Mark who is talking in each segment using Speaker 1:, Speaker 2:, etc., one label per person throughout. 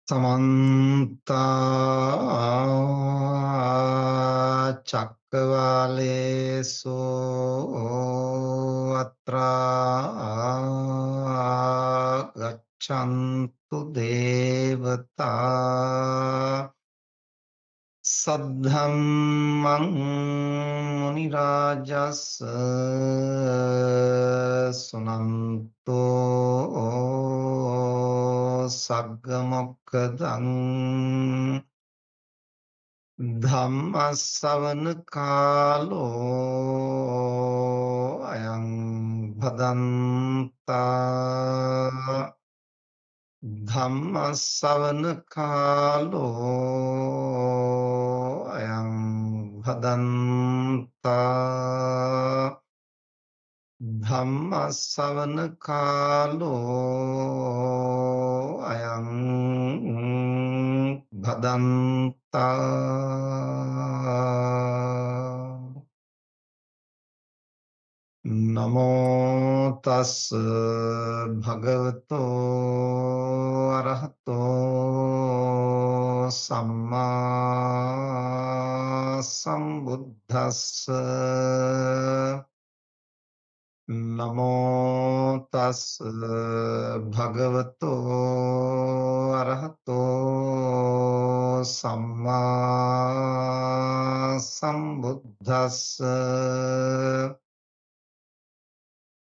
Speaker 1: समन्ता चक्रवालेषु अत्रा गच्छन्तु देवता सद्धम्मं मुनिराजस् सुनन्तो सग्गमोक्खदं ධම්මස්සවන කාලෝ අයං භදන්තා ධම්මස්සවන කාලෝ අයං භදන්තා ධම්මස්සවන කාලෝ අයං භදන්තා නමෝ තස් භගවතෝ අරහතෝ සම්මා සම්බුද්දස්ස නමෝ තස් භගවතෝ අරහතෝ සම්මා සම්බුද්දස්ස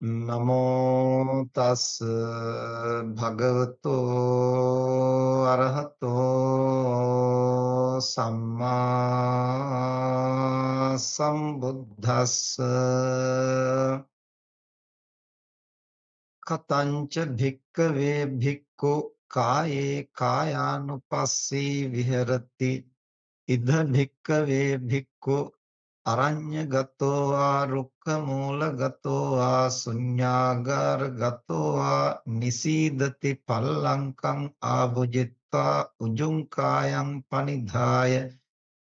Speaker 1: නමෝ තස් භගවතෝ අරහතෝ සම්මා සම්බුද්දස්ස කතංච භික්ඛවේ භික්ඛු කායේ කායානුපස්සී විහෙරති ඉද භික්ඛවේ භික්ඛු අරඤ්ඤගතෝ වා රුක්ඛමූලගතෝ වා ශුඤ්ඤාගාරගතෝ වා නිසීදති පල්ලංකං ආභුජිත්වා උජුං කායං පනිධාය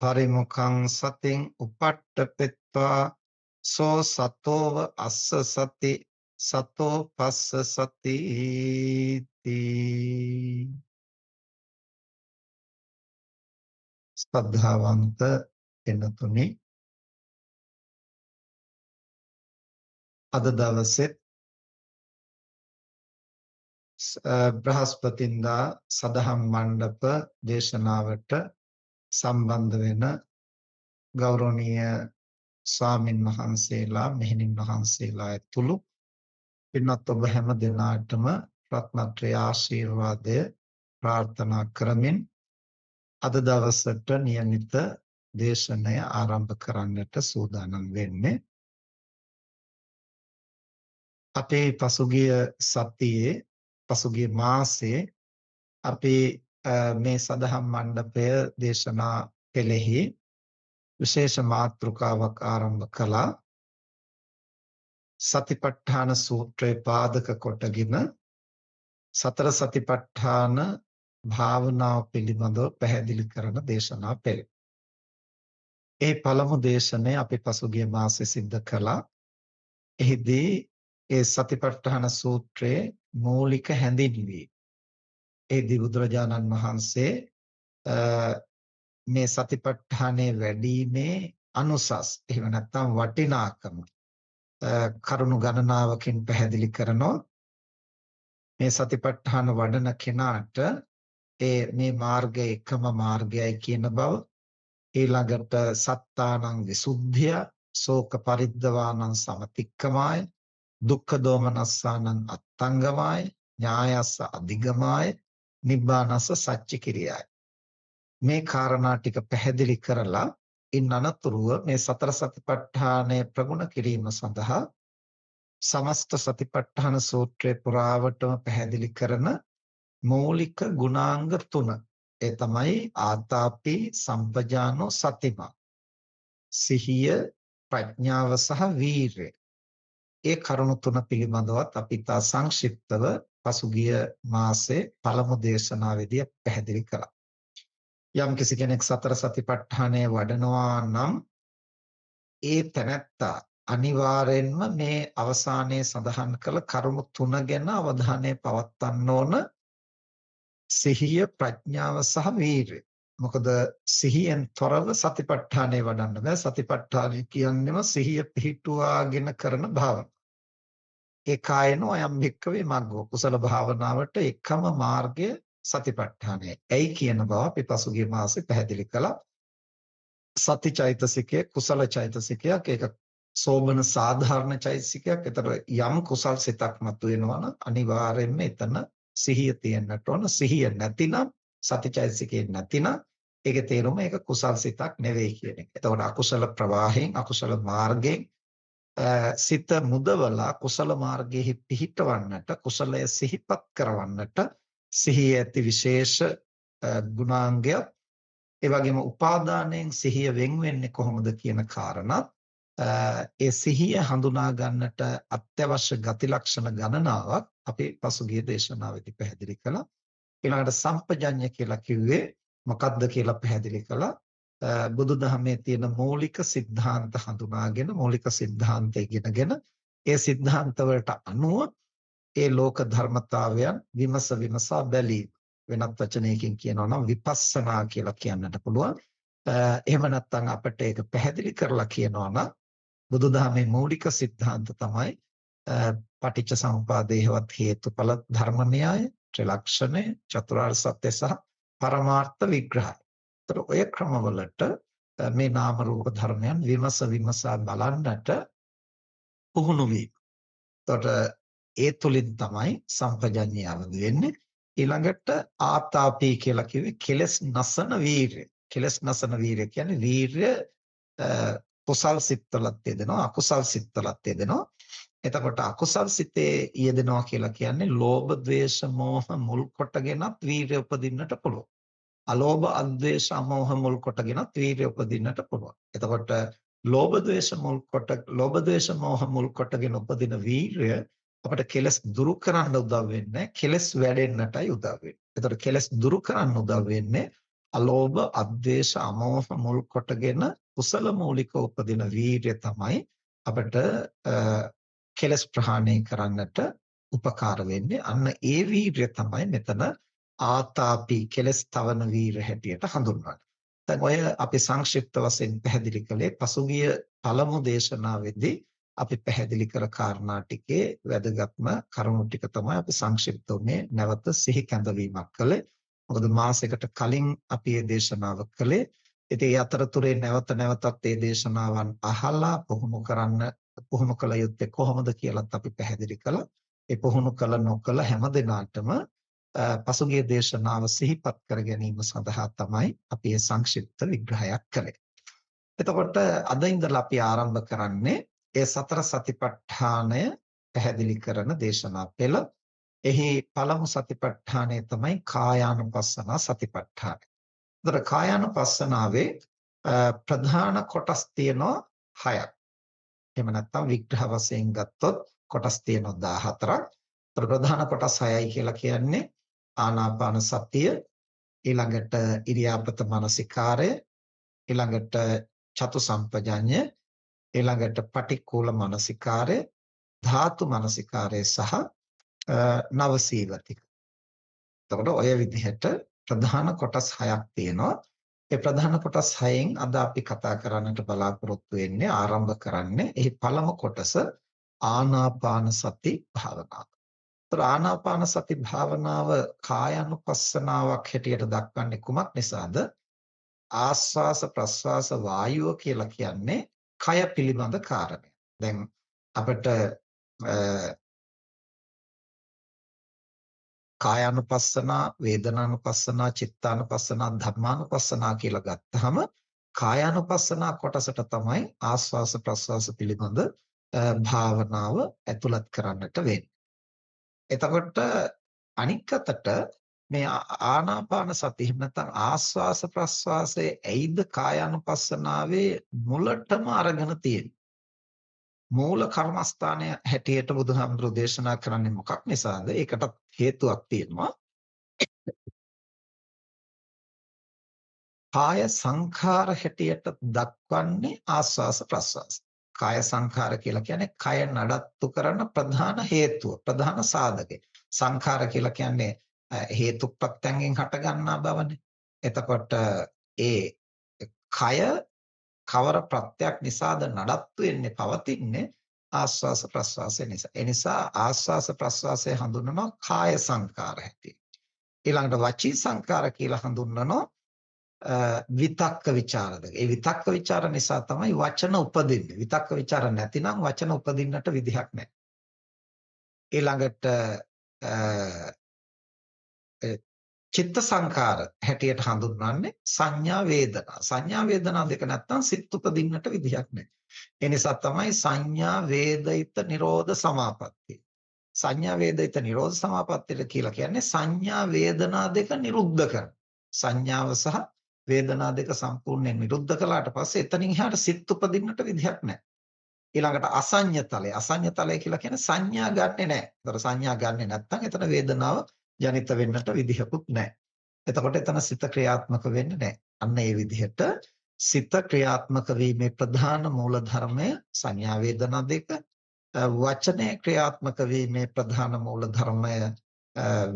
Speaker 1: පරිමුඛං සතින් උපට්ඨපෙත්වා සෝ සතෝව අස්ස සති සතෝ පස්ස සති ස්පද්ධාවන්ත එනතුනි අද දවසේ බ්‍රහස්පතින්දා සදහම් මණ්ඩප දේශනාවට සම්බන්ධ වෙන ගෞරවනීය ස්වාමින් වහන්සේලා මෙහෙණින් වහන්සේලා ඇතුළු පින්වත් ඔබ හැම දෙනාටම රත්නත්‍රය ආශිර්වාදය ප්‍රාර්ථනා කරමින් අද දවසට નિયમિત දේශනය ආරම්භ කරන්නට සූදානම් වෙන්නේ අපේ පසුගිය මාසයේ අපි මේ සදහම් මණ්ඩපය දේශනා පෙළෙහි විශේෂ මාතෘකාවක් ආරම්භ කළා සතිපට්ඨාන සූත්‍රය පාදක කොටගෙන සතර සතිපට්ඨාන භාවනාව පිළිබඳව පැහැදිලි කරන දේශනා පෙළ. ඒ පළමු දේශනය අපි පසුගිය මාසෙ සිද්ධ කළා. එහිදී ඒ සතිපට්ඨාන සූත්‍රයේ මූලික හැඳින්වීම. එහිදී බුදුරජාණන් වහන්සේ මේ සතිපට්ඨානයේ වැඩිීමේ අනුසස් එහෙම නැත්නම් වටිනාකම කරුණු ගණනාවකින් පැහැදිලි කරනවා. මේ සතිපට්ඨාන වඩන කෙනාට මේ මාර්ගය එකම මාර්ගයයි කියන බව, ඊළඟට සත්තානං විසුද්ධිය, ශෝක පරිද්දවානං සමතික්කමාය, දුක්ඛ දෝමනස්සානං අත්තංගමාය, ඥායස්ස අධිගමාය, නිබ්බානස්ස සච්චිකිරියයි. මේ කාරණා ටික පැහැදිලි කරලා ඉන් අනතුරුව මේ සතර සතිපට්ඨානය ප්‍රගුණ කිරීම සඳහා සමස්ත සතිපට්ඨාන සූත්‍රයේ පුරාවටම පැහැදිලි කරන මৌলিක ගුණාංග 3. ඒ තමයි ආතාපි, සම්පජානෝ, සතිමා. සිහිය, ප්‍රඥාව සහ වීරිය. ඒ කරුණු 3 පිළිබඳවත් අපි තා සංක්ෂිප්තව පසුගිය මාසේ පළමු දේශනාවේදී පැහැදිලි කළා. යම් කෙනෙක් සතර සතිපට්ඨානය වඩනවා නම් ඒ තැනැත්තා අනිවාර්යෙන්ම මේ අවසානයේ සඳහන් කළ කරුණු 3 ගැන අවධානය පවත්වන්න ඕන. සිහිය, ප්‍රඥාව සහ වීරිය. මොකද සිහියෙන් තොරව සතිපට්ඨානය වඩන්න බෑ. සතිපට්ඨානය කියන්නේම සිහිය පිහිටුවාගෙන කරන භාවනාව. ඒ කායන අයම් භික්කවේ මග්ගෝ කුසල භාවනාවට එකම මාර්ගය සතිපට්ඨානයයි. ඇයි කියන බව අපි පසුගිය මාසේ පැහැදිලි කළා. සති චෛතසිකය කුසල චෛතසිකයක්. ඒක සෝබන සාධාරණ චෛතසිකයක්. ඒතර යම් කුසල් සිතක් මතුවෙනවා නම් අනිවාර්යයෙන්ම එතන සිහිය තියෙන්නට ඕන. සිහිය නැතිනම් සති චෛතසිකේ නැතිනම් ඒකේ තේරුම ඒක කුසල් සිතක් නෙවෙයි කියන එක. එතකොට අකුසල ප්‍රවාහයෙන් අකුසල මාර්ගයෙන් සිත මුදවලා කුසල මාර්ගයේ පිහිටවන්නට කුසලය සිහිපත් කරවන්නට සිහිය ඇති විශේෂ ගුණාංගයක්. ඒ වගේම උපාදානයෙන් සිහිය වෙන් වෙන්නේ කොහොමද කියන කාරණා ඒ සිහිය හඳුනා ගන්නට අත්‍යවශ්‍ය ගති ලක්ෂණ ගණනාවක් අපි පසුගිය දේශනාවේදී පැහැදිලි කළා. ඊළඟට සම්පජඤ්ඤය කියලා කිව්වේ මොකක්ද කියලා පැහැදිලි කළා. බුදුදහමේ තියෙන මৌলিক સિદ્ધාන්ත හඳුනාගෙන මৌলিক સિદ્ધාන්ත ඉගෙනගෙන ඒ સિદ્ધාන්ත වලට අනුව ඒ ලෝක ධර්මතාවයන් විමසා බැලීම. වෙනත් වචනයකින් කියනවා නම් විපස්සනා කියලා කියන්නට පුළුවන්. එහෙම නැත්නම් අපිට ඒක පැහැදිලි කරලා කියනවා නම් බුදුදහමේ මৌলিক સિદ્ધාන්ත තමයි පටිච්ච සමුප්පාදේ හේවත් හේතුඵල ධර්ම න්‍යාය, ත්‍රිලක්ෂණය, චතුරාර්ය සත්‍ය සහ පරමාර්ථ විග්‍රහය. ඒතර ඔය ක්‍රමවලට මේ නාම රූප ධර්මයන් විමසා බලන්නට පුහුණු වීම. එතකොට ඒ තුලින් තමයි සම්පජඤ්ඤය අවදි වෙන්නේ. ඊළඟට ආතාපී කියලා කිව්වේ කෙලස් නසන වීරිය. කෙලස් නසන වීරිය කියන්නේ වීරිය කුසල් සිත්වලත් යෙදෙනවා අකුසල් සිත්වලත් යෙදෙනවා. එතකොට අකුසල් සිතේ යෙදෙනවා කියලා කියන්නේ ලෝභ, ද්වේෂ, මෝහ මුල් කොටගෙනත් වීරිය උපදින්නට පුළුවන්. අලෝභ, අද්වේෂ, අමෝහ මුල් කොටගෙනත් වීරිය උපදින්නට පුළුවන්. එතකොට ලෝභ, ද්වේෂ මෝහ මුල් කොටගෙන උපදින වීරිය අපිට කෙලස් දුරු කරන්න උදව් වෙන්නේ කෙලස් වැඩෙන්නටයි උදව් වෙන්නේ. එතකොට කෙලස් දුරු කරන්න උදව් වෙන්නේ අලෝභ, අද්වේෂ, අමෝහ මුල් කොටගෙන කුසල මූලික උපදින වීරිය තමයි අපිට කෙලස් ප්‍රහාණය කරන්නට උපකාර වෙන්නේ. අන්න ඒ වීරිය තමයි මෙතන ආතාපි කෙලස් තවන වීරිය හැටියට හඳුන්වන්නේ. දැන් ඔය අපි සංක්ෂිප්ත වශයෙන් පැහැදිලි කළේ පසුගිය පළමු දේශනාවේදී අපි පැහැදිලි කර කාරණා ටිකේ වැදගත්ම කරුණු ටික තමයි අපි සංක්ෂිප්තව මේ නැවත සිහි කැඳවීමක් කළේ. මොකද මාසයකට කලින් අපි මේ දේශනාව කළේ. ඉතින් ඒ අතරතුරේ නැවත නැවතත් මේ දේශනාවන් අහලා පුහුණු කළ යුත්තේ කොහොමද කියලාත් අපි පැහැදිලි කළා. ඒ පුහුණු කළ නොකළ හැම දිනාටම පසුගිය දේශනාව සිහිපත් කර ගැනීම සඳහා තමයි අපි මේ සංක්ෂිප්ත විග්‍රහයක් කළේ. එතකොට අද ඉඳලා අපි ආරම්භ කරන්නේ ඒ සතර සතිපට්ඨානය පැහැදිලි කරන දේශනා පෙළ. එහි පළමු සතිපට්ඨානය තමයි කායානුපස්සනා සතිපට්ඨානය. ඒතර කායානුපස්සනාවේ ප්‍රධාන කොටස් තියෙනවා 6ක්. එහෙම නැත්නම් විග්‍රහ වශයෙන් ගත්තොත් කොටස් තියෙනවා 14ක්. ඒතර ප්‍රධාන කොටස් 6යි කියලා කියන්නේ ආනාපාන සතිය, ඊළඟට ඉරියාපත මනසිකාරය, ඊළඟට චතු සම්පජඤ්ඤය, ඊළඟට පටික්කුල මනසිකාරය, ධාතු මනසිකාරය සහ නවසීවතික. එතකොට ඔය විදිහට ප්‍රධාන කොටස් 6ක් තියෙනවා. ඒ ප්‍රධාන කොටස් 6න් අද අපි කතා කරන්නට බලාපොරොත්තු වෙන්නේ ආරම්භ කරන්නේ එහි පළමු කොටස ආනාපාන සති භාවනාව. ඒතර ආනාපාන සති භාවනාව කායानुපස්සනාවක් හැටියට දක්වන්නේ කුමක් නිසාද? ආස්වාස ප්‍රස්වාස වායුව කියලා කියන්නේ කය පිළිබඳ කාරණය. දැන් අපිට කායානුපස්සනා, වේදනානුපස්සනා, චිත්තානුපස්සනා, ධම්මානුපස්සනා කියලා ගත්තාම කායානුපස්සනා කොටසට තමයි ආස්වාස ප්‍රස්වාස පිළිබඳ භාවනාව ඇතුළත් කරන්නට වෙන්නේ. එතකොට අනික් අතට මේ ආනාපාන සතිය එහෙම නැත්නම් ආස්වාස ප්‍රස්වාසයේ ඇයිද කායානුපස්සනාවේ මුලටම අරගෙන තියෙන්නේ? මූල කර්මස්ථානය හැටියට බුදුහාමුදුරෝ දේශනා කරන්නේ මොකක් නිසාද? ඒකට හේතුවක් තියෙනවා. කාය සංඛාර හැටියට දක්වන්නේ ආස්වාස ප්‍රස්වාස. කාය සංඛාර කියලා කියන්නේ කය නඩත්තු කරන ප්‍රධාන හේතුව, ප්‍රධාන සාධකය. සංඛාර කියලා කියන්නේ හේතුප්‍රත්‍යයෙන් හට ගන්නා බවනේ. එතකොට ඒ කය කවර ප්‍රත්‍යක් නිසාද නඩත්තු වෙන්නේ පවතින්නේ ආස්වාස ප්‍රස්වාසය නිසා. ඒ නිසා ආස්වාස ප්‍රස්වාසය හඳුන්වනවා කාය සංකාර හැටියට. ඊළඟට වචී සංකාර කියලා හඳුන්වනවා විතක්ක ਵਿਚාර දෙක. ඒ විතක්ක ਵਿਚාර නිසා තමයි වචන උපදින්නේ. විතක්ක ਵਿਚාර නැතිනම් වචන උපදින්නට විදිහක් නැහැ. ඊළඟට චිත්ත සංකාර හැටියට හඳුන්වන්නේ සංඥා වේදනා. සංඥා වේදනා දෙක නැත්තම් සිත් උපදින්නට විදිහක් නැහැ. ඒ නිසා තමයි සංඥා වේදිත නිරෝධ සමාපත්තිය. සංඥා වේදිත නිරෝධ සමාපත්තිය කියලා කියන්නේ සංඥා වේදනා දෙක නිරුද්ධ කරන. සංඥාව සහ වේදනා දෙක සම්පූර්ණයෙන් නිරුද්ධ කළාට පස්සේ එතනින් එහාට සිත් උපදින්නට විදිහක් නැහැ. ඊළඟට අසඤ්ඤතලය. අසඤ්ඤතලය කියලා කියන්නේ සංඥා ගන්නෙ නැහැ. ඒතර සංඥා ගන්නෙ නැත්නම් එතන වේදනාව ජනිත වෙන්නට විදිහකුත් නැහැ. එතකොට එතන සිත ක්‍රියාත්මක වෙන්නේ නැහැ. අන්න ඒ විදිහට සිත ක්‍රියාත්මක වීමේ ප්‍රධාන මූල ධර්මය සංඥා වේදනා දෙක, වචනය ක්‍රියාත්මක වීමේ ප්‍රධාන මූල ධර්මය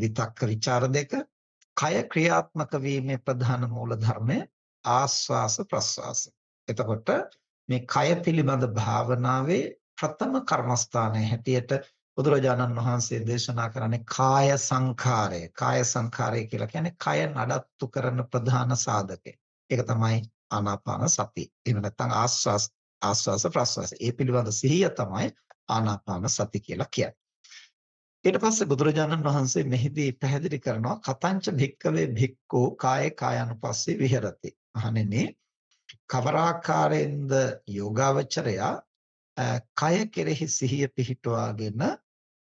Speaker 1: විතක්ක ਵਿਚාර දෙක, කය ක්‍රියාත්මක වීමේ ප්‍රධාන මූල ධර්මය ආස්වාස ප්‍රස්වාස. එතකොට මේ කය පිළිබඳ භාවනාවේ ප්‍රථම කර්මස්ථානයේ හැටියට බුදුරජාණන් වහන්සේ දේශනා කරන්නේ කාය සංඛාරය. කාය සංඛාරය කියලා කියන්නේ කය නඩත්තු කරන ප්‍රධාන සාධකය. ඒක තමයි ආනාපාන සතිය. එහෙම නැත්නම් ආස්වාස ප්‍රස්වාස. ඒ පිළිබඳ සිහිය තමයි ආනාපාන සති කියලා කියන්නේ. ඊට පස්සේ බුදුරජාණන් වහන්සේ මෙහිදී පැහැදිලි කරනවා කතංච භික්කවේ භික්ඛෝ කායේ කායानुපස්සේ විහෙරති. අහන්නේ කවර ආකාරයෙන්ද යෝගාවචරයා කය කෙරෙහි සිහිය පිහිටුවාගෙන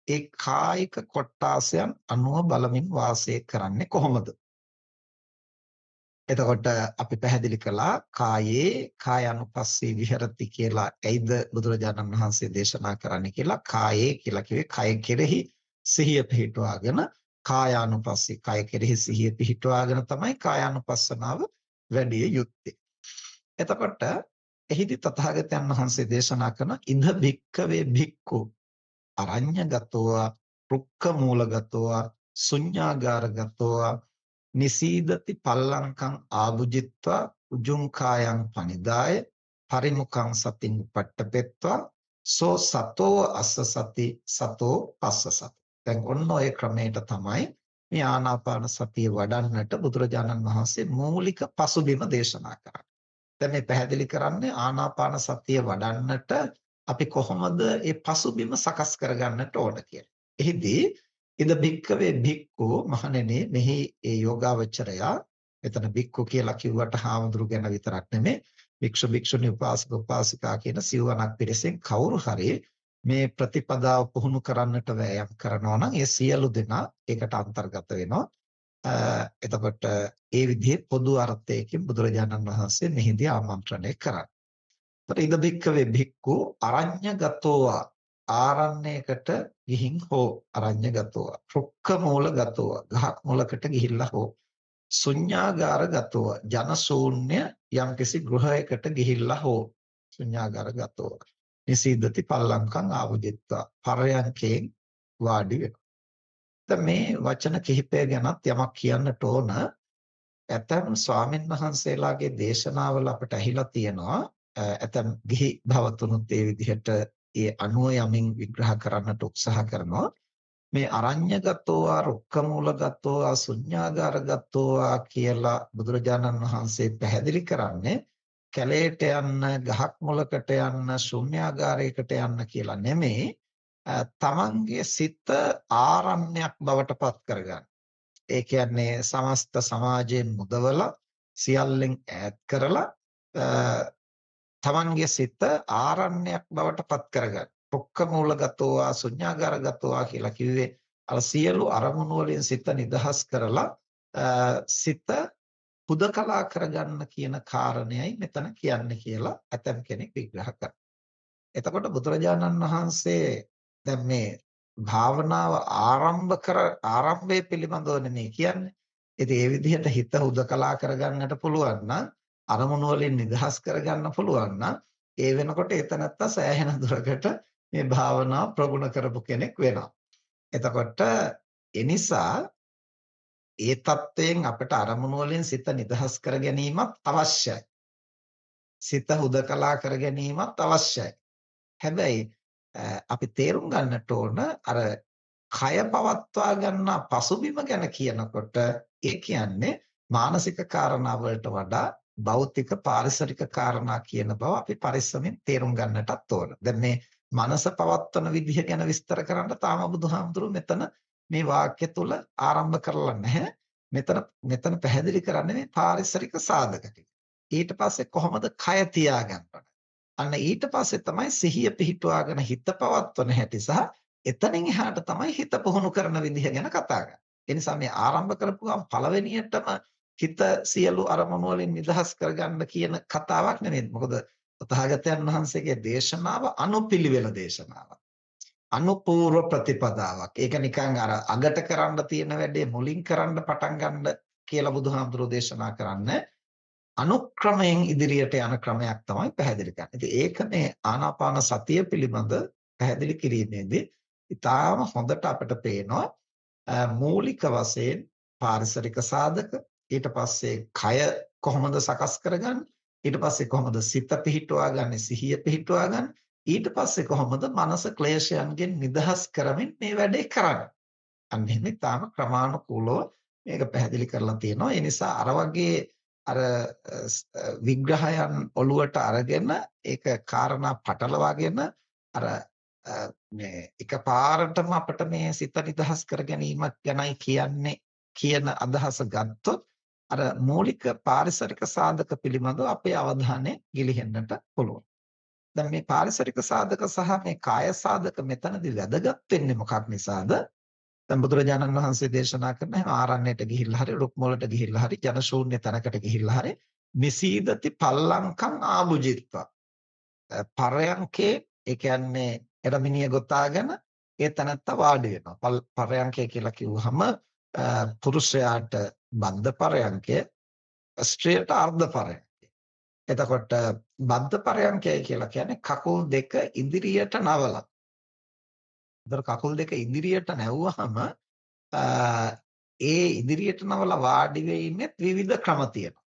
Speaker 1: ඒ කායික කොටාසයන් අනුව බලමින් වාසය කරන්නේ කොහොමද? එතකොට අපි පැහැදිලි කළා කායේ කායानुපස්සී විහෙරති කියලා. ඇයිද බුදුරජාණන් වහන්සේ දේශනා කරන්නේ කියලා? කායේ කියලා කිව්වේ කය කෙරෙහි සිහිය පිහිටුවාගෙන කායානුපස්සී කය කෙරෙහි සිහිය පිහිටුවාගෙන තමයි කායානුපස්සනාව වැඩි යුත්තේ. එතකොට එහිදී තථාගතයන් වහන්සේ දේශනා කරන ඉද භික්කවේ භික්ඛු අරඤ්‍යගතෝ රුක්ඛ මූලගතෝ ශුඤ්ඤාගාරගතෝ නිසීදති පල්ලංකං ආභුජිත්වා උජුං කායං පනිදාය පරිමුඛං සතින් පට්ඨපෙත්වා සෝ සතෝ අස්ස සති සතෝ පස්ස සති. දැන් ඔන්න ඔය ක්‍රමයට තමයි මේ ආනාපාන සතිය වඩන්නට බුදුරජාණන් වහන්සේ මූලික පසුබිම දේශනා කරන්නේ. දැන් මේ පැහැදිලි කරන්නේ ආනාපාන සතිය වඩන්නට අපි කොහොමද මේ පසුබිම සකස් කරගන්නට ඕන කියලා. එහිදී ඉද භික්කවේ භික්ඛු මහණෙනි මෙහි ඒ යෝගාවචරයා එතන භික්ඛු කියලා කිව්වට හාමුදුරු ගැන විතරක් නෙමෙයි භික්ෂු භික්ෂුණී උපාසක උපාසිකා කියන සිවණක් පිරිසෙන් කවුරු හරි මේ ප්‍රතිපදාව පුහුණු කරන්නට වෑයම් කරනවා නම් ඒ සියලු දෙනා ඒකට අන්තර්ගත වෙනවා. එතකොට ඒ විදිහේ පොදු අර්ථයකින් බුදුරජාණන් වහන්සේ මෙහිදී ආමන්ත්‍රණය කරා. ඉද භික්කවේ භික්ඛු අරඤ්‍යගතෝ ආරණ්‍යයකට ගිහින් හෝ අරඤ්‍යගතෝ රුක්ඛ මූලගතෝ ගහක් මුලකට ගිහිල්ලා හෝ ශුඤ්ඤාගාරගතෝ ජන ශූන්‍ය යම්කිසි ගෘහයකට ගිහිල්ලා හෝ ශුඤ්ඤාගාරගතෝ නිසීදති පල්ලංකං ආවුජිත්වා පරයන්කෙන් වාඩි වෙනවා. දැන් මේ වචන කිහිපය ගැනත් යමක් කියන්නට ඕන. ඇතම් ස්වාමීන් වහන්සේලාගේ දේශනාවල අපට ඇහිලා තියෙනවා ඇතම් ගිහි භවතුනුත් ඒ විදිහට ඒ අනුව යමින් විග්‍රහ කරන්නට උත්සාහ කරනවා. මේ අරඤ්‍යගතෝ රුක්ඛමූලගතෝ ශුඤ්ඤාගාරගතෝ කියලා බුදුරජාණන් වහන්සේ පැහැදිලි කරන්නේ කැලේට යන්න, ගහක් මුලකට යන්න, ශුන්‍යාගාරයකට යන්න කියලා නෙමෙයි. තමන්ගේ සිත ආරණ්‍යයක් බවට පත් කරගන්න. ඒ කියන්නේ සමස්ත සමාජයෙන් මුදවලා සියල්ලෙන් ඈත් කරලා තමන්ගේ සිත ආරණ්‍යයක් බවට පත් කරගන්න. රුක්ඛ මූලගතෝ ශුන්‍යාගාරගතෝ කියලා කිව්වේ අර සියලු අරමුණු වලින් සිත නිදහස් කරලා සිත හුදකලා කරගන්න කියන කාරණයයි මෙතන කියන්නේ කියලා ඇතම් කෙනෙක් විග්‍රහ කරනවා. එතකොට බුදුරජාණන් වහන්සේ දැන් මේ භාවනාව ආරම්භයේ පිළිබඳව නෙමෙයි කියන්නේ. ඉතින් ඒ විදිහට හිත හුදකලා කරගන්නට පුළුවන් නම් අරමුණු වලින් නිදහස් කරගන්න පුළුවන් නම් ඒ වෙනකොට එතනත්ත සෑහෙන දුරකට මේ භාවනාව ප්‍රගුණ කරපු කෙනෙක් වෙනවා. එතකොට ඒ නිසා ඒ தත්වයෙන් අපිට අරමුණු වලින් සිත නිදහස් කර ගැනීමත් අවශ්‍යයි. සිත හුදකලා කර ගැනීමත් අවශ්‍යයි. හැබැයි අපි තේරුම් ගන්නට ඕන අර කය පවත්වා ගන්නා පසුබිම ගැන කියනකොට ඒ කියන්නේ මානසික කාරණා වලට වඩා භෞතික පාරිසරික කාරණා කියන බව අපි පරිස්සමෙන් තේරුම් ගන්නටත් ඕන. දැන් මේ මනස පවත්වන විදිහ ගැන විස්තර කරන්න තාම බුදුහාමුදුරුවෝ මෙතන මේ වාක්‍ය තුල ආරම්භ කරලා නැහැ. මෙතන පැහැදිලි කරන්නේ මේ පාරිසරික සාධක ටික. ඊට පස්සේ කොහොමද කය තියාගන්නේ? අන්න ඊට පස්සේ තමයි සිහිය පිහිටුවාගෙන හිත පවත්වන හැටි සහ එතනින් එහාට තමයි හිත පුහුණු කරන විදිහ ගැන කතා කරන්නේ. ඒ නිසා මේ ආරම්භ කරපු ගමන් පළවෙනියටම හිත සියලු අරමුණු වලින් නිදහස් කරගන්න කියන කතාවක් නෙමෙයි. මොකද තථාගතයන් වහන්සේගේ දේශනාව අනුපිළිවෙල දේශනාවක්. අනුපූර්ව ප්‍රතිපදාවක්. ඒක නිකන් අර අගට කරන්න තියෙන වැඩේ මුලින් කරන්න පටන් ගන්න කියලා බුදුහාමුදුරෝ දේශනා කරන්නේ. අනුක්‍රමයෙන් ඉදිරියට යන ක්‍රමයක් තමයි පැහැදිලි කරන්නේ. ඉතින් ඒක මේ ආනාපාන සතිය පිළිබඳ පැහැදිලි කිරීමේදී ඉතාම හොඳට අපිට පේනවා මූලික වශයෙන් පාරිසරික සාධක, ඊට පස්සේ කය කොහොමද සකස් කරගන්නේ, ඊට පස්සේ කොහොමද සිත පිහිටුවා ගන්න, සිහිය පිහිටුවා ගන්න, ඊට පස්සේ කොහොමද මනස ක්ලේශයන්ගෙන් නිදහස් කරමින් මේ වැඩේ කරන්නේ. අන්න එහෙම ඉතාම ක්‍රමානුකූලව මේක පැහැදිලි කරලා තියෙනවා. ඒ නිසා අර වගේ අර විග්‍රහයන් ඔළුවට අරගෙන ඒක කාරණා පටලවාගෙන අර මේ එකපාරටම අපිට මේ සිත නිදහස් කර ගැනීමක් ගැනයි කියන්නේ කියන අදහස ගත්තොත් අර මූලික පාරිසරික සාධක පිළිබඳව අපේ අවධානය ගිලිහෙන්නට පුළුවන්. දැන් මේ පාරිසරික සාධක සහ මේ කාය සාධක මෙතනදී වැදගත් වෙන්නේ මොකක් නිසාද? දැන් බුදුරජාණන් වහන්සේ දේශනා කරන හැම ආරණ්‍යයට ගිහිල්ලා හරි රුක් මොලට ගිහිල්ලා හරි ජනශූන්‍ය තැනකට ගිහිල්ලා හරි නිසීදති පල්ලංකම් ආභුජිත්වා පරයන්කේ ඒ කියන්නේ එරමිනිය ගොතාගෙන ඒ තැනත්තා වාඩි වෙනවා. පරයන්කේ කියලා කිව්වහම පුරුෂයාට බද්ධ පරයන්කය, ස්ත්‍රියට අර්ධ පරයන්කය. එතකොට බද්ධ පරයන්කය කියලා කියන්නේ කකුල් දෙක ඉදිරියට නවලා. ඒතර කකුල් දෙක ඉදිරියට නැවුවහම ඒ ඉදිරියට නවලා වාඩි වෙන්නේ විවිධ ක්‍රම තියෙනවා.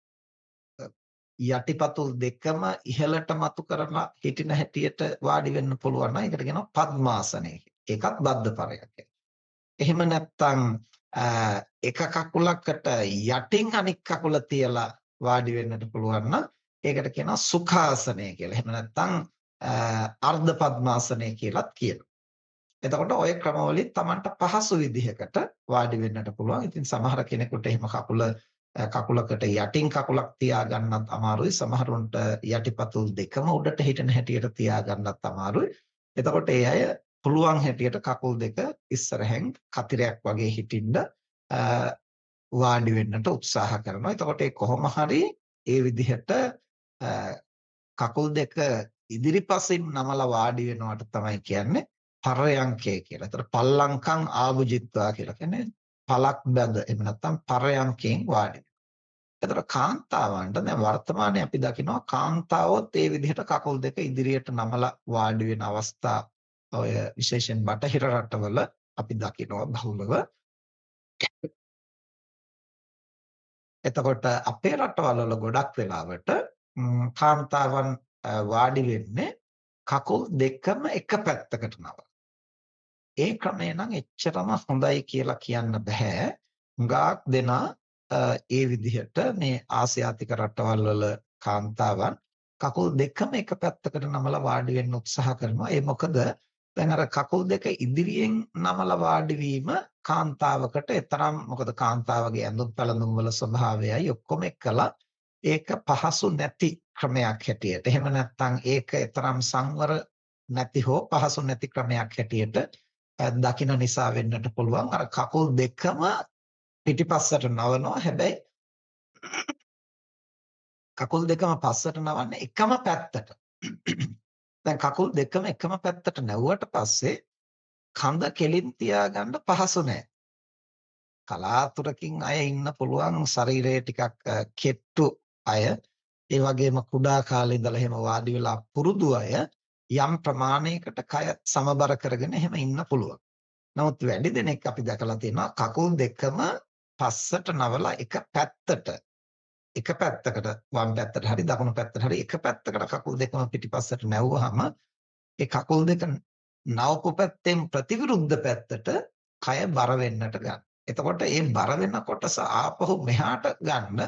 Speaker 1: යටිපතුල් දෙකම ඉහළට මතු කරලා හිටින හැටියට වාඩි වෙන්න පුළුවන් නම් ඒකට කියනවා පద్මාසනය. ඒකත් බද්ධ පරයන්කය. එහෙම නැත්නම් එක කකුලකට යටින් අනික් කකුල තියලා වාඩි වෙන්නට පුළුවන් නම් ඒකට කියනවා සුඛාසනය කියලා. එහෙම නැත්නම් අර්ධ පద్මාසනය කියලාත් කියනවා. එතකොට ওই ක්‍රමවලින් Tamanට පහසු විදිහකට වාඩි වෙන්නට පුළුවන්. ඉතින් සමහර කෙනෙකුට එහෙම කකුලකට යටින් කකුලක් තියා ගන්නත් අමාරුයි. සමහරුන්ට යටිපතුල් දෙකම උඩට හිටෙන හැටියට තියා ගන්නත් අමාරුයි. එතකොට ඒ අය පුළුවන් හැටියට කකුල් දෙක ඉස්සරහෙන් කතිරයක් වගේ හිටින්න වාඩි වෙන්නට උත්සාහ කරනවා. එතකොට ඒ කොහොම හරි ඒ විදිහට කකුල් දෙක ඉදිරිපසින් නමලා වාඩි වෙනවට තමයි කියන්නේ පරයන්කය කියලා. ඒතර පල්ලංකම් ආභුජිත්වා කියලා කියන්නේ පලක් බඳ එහෙම නැත්නම් පරයන්කෙන් වාඩි වෙනවා. ඒතර කාන්තාවන්ට දැන් වර්තමානයේ අපි දකිනවා කාන්තාවොත් ඒ විදිහට කකුල් දෙක ඉදිරියට නමලා වාඩි වෙන අවස්ථා ඔය විශේෂයෙන් බටහිර රටවල අපි දකිනවා බහුලව. එතකොට අපේ රටවල වල ගොඩක් වෙලාවට කාන්තාවන් වාඩි වෙන්නේ කකුල් දෙකම එක පැත්තකට නවලා. ඒ ක්‍රමය නම් එච්චරම හොඳයි කියලා කියන්න බෑ. හුඟක් දෙනා ඒ විදිහට මේ ආසියාතික රටවල් වල කාන්තාවන් කකුල් දෙකම එක පැත්තකට නමලා වාඩි වෙන්න උත්සාහ කරනවා. ඒ මොකද දැන් අර කකුල් දෙක ඉදිරියෙන් නමලා වාඩි වීම කාන්තාවකට එතරම් මොකද කාන්තාවගේ ඇඳුම් පැළඳුම් වල ස්වභාවයයි ඔක්කොම එක්කලා ඒක පහසු නැති ක්‍රමයක් හැටියට. එහෙම නැත්නම් ඒක එතරම් සංවර නැති හෝ පහසු නැති ක්‍රමයක් හැටියට දකින්න නිසා වෙන්නට පුළුවන්. අර කකුල් දෙකම පිටිපස්සට නවනවා. හැබැයි කකුල් දෙකම පස්සට නවන්නේ එකම පැත්තට. දැන් කකුල් දෙකම එකම පැත්තට නැවුවට පස්සේ කඳ කෙලින් තියාගන්න පහසු නෑ. කලාතුරකින් අය ඉන්න පුළුවන් ශරීරයේ ටිකක් කෙට්ටු අය, ඒ වගේම කුඩා කාලේ ඉඳලා එහෙම වාඩි වෙලා පුරුදු අය යම් ප්‍රමාණයකට කය සමබර කරගෙන එහෙම ඉන්න පුළුවන්. නමුත් වැඩි දෙනෙක් අපි දැකලා තියෙනවා කකුල් දෙකම පස්සට නවලා එක පැත්තකට වම් පැත්තට හරි දකුණු පැත්තට හරි එක පැත්තකට කකුල් දෙකම පිටිපස්සට නැවුවාම ඒ කකුල් දෙක නවපු පැත්තෙන් ප්‍රතිවිරුද්ධ පැත්තට කය බර වෙන්නට ගන්න. එතකොට මේ බර වෙන කොටස ආපහු මෙහාට ගන්න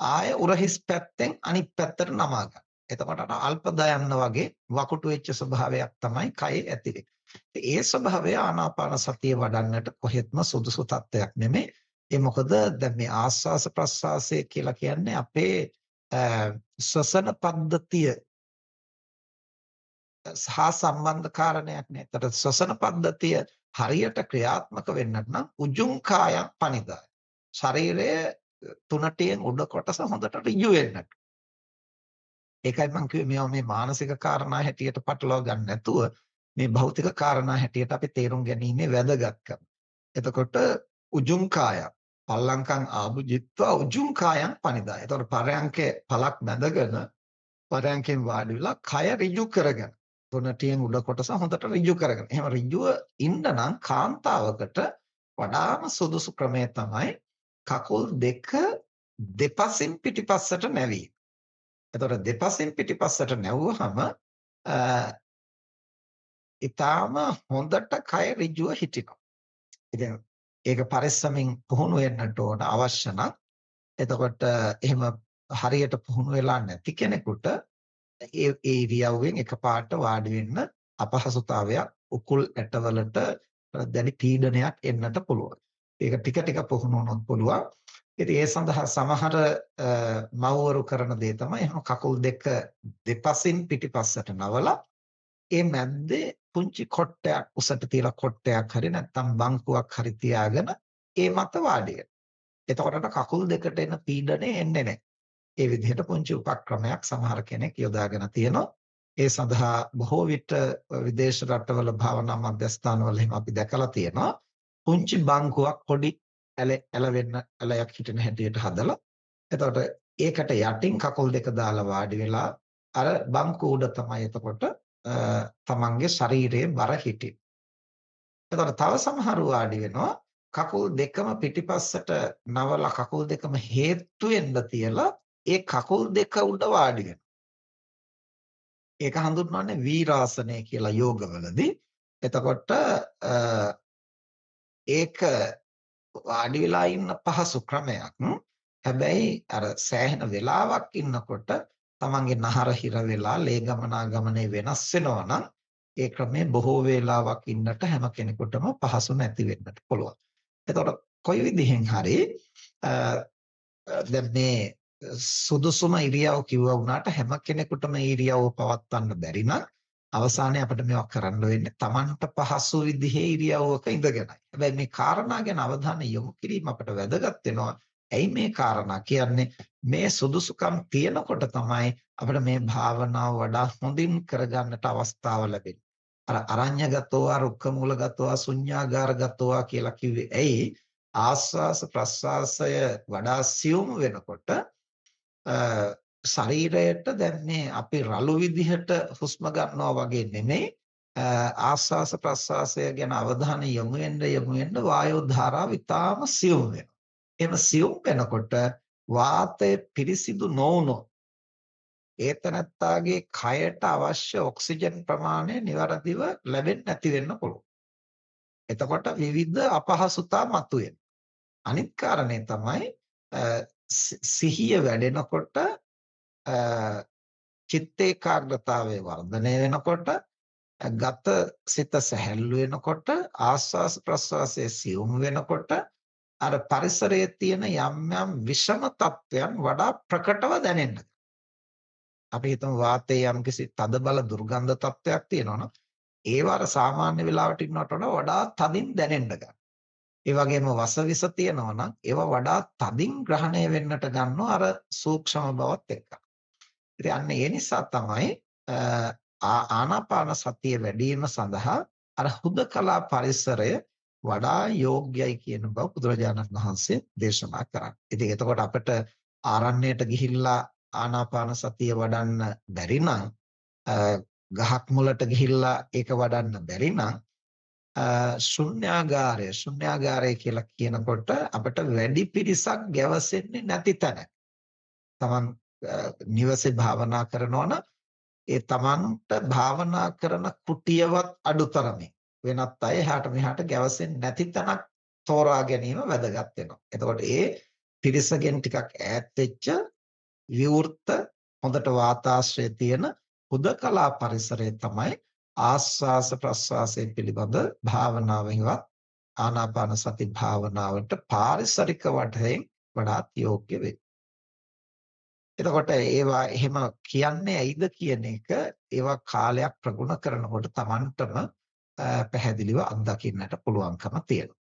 Speaker 1: ආය උරහිස් පැත්තෙන් අනිත් පැත්තට නමා ගන්න. එතකොට අල්ප දයන්න වගේ වකුටු වෙච්ච ස්වභාවයක් තමයි කයේ ඇති වෙන්නේ. ඒ ස්වභාවය ආනාපාන සතිය වඩන්නට කොහෙත්ම සුදුසු තත්ත්වයක් නෙමෙයි. ඒ මොකද දැන් මේ ආස්වාස ප්‍රස්වාසය කියලා කියන්නේ අපේ ශ්වසන පද්ධතිය සහ සම්බන්ධ කාරණයක් නේ. ඒතර ශ්වසන පද්ධතිය හරියට ක්‍රියාත්මක වෙන්නට නම් උජුං කායං පනිදාය. ශරීරයේ තුනටියෙන් උඩ කොටස හොඳට ඍජු වෙන්නට. ඒකයි මම කිව්වේ මේවා මේ මානසික කාරණා හැටියට පටලවා ගන්න නැතුව මේ භෞතික කාරණා හැටියට අපි තේරුම් ගැනීමේ වැදගත්කම. එතකොට උජුං කායං පල්ලංකං ආභුජිත්වා උජුං කායං පනිදාය. එතකොට පරයන්කේ පලක් බැඳගෙන පරයන්කෙන් වාඩි වෙලා කය ඍජු කරගෙන තුනටියෙන් උඩ කොටස හොඳට ඍජු කරගෙන. එහෙම ඍජුව ඉන්න නම් කාන්තාවකට වඩාම සුදුසු ක්‍රමය තමයි කකුල් දෙක දෙපසින් පිටිපස්සට නැවීම. එතකොට දෙපසින් පිටිපස්සට නැවුවහම ඊටාම හොඳට කය ඍජුව හිටිනවා. ඉතින් ඒක පරිස්සමින් පුහුණු වෙන්නට ඕන අවශ්‍ය නම් එතකොට එහෙම හරියට පුහුණු වෙලා නැති කෙනෙකුට ඒ ඉරියව්වෙන් එකපාරට වාඩි වෙන්න අපහසුතාවයක් උකුල් ඇටවලට දැඩි පීඩනයක් එන්නට පුළුවන්. ඒක ටික ටික පුහුණු වුණොත් පුළුවන්. ඉතින් ඒ සඳහා සමහර මව්වරු කරන දේ තමයි එහෙම කකුල් දෙක දෙපසින් පිටිපස්සට නවලා ඒ මැද්දේ පුංචි කොට්ටයක් උසට තියලා කොට්ටයක් හරි නැත්නම් බංකුවක් හරි තියාගෙන ඒ මත වාඩි වෙනවා. එතකොට කකුල් දෙකට එන පීඩනය එන්නේ නැහැ. ඒ විදිහට පුංචි උපක්‍රමයක් සමහර කෙනෙක් යොදාගෙන තියෙනවා. ඒ සඳහා බොහෝ විට විදේශ රටවල භාවනා මධ්‍යස්ථානවල එහෙම අපි දැකලා තියෙනවා. පුංචි බංකුවක් පොඩි ඇලයක් හිටින හැටියට හදලා එතකොට ඒකට යටින් කකුල් දෙක දාලා වාඩි වෙලා අර බංකුව උඩ තමයි එතකොට තමන්ගේ ශරීරයේ බර හිටින්නේ. එතකොට තව සමහරව වාඩි වෙනවා කකුල් දෙකම පිටිපස්සට නවලා කකුල් දෙකම හේතු වෙන්න තියලා ඒ කකුල් දෙක උඩ වාඩි වෙනවා. ඒක හඳුන්වන්නේ වීරාසනය කියලා යෝගවලදී. එතකොට ඒක වාඩි වෙලා ඉන්න පහසු ක්‍රමයක්. හැබැයි අර සෑහෙන වෙලාවක් ඉන්නකොට තමන්ගේ නහර හිර වෙලා ලේ ගමනාගමනය වෙනස් වෙනවා නම් ඒ ක්‍රමය බොහෝ වේලාවක් ඉන්නට හැම කෙනෙකුටම පහසු නැති වෙන්නට පුළුවන්. එතකොට කොයි විදිහෙන් හරි දැන් මේ සුදුසුම ඉරියව් කිව්වා වුණාට හැම කෙනෙකුටම ඉරියව්ව පවත්වන්න බැරි නම් අවසානයේ අපිට මේවා කරන්න වෙන්නේ Tamanට පහසු විදිහේ ඉරියව්වක ඉඳගෙනයි. හැබැයි මේ කාරණා ගැන අවධානය යොමු කිරීම අපට වැදගත් වෙනවා. ඇයි මේ කාරණා කියන්නේ? මේ සුදුසුකම් තියෙනකොට තමයි අපිට මේ භාවනාව වඩා හොඳින් කරගන්නට අවස්ථාව ලැබෙන්නේ. අර අරඤ්‍යගතෝ රුක්කමූලගතෝ ශුඤ්ඤාගාරගතෝ කියලා කිව්වේ ඇයි? ආස්වාස ප්‍රස්වාසය වඩා සියුම් වෙනකොට ශරීරයට දැන් මේ අපි රළු විදිහට හුස්ම ගන්නවා වගේ නෙමෙයි ආස්වාස ප්‍රස්වාසය ගැන අවධානය යොමු වෙන්න වායෝ ධාරාව ඉතාම සියුම් වෙනවා. එහෙම සියුම් වෙනකොට වාතය පිරිසිදු නොවුනොත් ඒතනත්තාගේ කයට අවශ්‍ය ඔක්සිජන් ප්‍රමාණය નિවරදිව ලැබෙන්නේ නැති වෙන්න පුළුවන්. එතකොට විවිධ අපහසුතා මතුවෙනවා. අනිත් කාරණේ තමයි සිහිය වැඩෙනකොට චිත්ත ඒකාග්‍රතාවය වර්ධනය වෙනකොට ගත සිත සැහැල්ලු වෙනකොට ආස්වාස ප්‍රස්වාසයේ සියුම් වෙනකොට අර පරිසරයේ තියෙන යම් විෂම තත්වයන් වඩා ප්‍රකටව දැනෙන්න. අපි හිතමු වාතයේ යම්කිසි තදබල දුර්ගන්ධ තත්වයක් තියෙනවනම් ඒවර සාමාන්‍ය වෙලාවට ඉන්නවට වඩා තදින් දැනෙන්න ගන්නවා. ඒ වගේම වසවිස තියෙනවා නම් ඒවා වඩා තදින් ග්‍රහණය වෙන්නට ගන්නවා අර සූක්ෂම බවත් එක්ක. ඉතින් අන්න ඒ නිසා තමයි ආනාපාන සතිය වැඩි වීම සඳහා අර හුදකලා පරිසරය වඩා යෝග්‍යයි කියන බව බුදුරජාණන් වහන්සේ දේශනා කරන්නේ. ඉතින් එතකොට අපිට ආරණ්‍යයට ගිහිල්ලා ආනාපාන සතිය වඩන්න බැරි නම් ගහක් මුලට ගිහිල්ලා ඒක වඩන්න බැරි නම් ශුන්‍යාගාරය කියලා කියනකොට අපිට වැඩි පිරිසක් ගැවසෙන්නේ නැති තැන. තමන් නිවසේ භාවනා කරනවා නම් ඒ තමන්ට භාවනා කරන කුටියවත් අඩුතරමින් වෙනත් අය එහාට මෙහාට ගැවසෙන්නේ නැති තැනක් තෝරා ගැනීම වැදගත් වෙනවා. එතකොට ඒ පිරිසගෙන් ටිකක් ඈත් වෙච්ච විවෘත හොඳට වාතාශ්‍රය තියෙන හුදකලා පරිසරය තමයි ආස්වාස ප්‍රස්වාසයේ පිළිබඳ භාවනාවෙහිවත් ආනාපාන සති භාවනාවට පාරිසරික වශයෙන් වඩාත් යෝග්‍ය වේ. එතකොට ඒවා එහෙම කියන්නේ ඇයිද කියන එක ඒවා කාලයක් ප්‍රගුණ කරනකොට Tamanටම පැහැදිලිව අත්දකින්නට පුළුවන්කම තියෙනවා.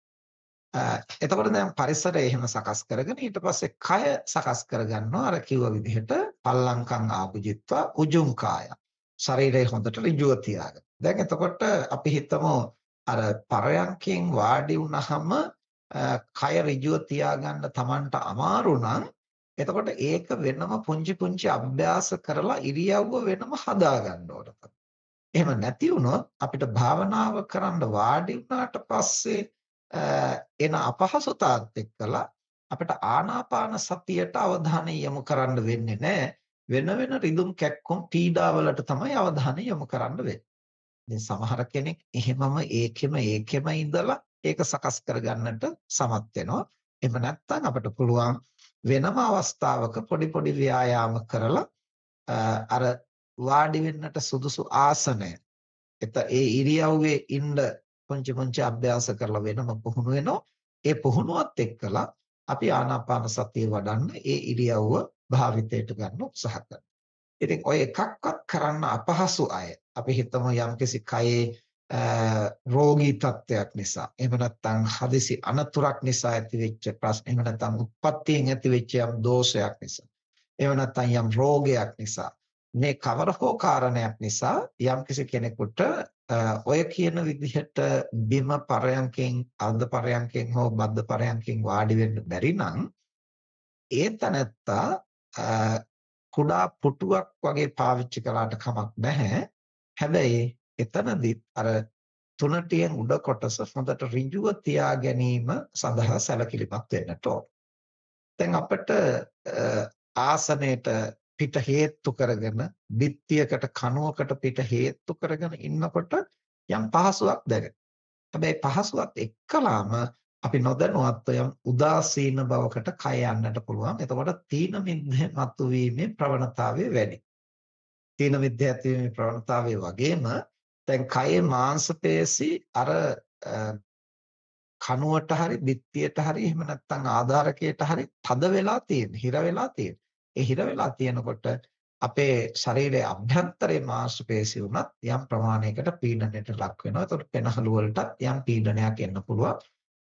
Speaker 1: එතකොට දැන් පරිසරය එහෙම සකස් කරගෙන ඊට පස්සේ කය සකස් කරගන්නවා අර කිව්ව විදිහට පල්ලංකම් ආභුජිත්වා උජුං කාය. ශරීරය හොඳට ඍජුව තියාගන්න. දැන් එතකොට අපි හිතමු අර පරයන්කෙන් වාඩි වුණාම කය ඍජුව තියාගන්න Tamanට අමාරු නම් එතකොට ඒක වෙනම පුංචි පුංචි අභ්‍යාස කරලා ඉරියව්ව වෙනම හදා ගන්න ඕන තමයි. එහෙම නැති වුණොත් අපිට භාවනාව කරන්න වාඩි වුණාට පස්සේ එන අපහසුතාවත් එක්කලා අපිට ආනාපාන සතියට අවධානය යොමු කරන්න වෙන්නේ නැහැ. වෙන වෙන රිදුම් කැක්කුම් පීඩාවලට තමයි අවධානය යොමු කරන්න වෙන්නේ. ඉතින් සමහර කෙනෙක් එහෙමම ඒකෙම ඉඳලා ඒක සකස් කරගන්නට සමත් වෙනවා. එහෙම නැත්නම් අපිට පුළුවන් වෙනම අවස්ථාවක පොඩි පොඩි ව්‍යායාම කරලා අර වාඩි වෙන්නට සුදුසු ආසනය ඒ ඉරියව්වේ ඉන්න පුංචි පුංචි අභ්‍යාස කරලා වෙනම පුහුණු වෙනවා. ඒ පුහුණුවත් එක්කලා අපි ආනාපාන සතිය වඩන්න ඒ ඉරියව්ව භාවිතයට ගන්න උත්සාහ කරනවා. ඉතින් ඔය එකක්වත් කරන්න අපහසු අය අපි හිතමු යම්කිසි කයේ රෝගී තත්ත්වයක් නිසා එහෙම නැත්නම් හදිසි අනතුරක් නිසා ඇතිවෙච්ච ප්‍රශ්න එහෙම නැත්නම් උත්පත්තියෙන් ඇතිවෙච්ච යම් දෝෂයක් නිසා එහෙම නැත්නම් යම් රෝගයක් නිසා මේ කවර හෝ කාරණයක් නිසා යම්කිසි කෙනෙකුට ඔය කියන විදිහට බිම පරයන්කෙන් අර්ධ පරයන්කෙන් හෝ බද්ධ පරයන්කෙන් වාඩි වෙන්න බැරි නම් ඒ තැනත්තා කුඩා පුටුවක් වගේ පාවිච්චි කළාට කමක් නැහැ. හැබැයි එතනදිත් අර තුනටියෙන් උඩ කොටස හොඳට ඍජුව තියා ගැනීම සඳහා සැලකිලිමත් වෙන්නට ඕන. දැන් අපිට ආසනයේට පිට හේතු කරගෙන බිත්තියකට කණුවකට පිට හේතු කරගෙන ඉන්නකොට යම් පහසුවක් දැනෙනවා. හැබැයි පහසුවත් එක්කලාම අපි නොදැනුවත්ව යම් උදාසීන බවකට කය යන්නට පුළුවන්. එතකොට තීන මිද්දේ මතුවීමේ ප්‍රවණතාවය වැඩි. තීන මිද්දේ ඇතිවීමේ ප්‍රවණතාවය වගේම දැන් කයේ මාංශ පේශි අර කණුවට හරි බිත්තියට හරි එහෙම නැත්නම් ආධාරකයට හරි තද වෙලා තියෙන, හිර වෙලා තියෙන. ඒ හිර වෙලා තියෙනකොට අපේ ශරීරයේ අභ්‍යන්තරයේ මාංශ පේශි උනත් යම් ප්‍රමාණයකට පීඩනයට ලක් වෙනවා. ඒතකොට පෙනහළු වලටත් යම් පීඩනයක් එන්න පුළුවන්.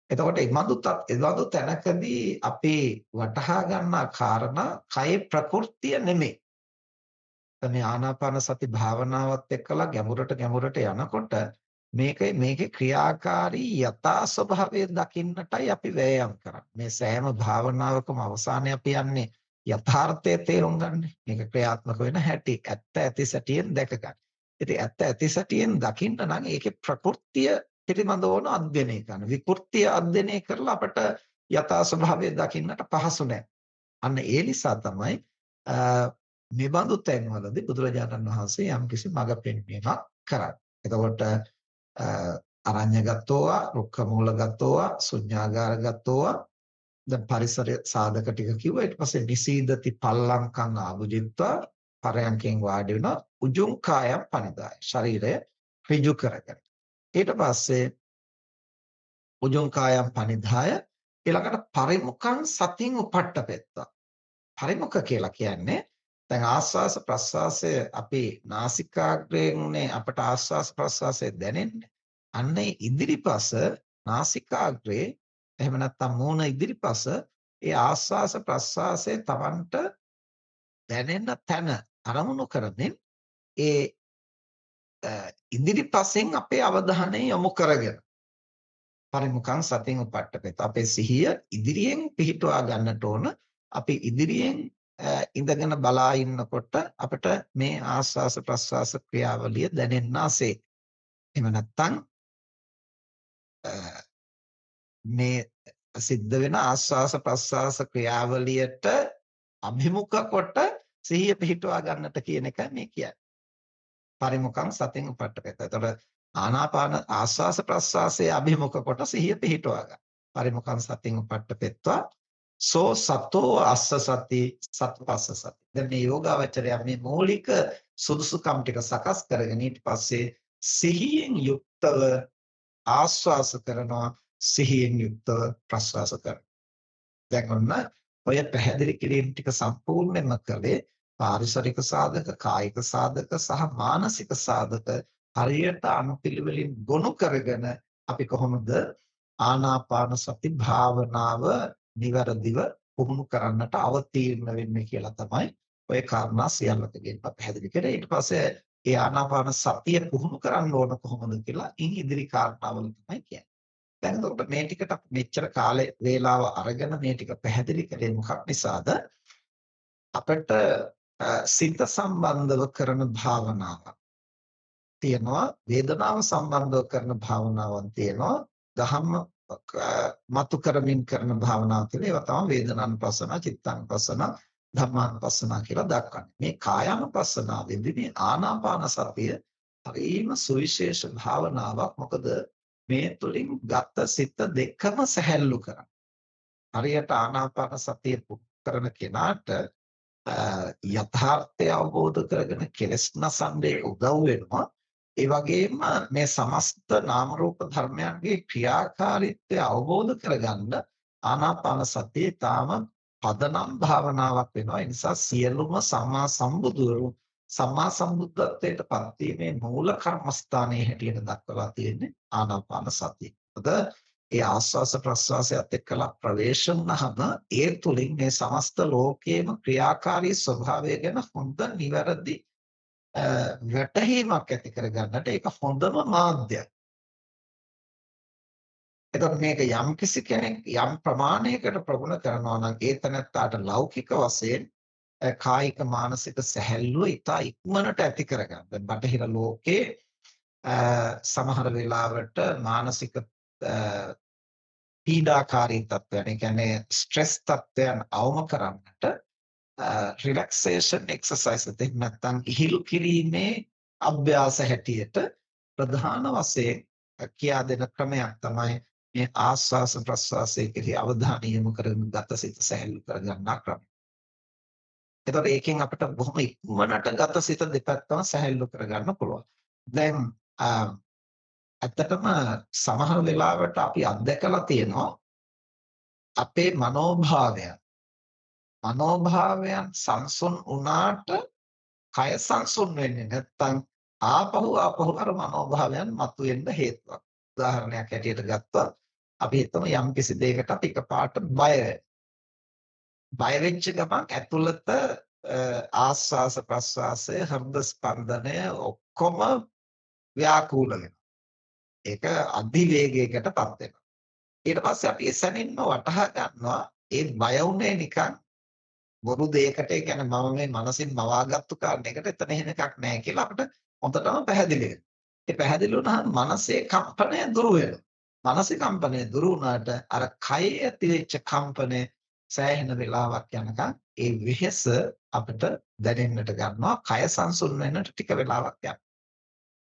Speaker 1: එතකොට එබඳු තැනකදී අපි වටහා ගන්නා කාරණා කයේ ප්‍රകൃතිය නෙමෙයි. මේ ආනාපාන සති භාවනාවත් එක්කලා ගැඹුරට යනකොට මේකේ ක්‍රියාකාරී යථා ස්වභාවය දකින්නටයි අපි වෑයම් කරන්නේ. මේ සෑම භාවනාවකම අවසානයේ අපි යන්නේ යථාර්ථය තේරුම් ගන්න. මේක ක්‍රියාත්මක වෙන හැටි ඇත්ත ඇති සැටියෙන් දැක ගන්න. ඉතින් ඇත්ත ඇති සැටියෙන් දකින්න නම් ඒකේ ප්‍රകൃතිය පිළිබඳව අධ්‍යයනය කරන්න. විකෘතිය අධ්‍යයනය කරලා අපට යථා ස්වභාවය දකින්නට පහසු නැහැ. අන්න ඒ නිසා තමයි මෙබඳු තැන්වලදී බුදුරජාණන් වහන්සේ යම්කිසි මඟ පෙන්වීමක් කරන්නේ. එතකොට අරඤ්‍යගතෝවා, රුක්ඛමූලගතෝවා, ශුඤ්ඤාගාරගතෝවා දැන් පරිසර සාධක ටික කිව්වා. ඊට පස්සේ නිසීදති පල්ලංකං ආභුජිත්වා පරයන්කෙන් වාඩි වෙනවා. උජුං කායම් පනිදාය. ශරීරය ඍජු කරගෙන. ඊට පස්සේ උජුං කායම් පනිදාය ඊළඟට පරිමුඛං සතින් උපට්ඨපෙත්තා. පරිමුඛ කියලා කියන්නේ දැන් ආස්වාස ප්‍රස්වාසය අපි නාසිකාග්‍රයෙන්නේ අපට ආස්වාස ප්‍රස්වාසය දැනෙන්නේ. අන්නේ ඉදිරිපස නාසිකාග්‍රේ එහෙම නැත්නම් මූණ ඉදිරිපස ඒ ආස්වාස ප්‍රස්වාසයේ Tamanට දැනෙන තැන අරමුණු කරමින් ඒ ඉදිරිපසෙන් අපේ අවධානය යොමු කරගෙන පරිමුඛං සතින් උපට්ඨපෙත අපේ සිහිය ඉදිරියෙන් පිහිටුවා ගන්නට ඕන. අපි ඉදිරියෙන් ඉඳගෙන බලා ඉන්නකොට අපිට මේ ආස්වාස ප්‍රස්වාස ක්‍රියාවලිය දැනෙන්නාසේ. එහෙම නැත්නම් මේ සිද්ධ වෙන ආස්වාස ප්‍රස්වාස ක්‍රියාවලියට අභිමුඛ කොට සිහිය පිහිටුවා ගන්නට කියන එක මේ කියන්නේ. පරිමුඛං සතින් උපට්ඨපෙත. එතකොට ආනාපාන ආස්වාස ප්‍රස්වාසයේ අභිමුඛ කොට සිහිය පිහිටුවා ගන්න. පරිමුඛං සතින් උපට්ඨපෙත්වා සෝ සතෝ අස්ස සති සත්පස්ස සති. දැන් මේ යෝගාවචරය මේ මූලික සුදුසුකම් ටික සකස් කරගෙන ඊට පස්සේ සිහියෙන් යුක්තව ආස්වාස කරනවා, සිහියෙන් යුක්තව ප්‍රස්වාස කරනවා. දැන් ඔන්න ඔය පැහැදිලි කිරීම ටික සම්පූර්ණයෙන්ම කළේ පාරිසරික සාධක, කායික සාධක සහ මානසික සාධක හරියට අනුපිළිවෙලින් ගොනු කරගෙන අපි කොහොමද ආනාපාන සති භාවනාව નિවරදිව පුහුණු කරන්නට අවතීර්ණ වෙන්නේ කියලා තමයි ඔය කාරණා සියල්ලකගෙන් පැහැදිලි කරේ. ඊට පස්සේ ඒ ආනාපාන සතිය පුහුණු කරන්න ඕන කොහොමද කියලා ඉන් ඉදිරි කාරණාවල තමයි කියන්නේ. දැන් එතකොට මේ ටිකට අපි මෙච්චර කාලේ වේලාව අරගෙන මේ ටික පැහැදිලි කළේ මොකක් නිසාද? අපිට සිත සම්බන්ධව කරන භාවනාවක් තියෙනවා, වේදනාව සම්බන්ධව කරන භාවනාවක් තියෙනවා, ධම්ම මතු කරමින් කරන භාවනාවක් තියෙනවා. ඒවා තමයි වේදනානුපස්සන, චිත්තානුපස්සන, ධම්මානුපස්සන කියලා දක්වන්නේ. මේ කායානුපස්සනාවේදී මේ ආනාපාන සතිය හරිම සුවිශේෂ භාවනාවක්. මොකද මේ තුලින් ගත සිත දෙකම සැහැල්ලු කරනවා. හරියට ආනාපාන සතිය කරන කෙනාට යථාර්ථය අවබෝධ කරගෙන කෙලෙස් නසන්නේ උදව් වෙනවා. ඒ වගේම මේ සමස්ත නාම රූප ධර්මයන්ගේ ක්‍රියාකාරීත්වය අවබෝධ කරගන්න ආනාපාන සතිය තාම පදනම් භාවනාවක් වෙනවා. ඒ නිසා සියලුම සම්මා සම්බුදුරු සම්මා සම්බුද්ධත්වයට පත් වීමේ මූල කර්මස්ථානයේ හැටියට දක්වලා තියෙන්නේ ආනාපාන සතිය. මොකද ඒ ආස්වාස ප්‍රස්වාසයත් එක්කලා ප්‍රවේශ වුණාම ඒ තුලින් මේ සමස්ත ලෝකයේම ක්‍රියාකාරී ස්වභාවය ගැන හොඳ නිවැරදි වැටහීමක් ඇති කරගන්නට ඒක හොඳම මාධ්‍යයක්. එතකොට මේක යම් කිසි කෙනෙක් යම් ප්‍රමාණයකට ප්‍රගුණ කරනවා නම් ඒ තැනත්තාට ලෞකික වශයෙන් කායික මානසික සැහැල්ලුව ඉතා ඉක්මනට ඇති කරගන්න. දැන් බටහිර ලෝකේ සමහර වෙලාවට මානසික පීඩාකාරී තත්ත්වයන්, ඒ කියන්නේ ස්ට්‍රෙස් තත්ත්වයන් අවම කරන්නට රිලැක්සේෂන් එක්සර්සයිස් එකක් නැත්නම් ඉහිලු කිරීමේ අභ්‍යාස හැටියට ප්‍රධාන වශයෙන් කියා දෙන ක්‍රමයක් තමයි මේ ආස්වාස ප්‍රස්වාසයේ කෙරෙහි අවධානය යොමු කරගෙන ගතසිත සැහැල්ලු කරගන්නා ක්‍රමය. එතකොට ඒකෙන් අපිට බොහොම ඉක්මනට ගතසිත දෙපැත්තම සැහැල්ලු කරගන්න පුළුවන්. දැන් ඇත්තටම සමහර වෙලාවට අපි අත්දැකලා තියෙනවා අපේ මනෝභාවයන් සංසුන් වුණාට කය සංසුන් වෙන්නේ නැත්නම් ආපහු අර මනෝභාවයන් මතුවෙන්න හේතුවක්. උදාහරණයක් ඇටියට ගත්තොත් අපි හිතමු යම්කිසි දෙයකට අපි එකපාරට බය වෙච්ච ගමන් ඇතුළත ආස්වාස ප්‍රස්වාසය හෘද ස්පන්දනය ඔක්කොම ව්‍යාකූල වෙනවා. ඒක අධිවේගයකටපත් වෙනවා. ඊට පස්සේ අපි එසැනින්ම වටහා ගන්නවා ඒ බය වුනේ නිකන් බොරු දෙයකට, ඒ කියන්නේ මම මේ මනසින් මවාගත්තු කාරණයකට එතන එහෙම එකක් නැහැ කියලා අපිට හොඳටම පැහැදිලි වෙනවා. ඒ පැහැදිලි වුණාම මනසේ කම්පනය දුරු වෙනවා. මනසේ කම්පනය දුරු වුණාට අර කයේ ඇතිවෙච්ච කම්පනය සෑහෙන වෙලාවක් යනකම් ඒ වෙහෙස අපිට දැනෙන්නට ගන්නවා. කය සංසුන් වෙන්නට ටික වෙලාවක් යනවා.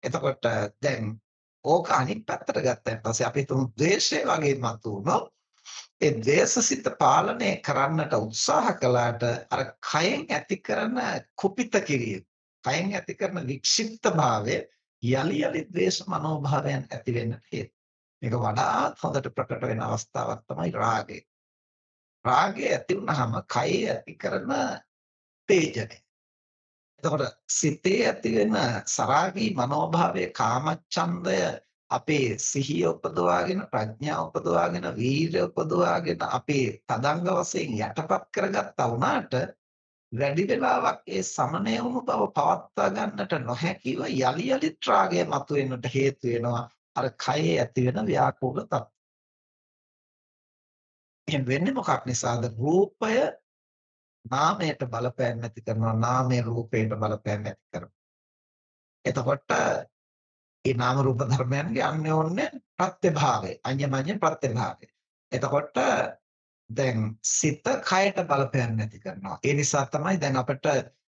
Speaker 1: එතකොට දැන් ඕක අනිත් පැත්තට ගත්තන් පස්සේ අපි තුමු ද්වේෂය වගේ මතුවුණොත් ඒ ද්වේෂසිත පාලනය කරන්නට උත්සාහ කළාට අර කයෙන් ඇති කරන කුපිත කිරීම, කයෙන් ඇති කරන වික්ෂිප්ත භාවය යලි යලි ද්වේෂ මනෝභාවයන් ඇති වෙන්න හේතු. මේක වඩාත් හොඳට ප්‍රකට වෙන අවස්ථාවක් තමයි රාගය. රාගය ඇති වුනහම කයේ ඇති කරන තේජනය. එතකොට සිතේ ඇති වෙන සරාගී මනෝභාවයේ කාමච්ඡන්දය අපේ සිහිය උපදවාගෙන, ප්‍රඥාව උපදවාගෙන, වීර්ය උපදවාගෙන අපේ තදංග වශයෙන් යටපත් කරගත්තා වුණාට වැඩි වෙලාවක් ඒ සමනය වුණු බව පවත්වා ගන්නට නොහැකිව යලි යලිත් රාගය මතුවෙන්නට හේතු වෙනවා අර කයේ ඇති වෙන ව්‍යාකූල තත්ත්වය. එහෙනම් වෙන්නේ මොකක් නිසාද? රූපය නාමයට බලපෑම් නැති කරනවා, නාමය රූපයට බලපෑම් නැති කරනවා. එතකොට ඒ නාම රූප ධර්මයන්ගේ අන්‍යෝන්‍ය ප්‍රත්‍යභාවය, අඤ්ඤමඤ්ඤ ප්‍රත්‍යභාවය. එතකොට දැන් සිත කයට බලපෑම් නැති කරනවා. ඒ නිසා තමයි දැන් අපිට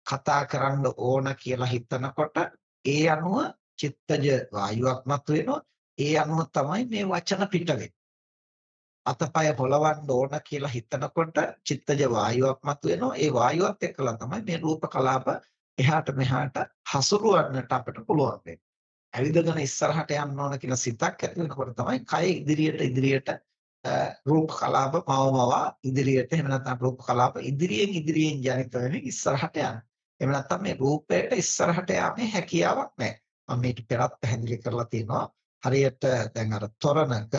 Speaker 1: කතා කරන්න ඕන කියලා හිතනකොට ඒ අනුව චිත්තජ වායුවක් මතුවෙනවා. ඒ අනුව තමයි මේ වචන පිට වෙන්නේ. අතපය හොලවන්න ඕන කියලා හිතනකොට චිත්තජ වායුවක් මතුවෙනවා. ඒ වායුවත් එක්කලා තමයි මේ රූප කලාප එහාට මෙහාට හසුරුවන්නට අපිට පුළුවන් වෙන්නේ. ඇවිදගෙන ඉස්සරහට යන්න ඕන කියලා සිතක් ඇති වෙනකොට තමයි කය ඉදිරියට රූප කලාප මවමවා ඉදිරියට, එහෙම නැත්නම් රූප කලාප ඉදිරියෙන් ජනිත වෙමින් ඉස්සරහට යනවා. එහෙම නැත්නම් මේ රූපයට ඉස්සරහට යාමේ හැකියාවක් නැහැ. මම මේක පෙරත් පැහැදිලි කරලා තියෙනවා. හරියට දැන් අර තොරණක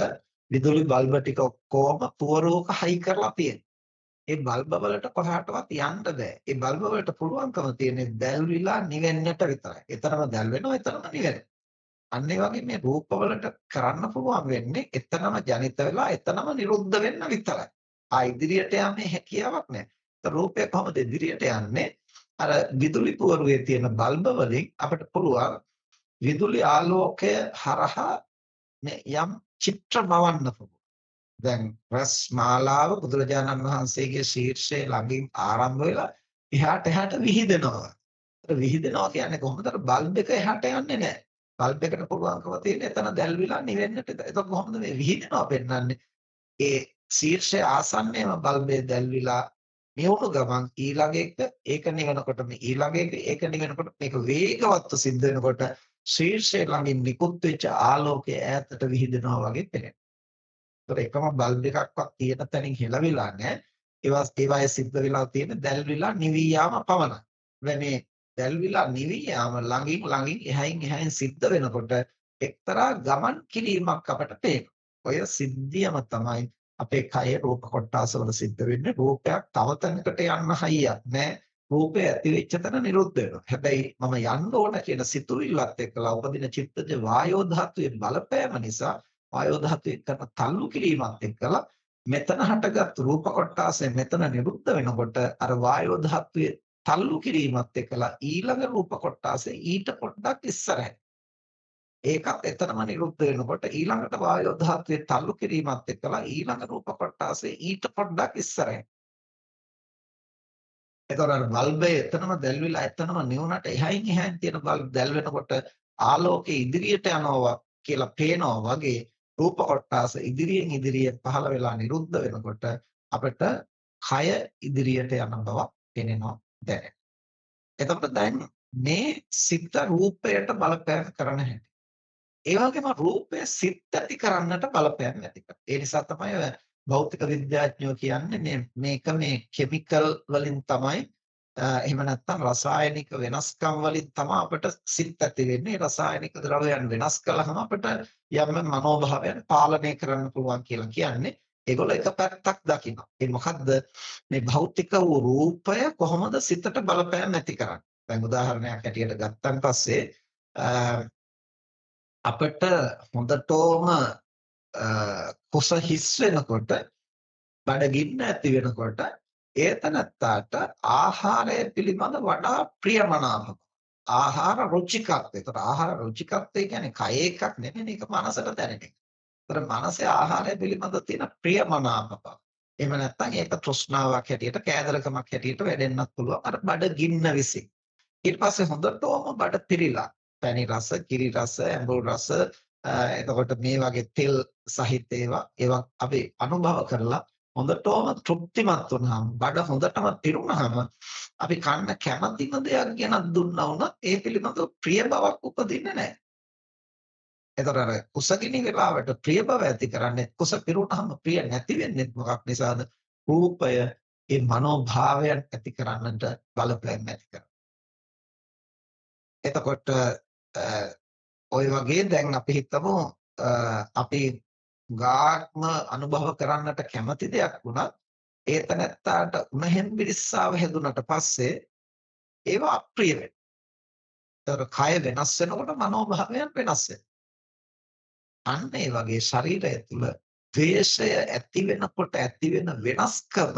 Speaker 1: විදුලි බල්බ ටික ඔක්කොම පුවරුවක හයි කරලා තියෙනවා. ඒ බල්බ වලට කොහාටවත් යන්න බෑ. ඒ බල්බ වලට පුළුවන්කම තියෙන්නේ දැල්විලා නිවෙන්නට විතරයි. එතරම් දැල් වෙනවා, එතරම් නිවෙනවා. අන්න ඒ වගේ මේ රූපවලට කරන්න පුළුවන් වෙන්නේ එතනම ජනිත වෙලා එතනම නිරුද්ධ වෙන්න විතරයි. ඉදිරියට යන්නේ හැකියාවක් නැහැ. ඒත් රූපය කොහොමද ඉදිරියට යන්නේ? අර විදුලි පුවරුවේ තියෙන බල්බ වලින් අපිට පුළුවන් විදුලි ආලෝකය හරහා මේ යම් චිත්‍ර මවන්න පුළුවන්. දැන් රස් මාලාව බුදුරජාණන් වහන්සේගේ ශීර්ෂයේ ළඟින් ආරම්භ වෙලා එහාට විහිදෙනවා. විහිදෙනවා කියන්නේ කොහොමද? බල්බ් එක එහාට යන්නේ නැහැ. බල්බ් එකට පුළුවන්කම තියෙන එතන දැල්විලා නිවෙන්නට. එතකොට කොහොමද මේ විහිදෙනවා පෙන්වන්නේ? ඒ ශීර්ෂයේ ආසන්නයේම බල්බේ දැල්විලා නිවුණු ගමන් ඊළඟ ඒක නිවනකොට මේ ඊළඟ ඒක නිවනකොට මේක වේගවත්ව සිද්ධ වෙනකොට ශීර්ෂයේ ළඟින් නිකුත් වෙච්ච ආලෝකය ඈතට විහිදෙනවා වගේ පෙනෙනවා. ඒතර එකම බල්බ් එකක්වත් තියෙන තැනින් හෙලවිලා නැහැ. ඒවායේ සිද්ධ වෙලා තියෙන දැල්විලා නිවි යාම පමණයි. මේ දැල්විලා නිවි යාම ළඟින් එහයින් සිද්ධ වෙනකොට එක්තරා ගමන් කිරීමක් අපට පේනවා. ඔය සිද්ධියම තමයි අපේ කය රූප කොටාසවල සිද්ධ වෙන්නේ. රූපයක් තව තැනකට යන්න හයියක් නැහැ. රූපය ඇති වෙච්ච තැන නිරුද්ධ වෙනවා. හැබැයි මම යන්න ඕන කියන සිතුවිල්ලත් එක්කලා උපදින චිත්තජ වායෝ ධාතුවේ බලපෑම නිසා වායෝ ධාතුවේ කරන තල්ලු කිරීමත් එක්කලා මෙතන හටගත් රූප කොටාසය මෙතන නිරුද්ධ වෙනකොට අර වායෝ ධාතුවේ තල්ලු කිරීමත් එක්කලා ඊළඟ රූප කොටාසය ඊට පොඩ්ඩක් ඉස්සරහට ඒකත් එතනම නිරුද්ධ වෙනකොට ඊළඟට වායෝ ධාතුවේ තල්ලු කිරීමත් එක්කලා ඊළඟ රූප කොටාසය ඊට පොඩ්ඩක් ඉස්සරහට. එතකොට අර බල්බය එතනම දැල්විලා එතනම නිවුණට එහයින් තියෙන බල්බ් දැල් වෙනකොට ආලෝකයේ ඉදිරියට යනවා කියලා පේනවා වගේ රූප කොටාස ඉදිරියෙන් පහළ වෙලා නිරුද්ධ වෙනකොට අපිට කය ඉදිරියට යන බව පේනවා දැනෙනවා. එතකොට දැන් මේ සිත රූපයට බලපෑම් කරන හැටි. ඒ වගේම රූපය සිත් ඇති කරන්නට බලපෑම් ඇති කරනවා. ඒ නිසා තමයි භෞතික විද්‍යාඥයෝ කියන්නේ මේක මේ කිමිකල් වලින් තමයි එහෙම නැත්නම් රසායනික වෙනස්කම් වලින් තමයි අපිට සිත් ඇති වෙන්නේ. රසායනික ද්‍රවයන් වෙනස් කළාම අපිට යම් මනෝභාවයන් පාලනය කරන්න පුළුවන් කියලා කියන්නේ. ඒගොල්ලෝ එක පැත්තක් දකිනවා. ඒ මොකද්ද මේ භෞතික වූ රූපය කොහොමද සිතට බලපෑම් ඇති කරන්නේ? දැන් උදාහරණයක් හැටියට ගත්තන් පස්සේ අපිට හොඳටම කුස හිස් වෙනකොට බඩගින්න ඇති වෙනකොට ඒතනත්තාට ආහාරය පිළිබඳ වඩා ප්‍රියමනාපක ආහාර රුචිකත්වය. ඒතර ආහාර රුචිකත්වය කියන්නේ කය එකක් නෙමෙයි, ඒක මනසට දැනෙන එක. ඒතර මනසේ ආහාරය පිළිබඳ තියෙන ප්‍රියමනාපක. එහෙම නැත්නම් ඒක තෘෂ්ණාවක් හැටියට, කෑදරකමක් හැටියට වැඩෙන්නත් පුළුවන්. අර බඩගින්න විසින්. ඊට පස්සේ හොඳටම බඩ පිරීලා පැණි රස, කිරි රස, ඇඹුල් රස, එතකොට මේ වගේ තෙල් සහිත ඒවා අපි අනුභව කරලා හොඳටම තෘප්තිමත් වුණාම, බඩ හොඳටම පිරුණාම අපි කන්න කැමතිම දෙයක් ගැන දුන්නා වුණත් ඒ පිළිබඳව ප්‍රිය බවක් උපදින්නේ නැහැ. එතකොට අර කුසගිනි වෙලාවට ප්‍රිය බව ඇති කරන්නේ කුස පිරුණාම ප්‍රිය නැති වෙන්නේ මොකක් නිසාද? රූපය ඒ මනෝභාවයන් ඇති කරන්නට බලපෑම් ඇති කරනවා. එතකොට ඔය වගේ දැන් අපි හිතමු අපි ගාක්ම අනුභව කරන්නට කැමති දෙයක් වුණත් ඒ තැනත්තාට උණහෙන් බිරිස්සාව හැදුනට පස්සේ ඒවා අප්‍රිය වෙනවා. ඒතර කය වෙනස් වෙනකොට මනෝභාවයන් වෙනස් වෙනවා. අන්න ඒ වගේ ශරීරය තුළ ද්වේෂය ඇති වෙනකොට ඇති වෙන වෙනස්කම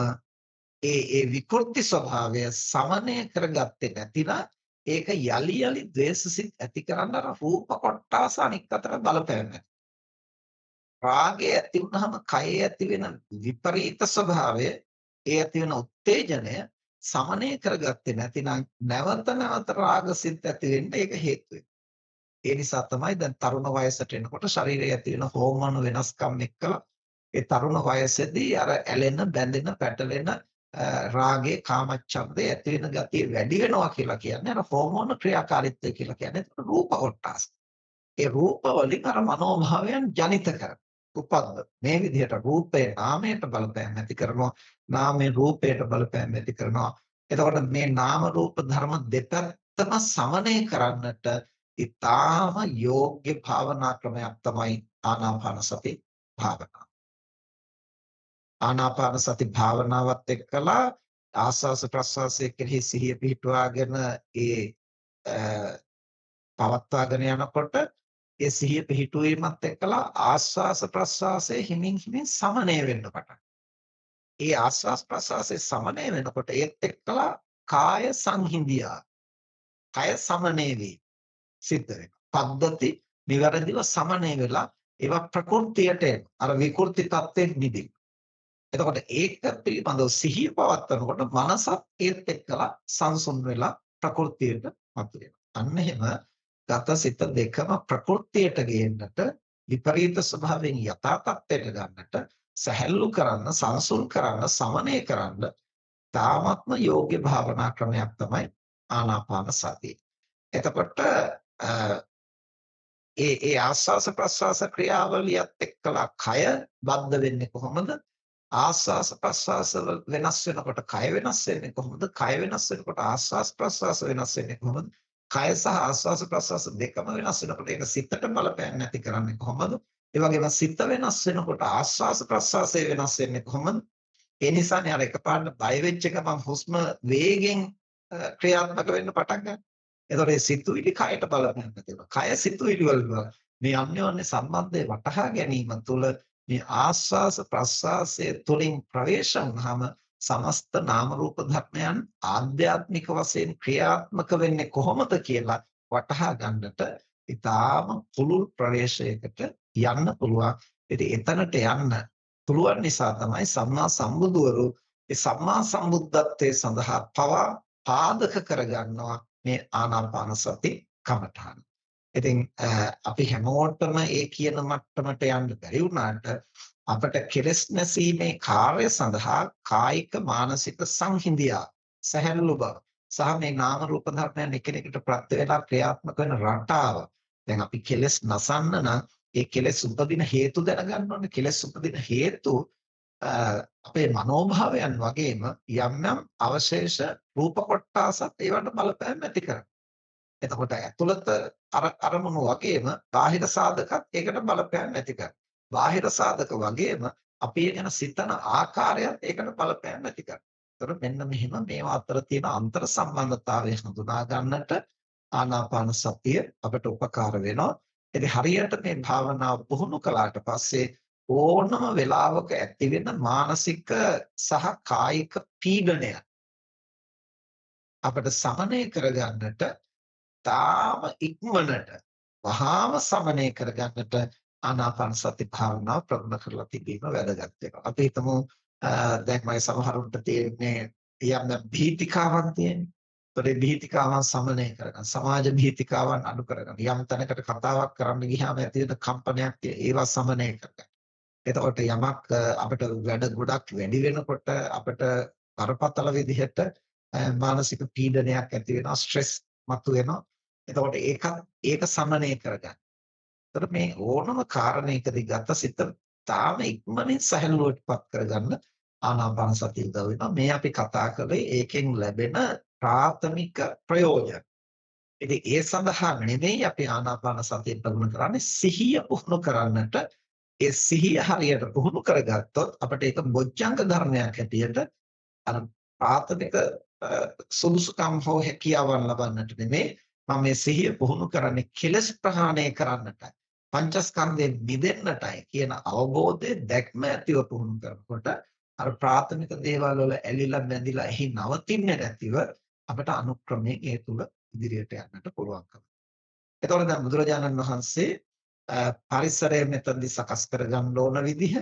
Speaker 1: ඒ විකෘති ස්වභාවය සමනය කරගත්තේ නැතිනම් ඒක යලි යලි ද්වේෂසිත ඇති කරන්න අර රූප කොටස අනික් අතට බලපෑම. රාගය ඇති වුනහම කයේ ඇති වෙන විපරීත ස්වභාවය, ඒ ඇති වෙන උත්තේජනය සමනය කරගත්තේ නැතිනම් නැවත නැවත රාගසිත ඇති වෙන්න ඒක හේතු වෙනවා. ඒ නිසා තමයි දැන් තරුණ වයසට එනකොට ශරීරයේ ඇති වෙන හෝමෝන වෙනස්කම් එක්කලා ඒ තරුණ වයසේදී අර ඇලෙන, බැඳෙන, පැටලෙන රාගේ, කාමච්ඡන්දේ ඇති වෙන ගතිය වැඩි වෙනවා කියලා කියන්නේ අර හෝමෝන ක්‍රියාකාරීත්වය කියලා කියන්නේ රූප කොටස්. ඒ රූප වලින් අර මනෝභාවයන් ජනිත කරන උපද්ද මේ විදිහට රූපේ නාමයට බලපෑම් ඇති කරනවා, නාමයේ රූපයට බලපෑම් ඇති කරනවා. එතකොට මේ නාම රූප ධර්ම දෙපැත්තම සමනය කරන්නට ඊටාම යෝග්‍ය භාවනා ක්‍රමයක් තමයි ආනාපාන සති භාවනාව. ආනාපාන සති භාවනාවත් එක්කලා ආස්වාස ප්‍රස්වාසයේ කෙරෙහි සිහිය පිහිටුවාගෙන ඒ පවත්වාගෙන යනකොට ඒ සිහිය පිහිටුවීමත් එක්කලා ආස්වාස ප්‍රස්වාසයේ හිමින් හිමින් සමනය වෙන්න පටන්. ඒ ආස්වාස් ප්‍රස්වාසයේ සමනය වෙනකොට ඒත් එක්කලා කාය සංහිඳියා, කය සමනය වේ සිද්ධ වෙනවා. පද්ධති නිවැරදිව සමනය වෙලා ඒවා ප්‍රකෘතියට එන අර විකෘති තත්ත්වෙන් මිදෙන්න. එතකොට ඒක පිළිබඳව සිහිය පවත්වනකොට මනසත් ඒත් එක්කලා සංසුන් වෙලා ප්‍රകൃතියට මතුවෙනවා. අන්න එහෙම ගත සිත දෙකම ප්‍රകൃතියට ගේන්නට විපරීත ස්වභාවයෙන් යථා තත්ත්වයට ගන්නට සැහැල්ලු කරන්න, සංසුන් කරන්න, සමනය කරන්න තාමත්ම යෝග්‍ය භාවනා ක්‍රමයක් තමයි ආනාපාන සතිය. එතකොට ඒ ආස්වාස ප්‍රස්වාස ක්‍රියාවලියත් එක්කලා කය බද්ධ වෙන්නේ කොහොමද? ආස්වාස ප්‍රස්වාස වෙනස් වෙනකොට කය වෙනස් වෙන්නේ කොහොමද? කය වෙනස් වෙනකොට ආස්වාස ප්‍රස්වාස වෙනස් වෙන්නේ කොහොමද? කය සහ ආස්වාස ප්‍රස්වාස දෙකම වෙනස් වෙනකොට ඒක සිතට බලපෑම් නැති කරන්නේ කොහොමද? ඒ වගේම සිත වෙනස් වෙනකොට ආස්වාස ප්‍රස්වාසය වෙනස් වෙන්නේ කොහොමද? ඒ නිසානේ අර එකපාරට බය වෙච්ච ගමන් හුස්ම වේගෙන් ක්‍රියාත්මක වෙන්න පටන් ගන්නවා. එතකොට ඒ සිතුවිලි කයට බලපෑම් නැති වෙනවා. කය සිතුවිලි වල මේ අන්‍යෝන්‍ය සම්බන්ධය වටහා ගැනීම තුළ මේ ආස්වාස ප්‍රස්වාසයේ තුලින් ප්‍රවේශ වුනහම සමස්ත නාම රූප ධර්මයන් ආධ්‍යාත්මික වශයෙන් ක්‍රියාත්මක වෙන්නේ කොහොමද කියලා වටහා ගන්නට ඊටාම පුළුල් ප්‍රවේශයකට යන්න පුළුවන්. ඉතින් එතනට යන්න පුළුවන් නිසා තමයි සම්මා සම්බුදුවරු ඒ සම්මා සම්බුද්ධත්වයේ සඳහා පවා පාදක කරගන්නවා මේ ආනාපාන සති කමඨාන. ඉතින් අපි හැමෝටම ඒ කියන මට්ටමට යන්න බැරි වුණාට අපට කෙලෙස් නැසීමේ කාර්ය සඳහා කායික මානසික සංහිඳියා සැහැල්ලු බව සහ මේ නාම රූප ධර්මයන් එකිනෙකට ප්‍රත්‍ය වේලා ක්‍රියාත්මක වෙන රටාව දැන් අපි කෙලෙස් නසන්න නම් ඒ කෙලෙස් උපදින හේතු දැනගන්න ඕනේ. කෙලෙස් උපදින හේතු අපේ මනෝභාවයන් වගේම යම් යම් අවශේෂ රූප කොටසත් ඒවට බලපෑම් ඇති කරනවා. එතකොට ඇතුළත අරමුණු වගේම බාහිර සාධකත් ඒකට බලපෑම් ඇති කරනවා. බාහිර සාධක වගේම අපි ගැන සිතන ආකාරයත් ඒකට බලපෑම් ඇති කරනවා. ඒතර මෙන්න මෙහෙම මේවා අතර තියෙන අන්තර් සම්බන්ධතාවය හඳුනා ගන්නට ආනාපාන සතිය අපට උපකාර වෙනවා. ඉතින් හරියට මේ භාවනාව පුහුණු කළාට පස්සේ ඕනම වෙලාවක ඇති වෙන මානසික සහ කායික පීඩනය අපට සමනය කරගන්නට තාම ඉක්මනට වහාම සමනය කරගන්නට ආනාපාන සති භාවනාව ප්‍රගුණ කරලා තිබීම වැදගත් වෙනවා. අපි හිතමු දැන් මගේ සමහරුන්ට තියෙන්නේ යම් භීතිකාවක් තියෙනවා. ඒ භීතිකාවන් සමනය කරගන්න, සමාජ භීතිකාවන් අඩු කරගන්න, යම් තැනකට කතාවක් කරන්න ගියාම ඇති වෙන කම්පනයක් ඒවා සමනය කරගන්න. එතකොට යමක් අපිට වැඩ ගොඩක් වැඩි වෙනකොට අපිට බරපතල විදිහට මානසික පීඩනයක් ඇති වෙනවා, ස්ට්‍රෙස් මතුවෙනවා. එතකොට ඒක සමනය කරගන්න. එතකොට මේ ඕනම කාරණයකදී ගත සිත තාම ඉක්මනින් සැහැල්ලුවටපත් කරගන්න ආනාපාන සතිය උදව් වෙනවා. මේ අපි කතා කළේ ඒකෙන් ලැබෙන ප්‍රාථමික ප්‍රයෝජන. ඉතින් ඒ සඳහා නෙමෙයි අපි ආනාපාන සතිය ප්‍රගුණ කරන්නේ, සිහිය පුහුණු කරන්නට. ඒ සිහිය හරියට පුහුණු කරගත්තොත් අපිට ඒක බොජ්ජංග ධර්මයක් හැටියට අර ප්‍රාථමික සුදුසුකම් හෝ හැකියාවන් ලබන්නට නෙමෙයි මම මේ සිහිය පුහුණු කරන්නේ කෙලෙස් ප්‍රහාණය කරන්නටයි, පංචස්කන්ධයෙන් මිදෙන්නටයි කියන අවබෝධය දැක්ම ඇතිව පුහුණු කරනකොට අර ප්‍රාථමික දේවල් වල ඇලිලා බැඳිලා එහි නවතින්නේ නැතිව අපිට අනුක්‍රමයෙන් ඒ තුල ඉදිරියට යන්නට පුළුවන්කම. එතකොට දැන් බුදුරජාණන් වහන්සේ පරිසරය මෙතනදී සකස් කරගන්න ඕන විදිහ,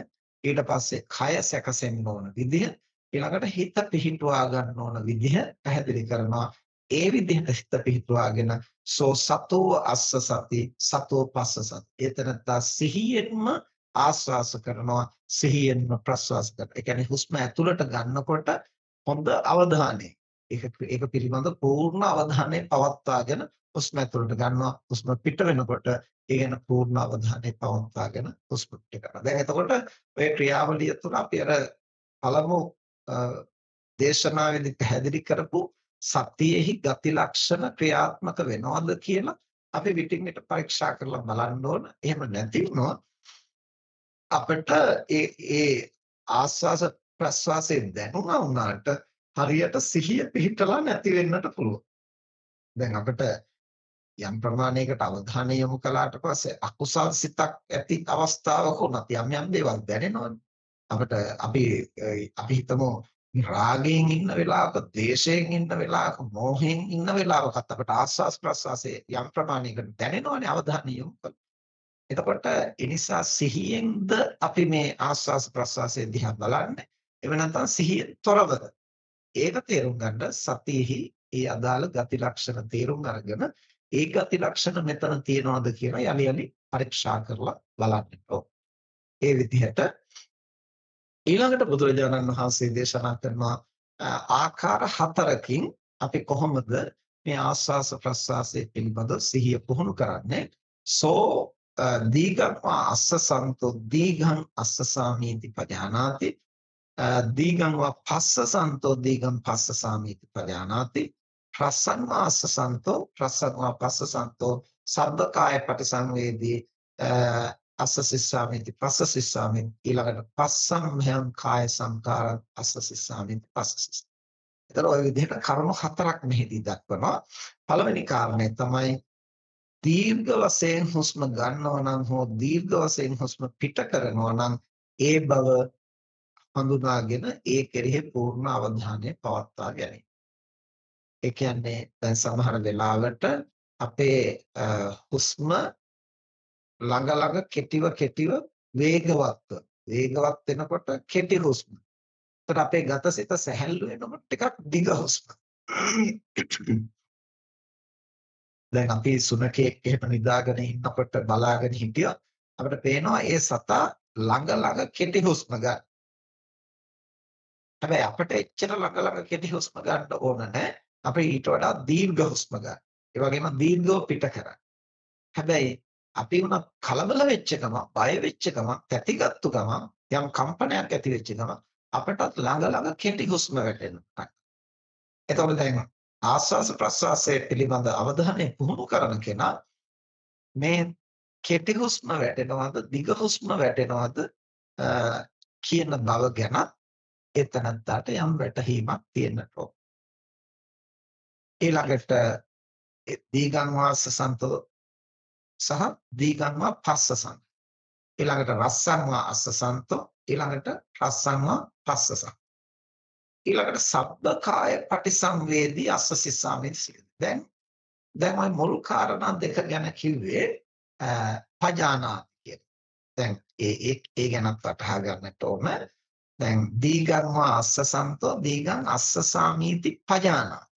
Speaker 1: ඊට පස්සේ කය සැකසෙන්න ඕන විදිහ, ඊළඟට හිත පිහිටුවා ගන්න ඕන විදිහ පැහැදිලි කරනවා. ඒ විදිහට හිත පිහිටුවාගෙන සෝ සතෝ අස්ස සති සතෝ පස්ස සති. එතනත්තා සිහියෙන්ම ආස්වාස කරනවා, සිහියෙන්ම ප්‍රස්වාස කරනවා. ඒ කියන්නේ හුස්ම ඇතුළට ගන්නකොට හොඳ අවධානය. ඒක පිළිබඳ පූර්ණ අවධානය පවත්වාගෙන හුස්ම ඇතුළට ගන්නවා, හුස්ම පිට වෙනකොට ඒ ගැන පූර්ණ අවධානය පවත්වාගෙන හුස්ම පිට කරනවා. දැන් එතකොට ඔය ක්‍රියාවලිය තුළ අපි අර පළමු දේශනාවේදී පැහැදිලි කරපු සතියෙහි ගති ලක්ෂණ ක්‍රියාත්මක වෙනවද කියලා අපි විටින් විට පරීක්ෂා කරලා බලන්න ඕන. එහෙම නැති වුණොත් අපිට ඒ ආස්වාස ප්‍රස්වාසයෙන් දැනුණා වුණාට හරියට සිහිය පිහිටලා නැති වෙන්නට පුළුවන්. දැන් අපිට යම් ප්‍රමාණයකට අවධානය යොමු කළාට පස්සේ අකුසල් සිතක් ඇති අවස්ථාවක උනත් යම් යම් දේවල් දැනෙනවනේ. අපි හිතමු රාගයෙන් ඉන්න වෙලාවක, ද්වේෂයෙන් ඉන්න වෙලාවක, මෝහයෙන් ඉන්න වෙලාවකත් අපිට ආස්වාස් ප්‍රස්වාසයේ යම් ප්‍රමාණයකට දැනෙනවනේ අවධානය යොමු කළා. එතකොට ඒ නිසා සිහියෙන්ද අපි මේ ආස්වාස් ප්‍රස්වාසයේ දිහා බලන්නේ. එහෙම නැත්නම් සිහියෙන් තොරවද? ඒක තේරුම් ගන්න සතියෙහි ඒ අදාළ ගති ලක්ෂණ තේරුම් අරගෙන ඒ ගති ලක්ෂණ මෙතන තියෙනවද කියලා යලි යලි පරීක්ෂා කරලා බලන්න ඕන. ඒ විදිහට ඊළඟට බුදුරජාණන් වහන්සේ දේශනා කරන ආකාර හතරකින් අපි කොහොමද මේ ආස්වාස ප්‍රස්වාසයේ පිළිබඳ සිහිය පුහුණු කරන්නේ? සෝ දීඝං අස්ස සන්තෝ දීඝං අස්ස සාමීති පජානාති දීඝං පස්ස සන්තෝ දීඝං පස්ස සාමීති පජානාති රසං අස්ස සන්තෝ රසං පස්ස සන්තෝ සබ්බකාය පටිසංවේදී අස්ස සිස්සාමිති පස්ස සිස්සාමිති ඊළඟට පස්සම්භයං කාය සංකාරං අස්ස සිස්සාමිති පස්ස සිස්ස. එතන ওই විදිහට කරුණු හතරක් මෙහිදී දක්වනවා. පළවෙනි කාරණය තමයි දීර්ඝ වශයෙන් හුස්ම ගන්නවා නම් හෝ දීර්ඝ වශයෙන් හුස්ම පිට කරනවා නම් ඒ බව හඳුනාගෙන ඒ කෙරෙහි පූර්ණ අවධානය පවත්වා ගැනීම. ඒ කියන්නේ දැන් සමහර වෙලාවට අපේ හුස්ම ළඟ කෙටිව වේගවත් වෙනකොට කෙටි හුස්ම. ඒත් අපේ ගතසිත සැහැල්ලු වෙනකොට ටිකක් දිග හුස්ම. දැන් අපි සුනකෙක් එහෙම නිදාගෙන ඉන්නකොට බලාගෙන හිටියොත් අපිට පේනවා ඒ සතා ළඟ කෙටි හුස්ම ගන්න. හැබැයි අපිට එච්චර ළඟ කෙටි හුස්ම ගන්න ඕන නැහැ. අපි ඊට වඩා දීර්ඝ හුස්ම ගන්න. ඒ වගේම දීර්ඝව පිට කරන්න. හැබැයි අපි උනත් කලබල වෙච්ච ගම, බය වෙච්ච ගම, තැතිගත්තු ගම, යම් කම්පනයක් ඇති වෙච්ච ගම අපටත් ළඟ කෙටි හුස්ම වැටෙනවා. එතකොට දැන් ආස්වාස ප්‍රස්වාසයේ පිළිබඳ අවධානය පුහුණු කරන කෙනා මේ කෙටි හුස්ම වැටෙනවද, දිග හුස්ම වැටෙනවද කියන බව ගැන එතනට යම් වැටහීමක් තියෙන්නට ඕන. ඊළඟට දීඝං වාස සන්තෝ සහ දීඝං වා පස්ස සන්තෝ. ඊළඟට රස්සං වා අස්ස සන්තෝ. ඊළඟට රස්සං වා පස්ස සන්තෝ. ඊළඟට සබ්බකාය පටිසංවේදී අස්ස සිස්සාමිති සිය. දැන් මම මුල් කාරණා දෙක ගැන කිව්වේ පජානාති කියන. දැන් ඒ ගැනත් වටහා ගන්නට ඕන. දැන් දීඝං වා අස්ස සන්තෝ දීඝං අස්ස සාමීති පජානාති.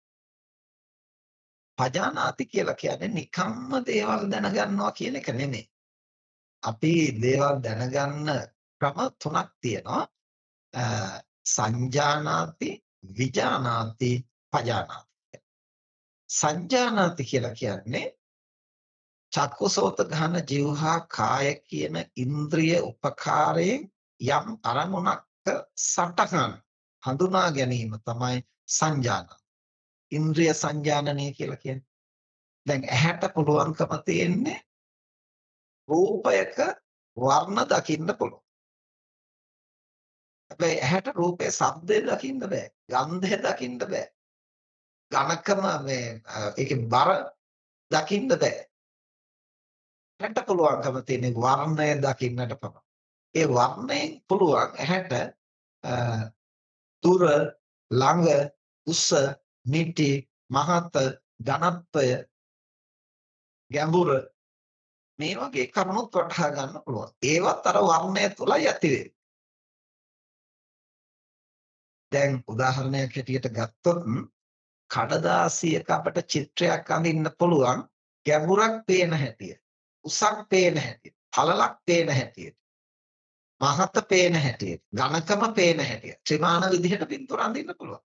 Speaker 1: පජානාති කියලා කියන්නේ නිකම්ම දේවල් දැනගන්නවා කියන එක නෙමෙයි. අපි දේවල් දැනගන්න ක්‍රම තුනක් තියෙනවා. සංජානාති, විජානාති, පජානාති. සංජානාති කියලා කියන්නේ චක්කුසෝත ගහන જીවහා කාය කියන ඉන්ද්‍රිය උපකාරයෙන් යම් අරමුණක් සටහන් හඳුනා ගැනීම තමයි සංජානන. ඉන්ද්‍රිය සංජානනය කියලා කියන්නේ. දැන් ඇහැට පුළුවන්කම තියෙන්නේ රූපයක වර්ණ දකින්න පුළුවන්. හැබැයි ඇහැට රූපේ ශබ්දය දකින්න බෑ. ගන්ධය දකින්න බෑ. ඝනකම ඒකේ බර දකින්න බෑ. ඇහැට පුළුවන්කම තියෙන්නේ වර්ණය දකින්නට පමණයි. ඒ වර්ණයෙන් පුළුවන් ඇහැට දුර, ළඟ, උස, මිටි, මහත, ඝනත්වය, ගැඹුර මේ වගේ කරුණුත් වටහා ගන්න පුළුවන්. ඒවත් අර වර්ණය තුලයි ඇති වෙන්නේ. දැන් උදාහරණයක් හැටියට ගත්තොත් කඩදාසියක අපට චිත්‍රයක් අඳින්න පුළුවන් ගැඹුරක් පේන හැටිය, උසක් පේන හැටිය, පළලක් පේන හැටිය, මහත පේන හැටිය, ඝනකම පේන හැටිය ත්‍රිමාන විදිහට පින්තූර අඳින්න පුළුවන්.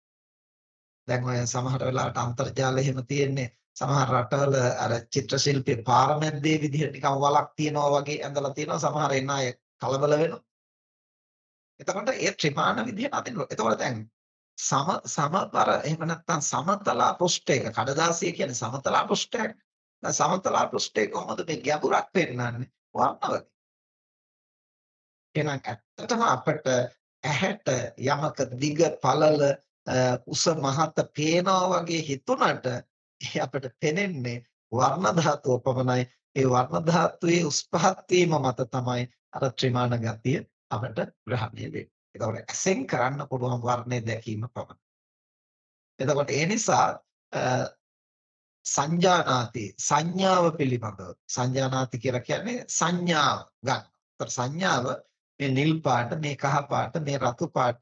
Speaker 1: දැන් ඔය සමහර වෙලාවට අන්තර්ජාලය එහෙම තියෙන්නේ සමහර රටවල අර චිත්‍ර ශිල්පී පාරමැද්දේ විදිහට නිකන් වලක් තියනවා වගේ ඇඳලා තියෙනවා. සමහර එන අය කලබල වෙනවා. එතකොට ඒ ත්‍රිමාන විදිහට අඳින්න. එතකොට දැන් සමබර එහෙම නැත්නම් සමතලා පෘෂ්ඨයක කඩදාසිය කියන්නේ සමතලා පෘෂ්ඨයක්. දැන් සමතලා පෘෂ්ඨයේ කොහොමද මේ ගැඹුරක් පෙන්නන්නේ? වර්ණවලින්. එහෙනම් ඇත්තටම අපිට ඇහැට යමක දිග පළල උස මහත පේනවා වගේ හිතුණට අපිට පෙනෙන්නේ වර්ණ ධාතුව පමණයි. ඒ වර්ණ ධාතුවේ උස් පහත් වීම මත තමයි අර ත්‍රිමාන ගතිය අපිට ග්‍රහණය වෙන්නේ. ඒකවල ඇසෙන් කරන්න පුළුවන් වර්ණය දැකීම පමණයි. එතකොට ඒ නිසා සංජානාති සංඥාව පිළිබඳව සංජානාති කියලා කියන්නේ සංඥාව ගන්න. ඒතර සංඥාව මේ නිල් පාට, මේ කහ පාට, මේ රතු පාට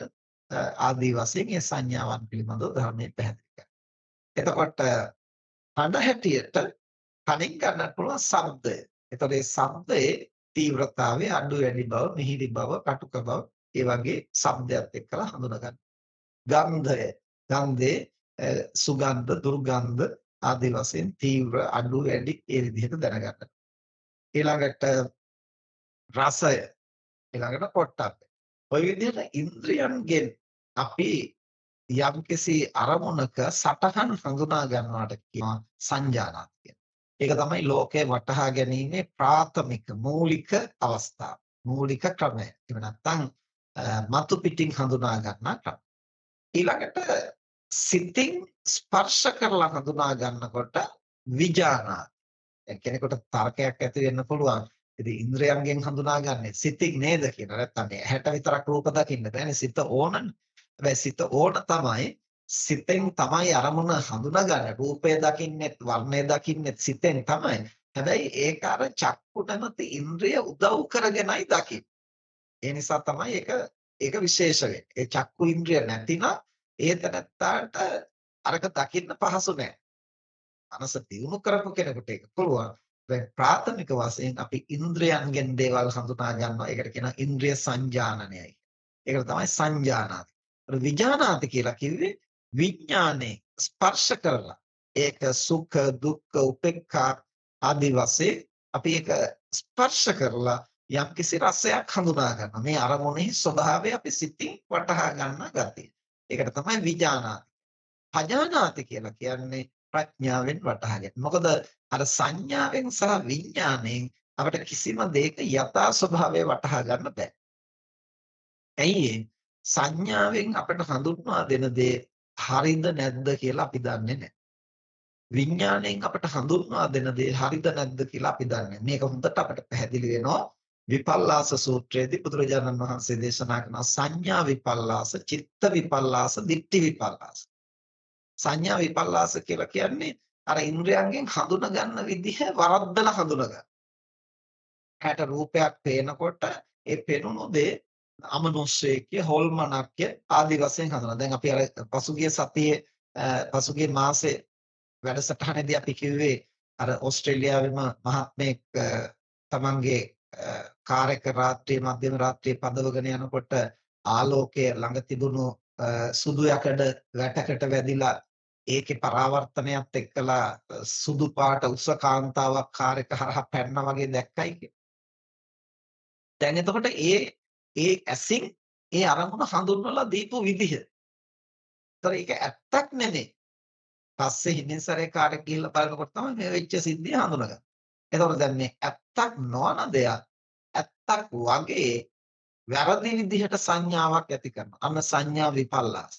Speaker 1: ආදී වශයෙන් මේ සංඥාවන් පිළිබඳව ධර්මයේ පැහැදිලි කරනවා. එතකොට හඬ හැටියට කනින් ගන්නට පුළුවන් ශබ්දය. එතකොට මේ ශබ්දයේ තීව්‍රතාවය අඩු වැඩි බව, මිහිරි බව, කටුක බව ඒ වගේ ශබ්දයක් එක්කලා හඳුනා ගන්න. ගන්ධය, ගන්ධේ සුගන්ධ, දුර්ගන්ධ ආදී වශයෙන් තීව්‍ර අඩු වැඩි ඒ විදිහට දැනගන්න. ඊළඟට රසය, ඊළඟට පොට්ටබ්බය. ඔය විදිහට ඉන්ද්‍රියන්ගෙන් අපි යම්කිසි අරමුණක සටහන් හඳුනා ගන්නවට කියනවා සංජානනාත් කියලා. ඒක තමයි ලෝකේ වටහා ගැනීමේ ප්‍රාථමික මූලික අවස්ථාව. මූලික ක්‍රමය. එහෙම නැත්නම් මතු පිටින් හඳුනා ගන්න ක්‍රම. ඊළඟට සිතින් ස්පර්ශ කරලා හඳුනා ගන්නකොට විජානාති. දැන් කෙනෙකුට තර්කයක් ඇති වෙන්න පුළුවන්. ඉතින් ඉන්ද්‍රයන්ගෙන් හඳුනාගන්නේ සිතින් නේද කියලා. නැත්නම් මේ ඇහැට විතරක් රූප දකින්න බෑනේ. සිත ඕනනේ. හැබැයි සිත ඕන තමයි සිතෙන් තමයි අරමුණ හඳුනාගන්නේ. රූපය දකින්නෙත් වර්ණය දකින්නෙත් සිතෙන් තමයි. හැබැයි ඒක අර චක්කු නැමැති ඉන්ද්‍රිය උදව් කරගෙනයි දකින්නේ. ඒ නිසා තමයි ඒක විශේෂ වෙන්නේ. ඒ චක්කු ඉන්ද්‍රිය නැතිනම් ඒ තැනත්තාට අරක දකින්න පහසු නෑ. මනස දියුණු කරපු කෙනෙකුට ඒක පුළුවන්. දැන් ප්‍රාථමික වශයෙන් අපි ඉන්ද්‍රයන්ගෙන් දේවල් හඳුනා ගන්නවා. ඒකට කියනවා ඉන්ද්‍රිය සංජානනයයි. ඒකට තමයි සංජානාති. විජානාති කියලා කිව්වේ විඥානේ ස්පර්ශ කරලා. ඒක සුඛ, දුක්ඛ, උපේක්ඛා ආදී වශයෙන් අපි ඒක ස්පර්ශ කරලා යම්කිසි රසයක් හඳුනා ගන්නවා. මේ අරමුණේ ස්වභාවය අපි සිතින් වටහා ගන්න ගතිය. ඒකට තමයි විජානාති. පජානාති කියලා කියන්නේ ප්‍රඥාවෙන් වටහා ගැනීම. මොකද අර සංඥාවෙන් සහ විඥාණයෙන් අපිට කිසිම දෙයක යථා ස්වභාවය වටහා ගන්න බෑ. ඇයි සංඥාවෙන් අපිට හඳුන්වා දෙන දේ හරිද නැද්ද කියලා අපි දන්නේ නැහැ. විඥාණයෙන් අපිට හඳුන්වා දෙන දේ හරිද නැද්ද කියලා අපි දන්නේ නැහැ. මේක හොඳට අපිට පැහැදිලි වෙනවා විපල්ලාස සූත්‍රයේදී බුදුරජාණන් වහන්සේ දේශනා කරන සංඥා විපල්ලාස, චිත්ත විපල්ලාස, දිට්ඨි විපල්ලාස. සංඥා විපල්ලාස කියලා කියන්නේ අර ඉන්ද්‍රයන්ගෙන් හඳුනා ගන්න විදිහ වරද්දලා හඳුනා ගන්න. ඇහැට රූපයක් පේනකොට ඒ පෙනුණු දේ අමනුෂ්‍යයේ හොල්මනක්ය ආදි වශයෙන් හඳුනා. දැන් අපි අර පසුගිය සතියේ පසුගිය මාසේ වැඩසටහනේදී අපි කිව්වේ අර ඕස්ට්‍රේලියාවේම මහත්මයෙක් තමන්ගේ කාර් එක රාත්‍රියේ මධ්‍යම රාත්‍රියේ පදවගෙන යනකොට ආලෝකය ළඟ තිබුණු සුදු යකඩ වැටකට වැදිලා ඒකේ පරාවර්තනයත් එක්කලා සුදු පාට උස කාන්තාවක් කාර් එක හරහා පැනනා වගේ දැක්කයි කියලා. දැන් එතකොට ඒ ඇසින් ඒ අරමුණ හඳුන්වලා දීපු විදිහ. ඒතර ඒක ඇත්තක් නෙමෙයි. පස්සේ හිමින්සරේ කාර් එක ගිහිල්ලා බලනකොට තමයි මේ වෙච්ච සිද්ධිය හඳුනගන්නේ. එතකොට දැන් මේ ඇත්තක් නොවන දෙයක් ඇත්තක් වගේ වැරදි විදිහට සංඥාවක් ඇති කරනවා. අන්න සංඥා විපල්ලාස.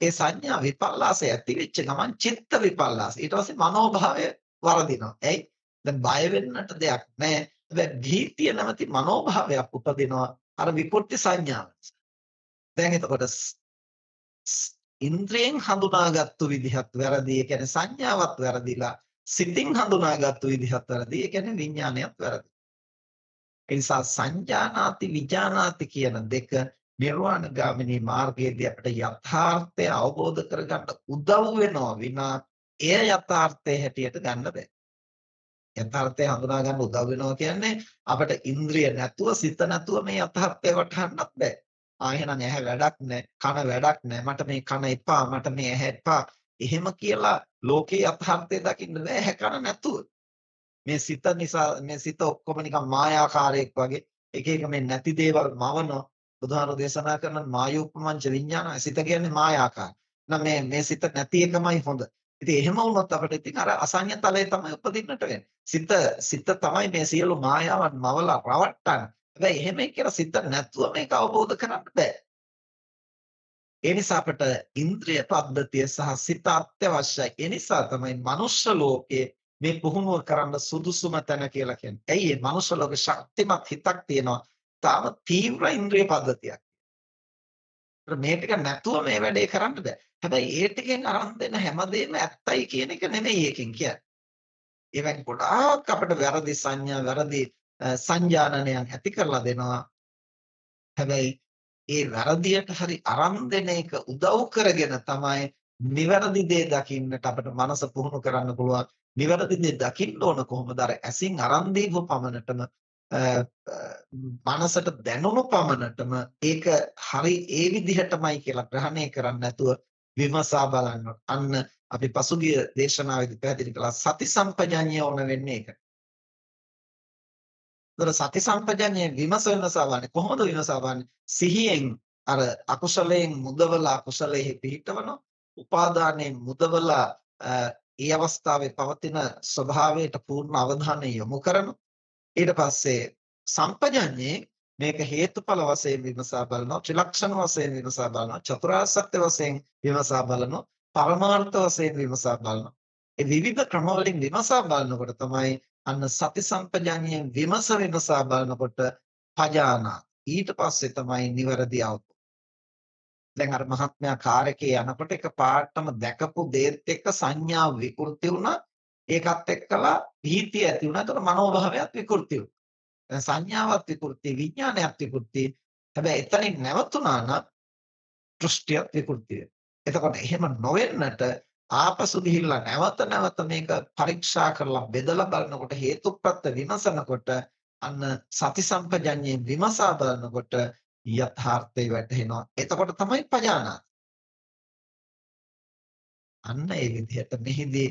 Speaker 1: ඒ සංඥා විපල්ලාසය ඇති වෙච්ච ගමන් චිත්ත විපල්ලාස. ඊට පස්සේ මනෝභාවය වරදිනවා. එයි දැන් බය වෙන්නට දෙයක් නැහැ. හැබැයි භීතිය නැමැති මනෝභාවයක් උපදිනවා අර විකෘති සංඥාව. දැන් එතකොට ඉන්ද්‍රියෙන් හඳුනාගත්තු විදිහත් වැරදි. ඒ කියන්නේ සංඥාවත් වැරදිලා. සිතින් හඳුනාගත්තු විදිහත් වැරදි. ඒ කියන්නේ විඥානයත් වැරදි. ඒ නිසා සංජානාති විජානාති කියන දෙක නිර්වාණ ගාමිනී මාර්ගයේදී අපිට යථාර්ථය අවබෝධ කරගන්න උදව් වෙනවා විනා එය යථාර්ථයේ හැටියට ගන්න බෑ. යථාර්ථය හඳුනා ගන්න උදව් වෙනවා කියන්නේ අපිට ඉන්ද්‍රිය නැතුව සිත නැතුව මේ යථාර්ථය වටහන්නත් බෑ. එහෙනම් ඇහැ වැඩක් නැහැ, කන වැඩක් නැහැ, මට මේ කන එපා, මට මේ ඇහැ එපා. එහෙම කියලා ලෝකේ යථාර්ථය දකින්න බෑ ඇහැ කන නැතුව. මේ සිත නිසා මේ සිත ඔක්කොම නිකන් මායාකාරයක් වගේ එක එක මේ නැති දේවල් මවනවා. බුදුහාරෝ දේශනා කරන මායෝපමංච විඥානයි. සිත කියන්නේ මායාකාර. එහෙනම් මේ සිත නැති එකමයි හොඳ. ඉතින් එහෙම වුණොත් අපිට ඉතින් අර අසඤ්ඤ තලයේ තමයි උපදින්නට වෙන්නේ. සිත තමයි මේ සියලු මායාවන් මවලා රවට්ටන්නේ. හැබැයි එහෙම කියලා සිත නැතුව මේක අවබෝධ කරගන්න බෑ. ඒ නිසා අපට ඉන්ද්‍රිය පද්ධතිය සහ සිත අත්‍යවශ්‍යයි. ඒ නිසා තමයි මනුෂ්‍ය ලෝකයේ මේ පුහුණුව කරන්න සුදුසුම තැන කියලා කියන්නේ. ඇයි මේ මනුෂ්‍ය ලෝක ශක්තිමත් හිතක් තියෙනවා. තාම තීව්‍ර ඉන්ද්‍රිය පද්ධතියක්. මේ ටික නැතුව මේ වැඩේ කරන්න බෑ. හැබැයි ඒ ටිකෙන් අරන් දෙන හැමදේම ඇත්තයි කියන එක නෙමෙයි එකෙන් කියන්නේ. ඒවෙන් ගොඩාක් අපිට වැරදි සංඥා වැරදි සංජානනයන් ඇති කරලා දෙනවා. හැබැයි ඒ වැරදියට හරි අරන් දෙන එක උදව් කරගෙන තමයි නිවැරදි දේ දකින්නට අපිට මනස පුහුණු කරන්න පුළුවන්. නිවැරදි දේ දකින්න ඕන කොහොමද? අර ඇසින් අරන් දීපු පමණටම මනසට දැනුණු පමණටම ඒක හරි ඒ විදිහටමයි කියලා ග්‍රහණය කරන්නේ නැතුව විමසා බලන්න. අන්න අපි පසුගිය දේශනාවේදී පැහැදිලි කළා සති සම්පජඤ්ඤය ඕන වෙන්නේ ඒක. ඒතර සති සම්පජඤ්ඤය විමසවන්නේ කොහොමද විමසවන්නේ? සිහියෙන් අර අකුසලයෙන් මුදවලා කුසලයේ පිහිටවනවා. උපාදානයෙන් මුදවලා ඒ අවස්ථාවේ පවතින ස්වභාවයට පූර්ණ අවධානය යොමු කරනවා. ඊට පස්සේ සම්පජඤ්ඤේ මේක හේතුඵල වශයෙන් විමසා බලනවා, ත්‍රිලක්ෂණ වශයෙන් විමසා බලනවා, චතුරාර්ය සත්‍ය වශයෙන් විමසා බලනවා, පරමාර්ථ වශයෙන් විමසා බලනවා. ඒ විවිධ ක්‍රම වලින් විමසා බලනකොට තමයි අන්න සති සම්පජඤ්ඤයෙන් විමසා බලනකොට පජානා. ඊට පස්සේ තමයි නිවැරදි අවබෝධය. දැන් අර මහත්මයා කාර්යකේ යනකොට එක පාටම දැකපු දේත් එක්ක සංඥා විකෘති වුණා. ඒකත් එක්කලා භීතිය ඇති වුණා. ඒතකොට මනෝභාවයත් විකෘති වුණා. දැන් සංඥාවත් විකෘති, විඥානයත් විකෘති. හැබැයි එතනින් නැවතුණා නම් දෘෂ්ටියත් විකෘති වෙනවා. එතකොට එහෙම නොවෙන්නට ආපසු ගිහිල්ලා නැවත මේක පරීක්ෂා කරලා බෙදලා බලනකොට හේතුප්‍රත්‍ය විමසනකොට අන්න සති සම්පජඤ්ඤයෙන් විමසා බලනකොට යථාර්ථය වැටහෙනවා. එතකොට තමයි පජානාති. අන්න ඒ විදිහට මෙහිදී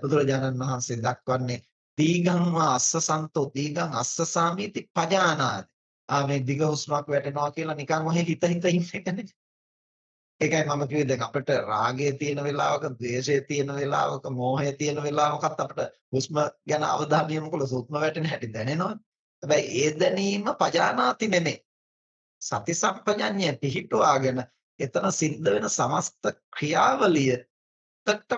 Speaker 1: බුදුරජාණන් වහන්සේ දක්වන්නේ දීඝං වා අස්සසන්තෝ දීඝං අස්සසාමීති පජානාති. මේ දිග හුස්මක් වැටෙනවා කියලා නිකන් ඔහෙ හිත ඉන්න එක නෙමෙයි. ඒකයි මම කිව්වේ දැන් අපිට රාගය තියෙන වෙලාවක, ද්වේෂය තියෙන වෙලාවක, මෝහය තියෙන වෙලාවකත් අපිට හුස්ම ගැන අවධානය යොමු කළොත් හුස්ම වැටෙන හැටි දැනෙනවා. හැබැයි ඒ දැනීම පජානාති නෙමෙයි. සති සම්පජඤ්ඤය පිහිටුවාගෙන එතන සිද්ධ වෙන සමස්ත ක්‍රියාවලියට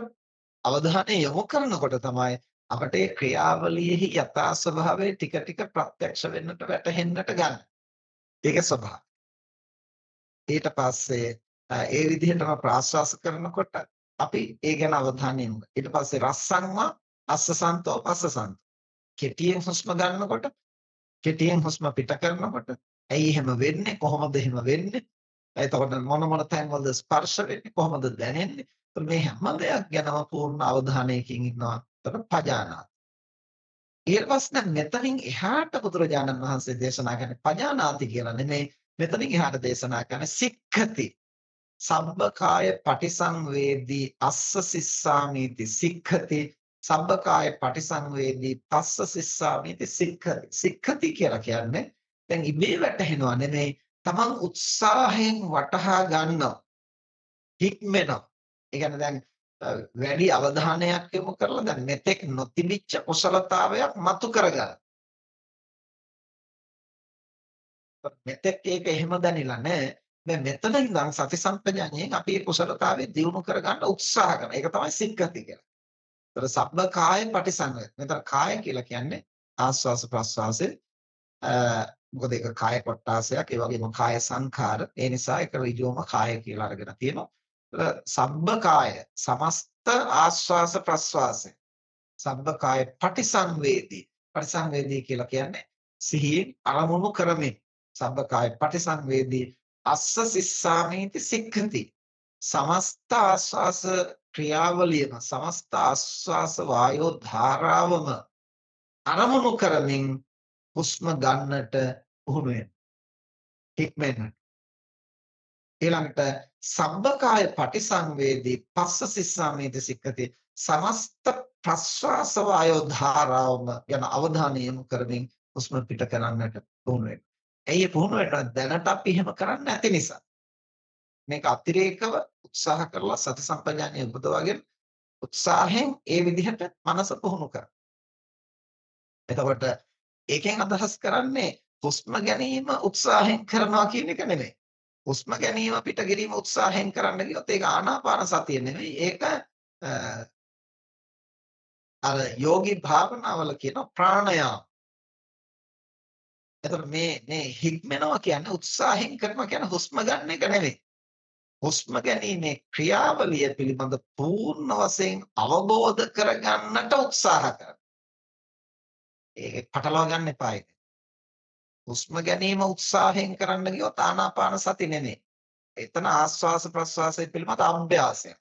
Speaker 1: අවධානය යොමු කරනකොට තමයි අපට ඒ ක්‍රියාවලියෙහි යථා ස්වභාවය ටික ටික ප්‍රත්‍යක්ෂ වෙන්නට වැටහෙන්නට ගන්න. ඒක ස්වභාවය. ඊට පස්සේ ඒ විදිහටම ප්‍රාශ්වාස කරනකොට අපි ඒ ගැන අවධානය යොමු කරනවා. ඊට පස්සේ රස්සංවා අස්සසන්තෝ පස්සසන්තෝ. කෙටියෙන් හුස්ම ගන්නකොට, කෙටියෙන් හුස්ම පිට කරනකොට ඇයි එහෙම වෙන්නේ? කොහොමද එහෙම වෙන්නේ? එතකොට මොන තැන්වලද ස්පර්ශ වෙන්නේ? කොහොමද දැනෙන්නේ? මේ හැම දෙයක් ගැනම පූර්ණ අවධානයකින් ඉන්නවා. එතකොට පජානාති. ඊට පස්සේ මෙතනින් එහාට බුදුරජාණන් වහන්සේ දේශනා කරන්නේ පජානාති කියලා නෙමෙයි. මෙතනින් එහාට දේශනා කරන්නේ සික්ඛති. සබ්බකාය පටිසංවේදී අස්ස සිස්සාමීති සික්ඛති. සබ්බකාය පටිසංවේදී පස්ස සිස්සාමීති සික්ඛති. සික්ඛති කියලා කියන්නේ දැන් ඉබේ වැටහෙනවා නෙමෙයි. තමන් උත්සාහයෙන් වටහා ගන්නවා. හික්මෙනවා. ඒ කියන්නේ දැන් වැඩි අවධානයක් යොමු කරලා දැන් මෙතෙක් නොතිබිච්ච කුසලතාවයක් මතු කරගන්න. මෙතෙක් ඒක එහෙම දැනෙලා නැහැ. දැන් මෙතන ඉඳන් සති සම්පජඤ්ඤයෙන් අපි මේ කුසලතාවය දියුණු කරගන්න උත්සාහ කරනවා. ඒක තමයි සික්ඛති කියලා. ඒතර සබ්බ කාය පටිසංවය. මෙතන කාය කියලා කියන්නේ ආස්වාස ප්‍රස්වාසයේ මොකද ඒක කාය කොටාසයක්. ඒ වගේම කාය සංඛාර. ඒ නිසා ඒක ඍජුවම කාය කියලා අරගෙන තියෙනවා. සබ්බකාය සමස්ත ආස්වාස ප්‍රස්වාසය සබ්බකාය පටිසංවේදී පටිසංවේදී කියලා කියන්නේ සිහියෙන් අරමුණු කරමින් සබ්බකාය පටිසංවේදී අස්ස සිස්සාමීති සික්ඛති සමස්ත ආස්වාස ක්‍රියාවලියම සමස්ත ආස්වාස වායෝ ධාරාවම අරමුණු කරමින් හුස්ම ගන්නට පුහුණු වෙන හික්මෙන් ඊළඟට සබ්බකාය පටිසංවේදී පස්ස සිස්සාමීති සික්ඛති සමස්ත ප්‍රස්වාස වායෝ ධාරාවම යන අවධානය යොමු කරමින් හුස්ම පිට කරන්නට පුහුණු වෙනවා. ඇයි ඒ පුහුණු වෙනවා? දැනට අපි එහෙම කරන්නේ නැති නිසා. මේක අතිරේකව උත්සාහ කරලා සති සම්පජාඤ්ඤය උපදවාගෙන උත්සාහයෙන් ඒ විදිහට මනස පුහුණු කරනවා. එතකොට ඒකෙන් අදහස් කරන්නේ හුස්ම ගැනීම උත්සාහයෙන් කරනවා කියන එක නෙමෙයි. හුස්ම ගැනීම පිට කිරීම උත්සාහයෙන් කරන්න ගියොත් ඒක ආනාපාන සතිය නෙමෙයි. ඒක අර යෝගී භාවනාවල කියන ප්‍රාණයාම. එතකොට මේ හික්මනවා කියන්නේ උත්සාහයෙන් කරනවා කියන්නේ හුස්ම ගන්න එක නෙමෙයි. හුස්ම ගැනීමේ ක්‍රියාවලිය පිළිබඳ පූර්ණ වශයෙන් අවබෝධ කරගන්නට උත්සාහ කරනවා. ඒක පටලවා ගන්න එපා ඒක. හුස්ම ගැනීම උත්සාහයෙන් කරන්න ගියොත් ආනාපාන සති නෙමෙයි. එතන ආස්වාස ප්‍රස්වාසය පිළිබඳ අභ්‍යාසය.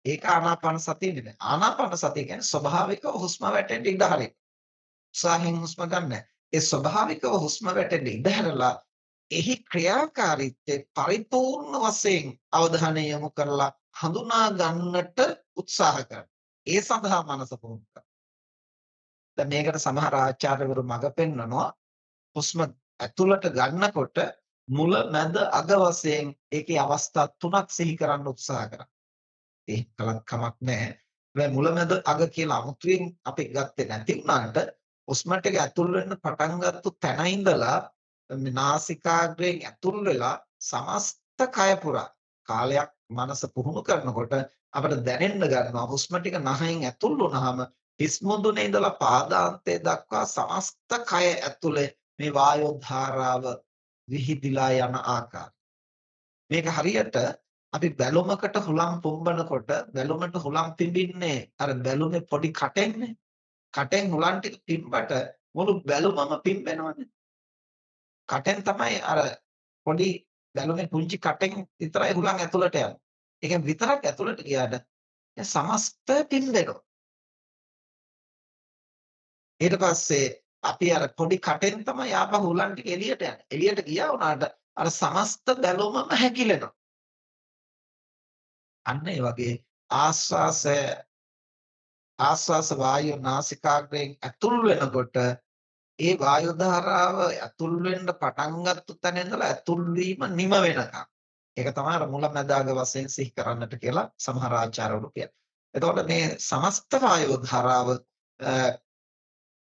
Speaker 1: ඒක ආනාපාන සතිය නෙමෙයි. ආනාපාන සතිය කියන්නේ ස්වභාවිකව හුස්ම වැටෙන්න ඉඩ හරින. උත්සාහයෙන් හුස්ම ගන්න. ඒ ස්වභාවිකව හුස්ම වැටෙන්න ඉඩ හැරලා එහි ක්‍රියාකාරීත්වය පරිපූර්ණ වශයෙන් අවධානය යොමු කරලා හඳුනා ගන්නට උත්සාහ කරනවා. ඒ සඳහා මනස පුහුණු කරනවා. දැන් මේකට සමහර ආචාර්යවරු මඟ පෙන්වනවා හුස්ම ඇතුළට ගන්නකොට මුල මැද අග වශයෙන් ඒකේ අවස්ථා තුනක් සිහි කරන්න උත්සාහ කරනවා. ඒක කලක් කමක් නැහැ. හැබැයි මුල මැද අග කියලා අමුතුවෙන් අපි ගත්තේ නැති වුණාට හුස්ම ටික ඇතුල් වෙන්න පටන් ගත්ත තැන ඉඳලා නාසිකාග්‍රයෙන් ඇතුල් වෙලා සමස්ත කය පුරා කාලයක් මනස පුහුණු කරනකොට අපිට දැනෙන්න ගන්නවා හුස්ම ටික නහයෙන් ඇතුල් වුණාම හිස් මුදුනේ ඉඳලා පාදාන්තය දක්වා සමස්ත කය ඇතුලේ මේ වායෝ ධාරාව විහිදිලා යන ආකාරය. මේක හරියට අපි බැලුමකට හුලම් පුම්බනකොට බැලුමට හුලම් පිඹින්නේ අර බැලුමේ පොඩි කටෙන්නේ. කටෙන් හුලම් ටික පිම්බට මුළු බැලුමම පිම්බෙනවනේ. කටෙන් තමයි අර පොඩි බැලුමේ පුංචි කටෙන් විතරයි හුලං ඇතුළට යන්නේ. ඒකෙන් විතරක් ඇතුළට ගියාට සමස්ත පිම්බෙනවා. ඊට පස්සේ අපි අර පොඩි කටෙන් තමයි ආපහු හුලං ටික එළියට යන්නේ. එළියට ගියා වුණාට අර සමස්ත බැලුමම හැකිලෙනවා. අන්න ඒ වගේ ආස්වාස වායු නාසිකාග්‍රයෙන් ඇතුල් වෙනකොට ඒ වායු ධාරාව ඇතුල් වෙන්න පටන් ගත්ත තැන ඉඳලා ඇතුල් වීම නිම වෙනකම්. ඒක තමයි අර මුල මැදාග වශයෙන් සිහි කරන්නට කියලා සමහර ආචාර්යවරු කියනවා. එතකොට මේ සමස්ත වායු ධාරාව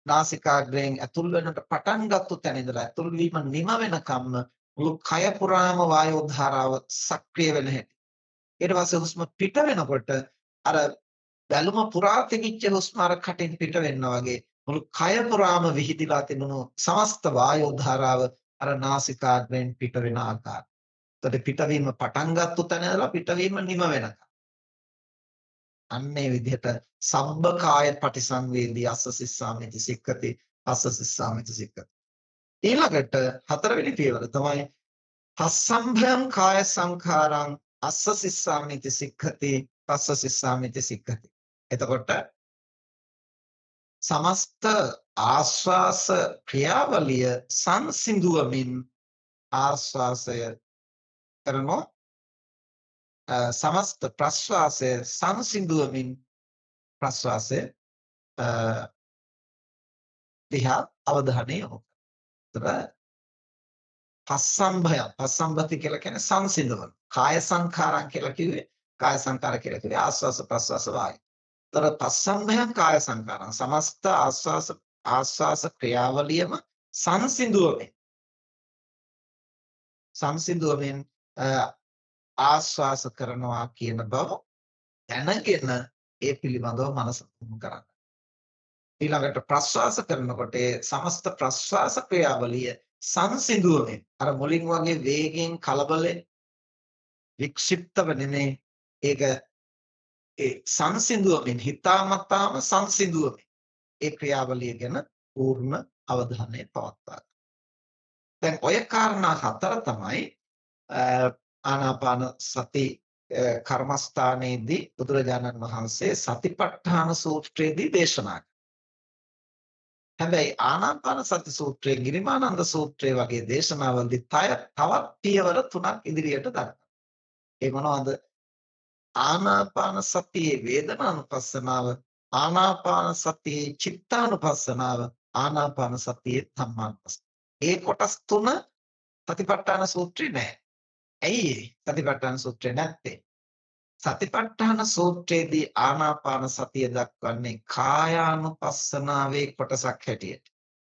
Speaker 1: නාසිකාග්‍රයෙන් ඇතුල් වෙන්නට පටන් ගත්ත තැන ඉඳලා ඇතුල් වීම නිම වෙනකම්ම මුළු කය පුරාම වායු ධාරාව සක්‍රිය වෙන හැටි. ඊට පස්සේ හුස්ම පිට වෙනකොට අර බැලුම පුරා තිබිච්ච හුස්ම අර කටින් පිට වෙනවා වගේ මුළු කය පුරාම විහිදිලා තිබුණු සමස්ත වායෝ ධාරාව අර නාසිකාග්‍රයෙන් පිට වෙන ආකාරය. එතකොට පිටවීම පටන් ගත්ත තැන ඉඳලා පිටවීම නිම වෙනකම්. අන්න ඒ විදිහට සබ්බකාය පටිසංවේදී අස්ස සිස්සාමිති සික්ඛති අස්ස සිස්සාමිති සික්ඛති. ඊළඟට හතරවෙනි පියවර තමයි පස්සම්භයං කාය සංඛාරං අස්ස සිස්සාමිති සික්ඛති පස්ස සිස්සාමිති සික්ඛති. එතකොට සමස්ත ආස්වාස ක්‍රියාවලිය සංසිඳුවමින් ආස්වාසය කරනවා සමස්ත ප්‍රස්වාසය සංසිඳුවමින් ප්‍රස්වාසය දිහා අවධානය යොමු කරනවා. පස්සම්භති කියලා කියන්නේ සංසිඳවන. කාය සංඛාරං කියලා කිව්වේ කාය සංඛාර කියලා කිව්වේ ආස්වාස ප්‍රස්වාස වායු. තර පස්සම්භයං කාය සංඛාරං සමස්ත ආස්වාස ක්‍රියාවලියම සංසිඳුවමින් ආස්වාස කරනවා කියන බව දැනගෙන ඒ පිළිබඳව මනස පුහුණු කරන්න. ඊළඟට ප්‍රස්වාස කරනකොට ඒ සමස්ත ප්‍රස්වාස ක්‍රියාවලිය සංසිඳුවමින් අර මුලින් වගේ වේගයෙන් කලබලෙන් වික්ෂිප්තව නෙමෙයි. ඒක ඒ සංසිඳුවමින් හිතාමතාම සංසිඳුවමින් ඒ ක්‍රියාවලිය ගැන පූර්ණ අවධානය පවත්වා ගන්න. දැන් ඔය කාරණා හතර තමයි ආනාපාන සති කර්මස්ථානයේදී බුදුරජාණන් වහන්සේ සතිපට්ඨාන සූත්‍රයේදී දේශනා කළා. හැබැයි ආනාපාන සති සූත්‍රයේ ගිරිමානන්ද සූත්‍රයේ වගේ දේශනාවලදී තවත් පියවර තුනක් ඉදිරියට දක්වනවා. ඒ මොනවද? ආනාපාන සතියේ වේදනානුපස්සනාව, ආනාපාන සතියේ චිත්තානුපස්සනාව, ආනාපාන සතියේ ධම්මානුපස්සනාව. ඒ කොටස් තුන සතිපට්ඨාන සූත්‍රේ නැහැ. ඇයි සතිපට්ඨාන සූත්‍රේ නැත්තේ? සතිපට්ඨාන සූත්‍රයේදී ආනාපාන සතිය දක්වන්නේ කායානුපස්සනාවේ කොටසක් හැටියට.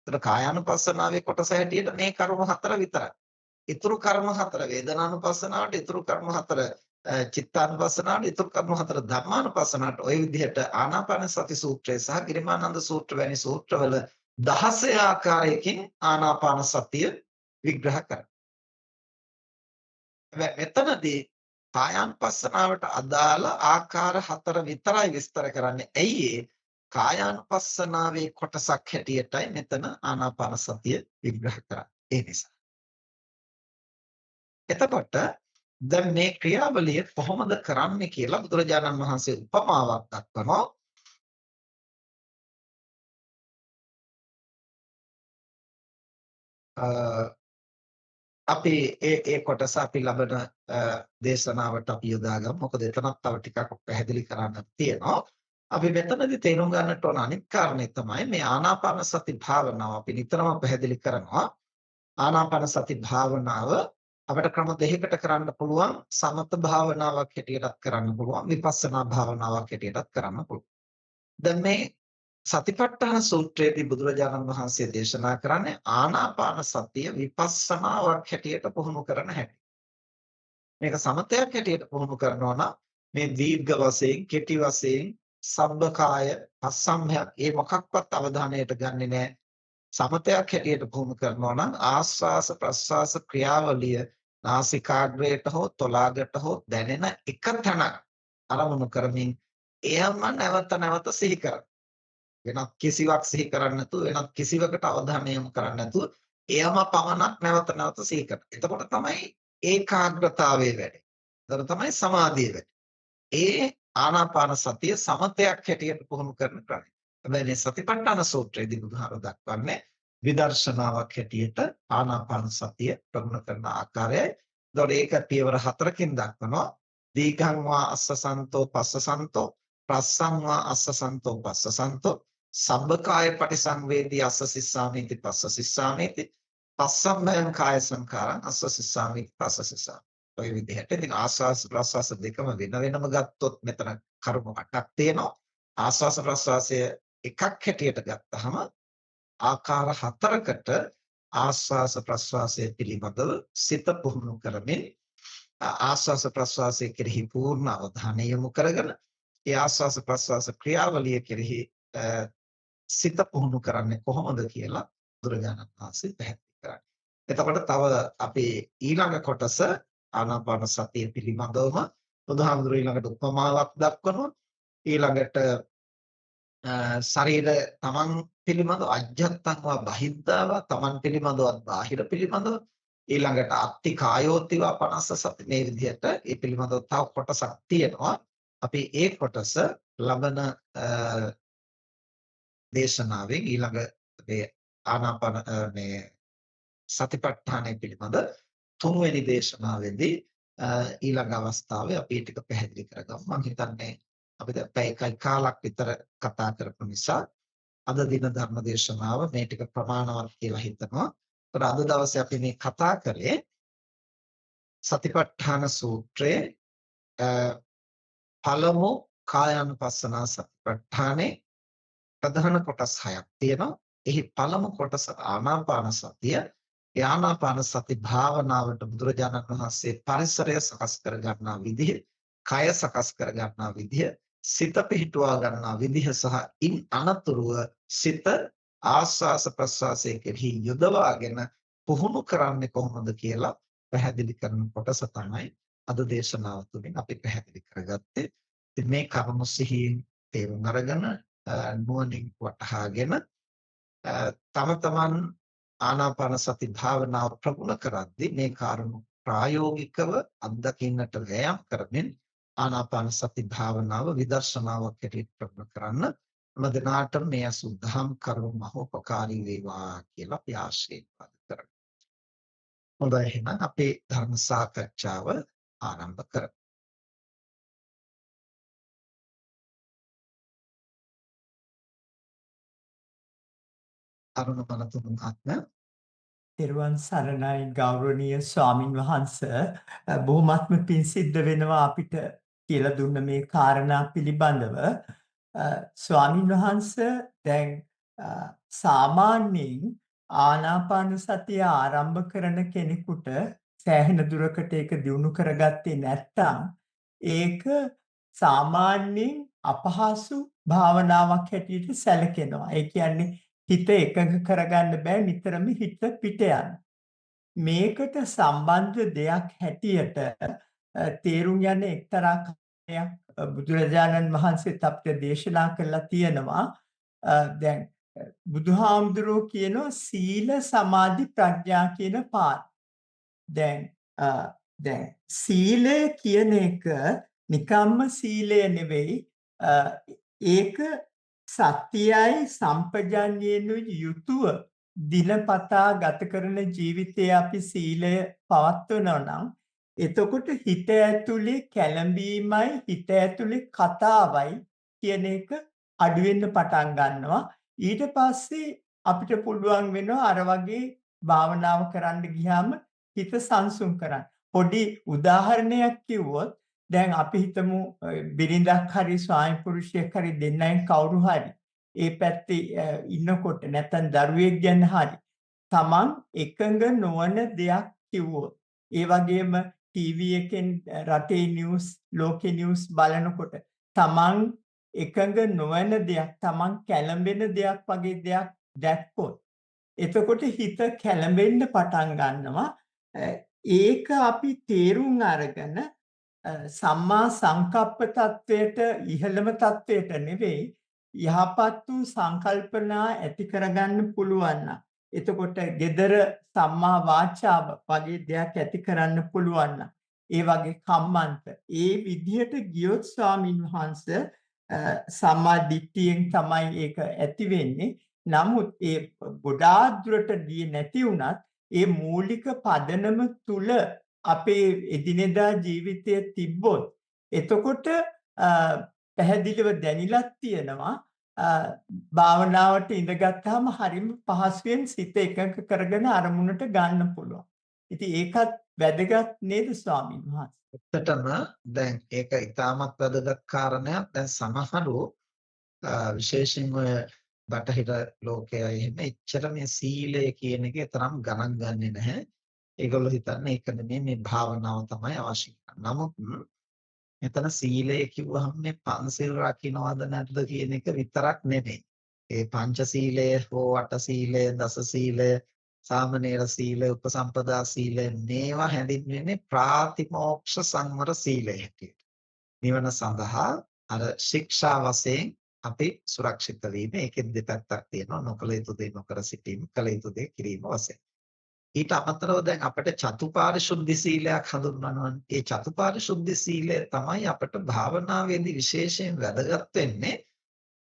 Speaker 1: ඒතර කායානුපස්සනාවේ කොටස හැටියට මේ කරුණු හතර විතරයි. ඊතුරු කරුණු හතර වේදනානුපස්සනාවට, ඊතුරු කරුණු හතර චිත්තානුපස්සනාවට, ඊතුරු කරුණු හතර ධම්මානුපස්සනාවට ඔය විදිහට ආනාපාන සති සූත්‍රය සහ ගිරිමානන්ද සූත්‍ර වැනි සූත්‍රවල 16 ආකාරයකින් ආනාපාන සතිය විග්‍රහ කරනවා. මෙතනදී කායානුපස්සනාවට අදාළ ආකාර හතර විතරයි විස්තර කරන්නේ. ඇයි ඒ? කායානුපස්සනාවේ කොටසක් හැටියටයි මෙතන ආනාපාන සතිය විග්‍රහ කරන්නේ. ඒ නිසා. එතකොට දැන් මේ ක්‍රියාවලිය කොහොමද කරන්නේ කියලා බුදුරජාණන් වහන්සේ උපමාවක් දක්වනවා. අපි ඒ කොටස අපි ලබන දේශනාවට අපි යොදාගමු. මොකද එතනත් තව ටිකක් පැහැදිලි කරන්න තියෙනවා. අපි මෙතනදී තේරුම් ගන්නට ඕන අනිත් කාරණේ තමයි මේ ආනාපාන සති භාවනාව අපි නිතරම පැහැදිලි කරනවා. ආනාපාන සති භාවනාව අපිට ක්‍රම දෙකකට කරන්න පුළුවන්. සමත භාවනාවක් හැටියටත් කරන්න පුළුවන්. විපස්සනා භාවනාවක් හැටියටත් කරන්න පුළුවන්. දැන් මේ සතිපට්ඨාන සූත්‍රයේදී බුදුරජාණන් වහන්සේ දේශනා කරන්නේ ආනාපාන සතිය විපස්සනාවක් හැටියට පුහුණු කරන හැටි. මේක සමතයක් හැටියට පුහුණු කරනවා නම් මේ දීර්ඝ වශයෙන්, කෙටි වශයෙන්, සබ්බකාය, පස්සම්භයක් ඒ මොකක්වත් අවධානයට ගන්නෙ නැහැ. සමතයක් හැටියට පුහුණු කරනවා නම් ආස්වාස ප්‍රස්වාස ක්‍රියාවලිය නාසිකාග්‍රයට හෝ තොලාගට හෝ දැනෙන එක තැනක් අරමුණු කරමින් එයම නැවත නැවත සිහි කරනවා. වෙනත් කිසිවක් සිහි කරන්නේ නැතුව, වෙනත් කිසිවකට අවධානය යොමු කරන්නේ නැතුව එයම පමණක් නැවත නැවත සිහි කරනවා. එතකොට තමයි ඒකාග්‍රතාවය වැඩි. එතකොට තමයි සමාධිය වැඩි. ඒ ආනාපාන සතිය සමතයක් හැටියට පුහුණු කරන ක්‍රමය. හැබැයි මේ සතිපට්ඨාන සූත්‍රයේදී බුදුහාර දක්වන්නේ විදර්ශනාවක් හැටියට ආනාපාන සතිය ප්‍රගුණ කරන ආකාරයයි. එතකොට ඒක පියවර 4කින් දක්වනවා. දීඝං වා අස්සසන්තෝ පස්සසන්තෝ, ප්‍රස්සං වා අස්සසන්තෝ පස්සසන්තෝ, සබ්බකාය පටිසංවේදී අස්ස සිස්සාමීති පස්ස සිස්සාමීති, පස්සම්භයං කාය සංඛාරං අස්ස සිස්සාමීති පස්ස සිස්සාමීති. ඔය විදිහට ඉතින් ආස්වාස් ප්‍රස්වාස දෙකම වෙන වෙනම ගත්තොත් මෙතන කරුණු 8ක් තියෙනවා. ආස්වාස ප්‍රස්වාසය එකක් හැටියට ගත්තහම ආකාර 4කට ආස්වාස ප්‍රස්වාසය පිළිබඳව සිත පුහුණු කරමින් ආස්වාස ප්‍රස්වාසයේ කෙරෙහි පූර්ණ අවධානය යොමු කරගෙන ඒ ආස්වාස ප්‍රස්වාස ක්‍රියාවලිය කෙරෙහි සිත පුහුණු කරන්නේ කොහොමද කියලා බුදුරජාණන් වහන්සේ පැහැදිලි කරන්නේ. එතකොට තව අපි ඊළඟ කොටස ආනාපාන සතිය පිළිබඳවම බුදුහාමුදුරුවෝ ඊළඟට උපමාවක් දක්වනවා. ඊළඟට ශරීර තමන් පිළිබඳව අජ්ජත්තං වා බහිද්ධාව තමන් පිළිබඳවත් බාහිර පිළිබඳව ඊළඟට අත්ති කායෝතිවා 50 සති මේ විදිහට ඒ පිළිබඳව තව කොටසක් තියෙනවා. අපි ඒ කොටස ලබන දේශනාවෙන් ඊළඟ මේ ආනාපාන මේ සතිපට්ඨානය පිළිබඳ තුන්වෙනි දේශනාවේදී ඊළඟ අවස්ථාවේ අපි ටික පැහැදිලි කරගමු. මම හිතන්නේ අපි දැන් පැය එකයි කාලක් විතර කතා කරපු නිසා අද දින ධර්ම දේශනාව මේ ටික ප්‍රමාණවත් කියලා හිතනවා. ඒත් අද දවසේ අපි මේ කතා කරේ සතිපට්ඨාන සූත්‍රයේ පළමු කායානුපස්සනා සතිපට්ඨානේ ප්‍රධාන කොටස් 6ක් තියෙනවා. එහි පළමු කොටස ආනාපාන සතිය. ඒ ආනාපාන සති භාවනාවට බුදුරජාණන් වහන්සේ පරිසරය සකස් කර ගන්නා විදිහ, කය සකස් කර ගන්නා විදිහ, සිත පිහිටුවා ගන්නා විදිහ සහ ඉන් අනතුරුව සිත ආස්වාස ප්‍රස්වාසයේ කෙරෙහි යොදවාගෙන පුහුණු කරන්නේ කොහොමද කියලා පැහැදිලි කරන කොටස තමයි අද දේශනාව තුළින් අපි පැහැදිලි කරගත්තේ. ඉතින් මේ කරුණු සිහියෙන් තේරුම් අරගෙන නුවණින් වටහාගෙන තම තමන් ආනාපාන සති භාවනාව ප්‍රගුණ කරද්දී මේ කාරණු ප්‍රායෝගිකව අත්දකින්නට වෑයම් කරමින් ආනාපාන සති භාවනාව විදර්ශනාවක් හැටියට ප්‍රගුණ කරන්න හැම දිනාටම මේ අසුද්ධහම් කරුණු මහෝපකාරී වේවා කියලා අපි ආශිර්වාද කරමු. හොඳයි, එහෙනම් අපේ ධර්ම සාකච්ඡාව ආරම්භ කරමු. අරුණ මනතුංග මහත්මයා.
Speaker 2: තෙරුවන් සරණයි ගෞරවනීය ස්වාමින් වහන්සේ, බොහොමත්ම පිං සිද්ධ වෙනවා අපිට කියලා දුන්න මේ කාරණා පිළිබඳව. ස්වාමින් වහන්සේ දැන් සාමාන්‍යයෙන් ආනාපාන සතිය ආරම්භ කරන කෙනෙකුට සෑහෙන දුරකට ඒක දියුණු කරගත්තේ නැත්නම් ඒක සාමාන්‍යයෙන් අපහසු භාවනාවක් හැටියට සැලකෙනවා. ඒ කියන්නේ හිත එකඟ කරගන්න බෑ, නිතරම හිත පිට යන. මේකට සම්බන්ධ දෙයක් හැටියට තේරුම් යන එක්තරා කාරණයක් බුදුරජාණන් වහන්සේත් අපිට දේශනා කළා තියෙනවා. දැන් බුදුහාමුදුරුවෝ කියනවා සීල සමාධි ප්‍රඥා කියන පාඩ. දැන් සීලය කියන එක නිකම්ම සීලය නෙවෙයි. ඒක සත්‍යයයි සම්පජාඤ්ඤයෙන් යුතුව දිනපතා ගත කරන ජීවිතයේ අපි සීලය පවත්වනවා නම් එතකොට හිත ඇතුලේ කැළඹීමයි හිත ඇතුලේ කතාවයි කියන එක අඩු වෙන්න පටන් ගන්නවා. ඊට පස්සේ අපිට පුළුවන් වෙනවා අර වගේ භාවනාව කරන්න ගියාම හිත සංසුන් කරන්න. පොඩි උදාහරණයක් කිව්වොත් දැන් අපි හිතමු බිරිඳක් හරි ස්වාමි පුරුෂයෙක් හරි දෙන්නයින් කවුරු හරි ඒ පැත්තේ ඉන්නකොට නැත්නම් දරුවෙක් ගැන හරි තමන් එකඟ නොවන දෙයක් කිව්වොත්, ඒ වගේම ටීවී එකෙන් රටේ නිවුස් ලෝකේ නිවුස් බලනකොට තමන් එකඟ නොවන දෙයක්, තමන් කැළඹෙන දෙයක් වගේ දෙයක් දැක්කොත් එතකොට හිත කැළඹෙන්න පටන් ගන්නවා. ඒක අපි තේරුම් අරගෙන සම්මා සංකප්ප තත්වයට ඉහළම තත්වයට නෙවෙයි යහපත් වූ සංකල්පනා ඇති කරගන්න පුළුවන් නම් එතකොට gedara සම්මා වාචාව වගේ දෙයක් ඇති කරන්න පුළුවන් නම් ඒ වගේ කම්මන්ත ඒ විදිහට ගියොත් ස්වාමින් වහන්සේ සම්මා දිට්ඨියෙන් තමයි ඒක ඇති වෙන්නේ. නමුත් ඒ ගොඩාක් දුරට ගියේ නැති වුණත් ඒ මූලික පදනම තුල අපේ එදිනෙදා ජීවිතයේ තිබ්බොත් එතකොට පැහැදිලිව දැනිලක් තියෙනවා භාවනාවට ඉඳගත්තාම හරිම පහසුවෙන් සිත එකඟ කරගෙන අරමුණට ගන්න පුළුවන්. ඉතින් ඒකත් වැදගත් නේද ස්වාමීන් වහන්සේ?
Speaker 1: ඇත්තටම දැන් ඒක ඉතාමත් වැදගත් කාරණයක්. දැන් සමහරු විශේෂයෙන්ම බටහිර ලෝකයේ එහෙම එච්චර මේ සීලය කියන එකේ තරම් ගණන් ගන්නේ නැහැ. ඒගොල්ලෝ හිතන්නේ ඒක නෙමෙයි මේ භාවනාව තමයි අවශ්‍ය කරන්නේ. නමුත් මෙතන සීලය කිව්වහම මේ පංචශීල රකින්නවද නැද්ද කියන එක විතරක් නෙමෙයි. ඒ පංච සීලය හෝ අට සීලය, දස සීලය, සාමනීර සීලය, උපසම්පදා සීලය මේවා හැඳින්වෙන්නේ ප්‍රාතිමෝක්ෂ සංවර සීලය හැටියට. නිවන සඳහා අර ශික්ෂා වශයෙන් අපි සුරක්ෂිත වීම. ඒකෙන් දෙපැත්තක් තියෙනවා. නොකල යුතු දේ නොකර සිටීම, කල යුතු දේ කිරීම වශයෙන්. ඊට අමතරව දැන් අපිට චතුපාරිශුද්ධ සීලයක් හඳුන්වනවා. ඒ චතුපාරිශුද්ධ සීලය තමයි අපිට භාවනාවේදී විශේෂයෙන් වැදගත් වෙන්නේ.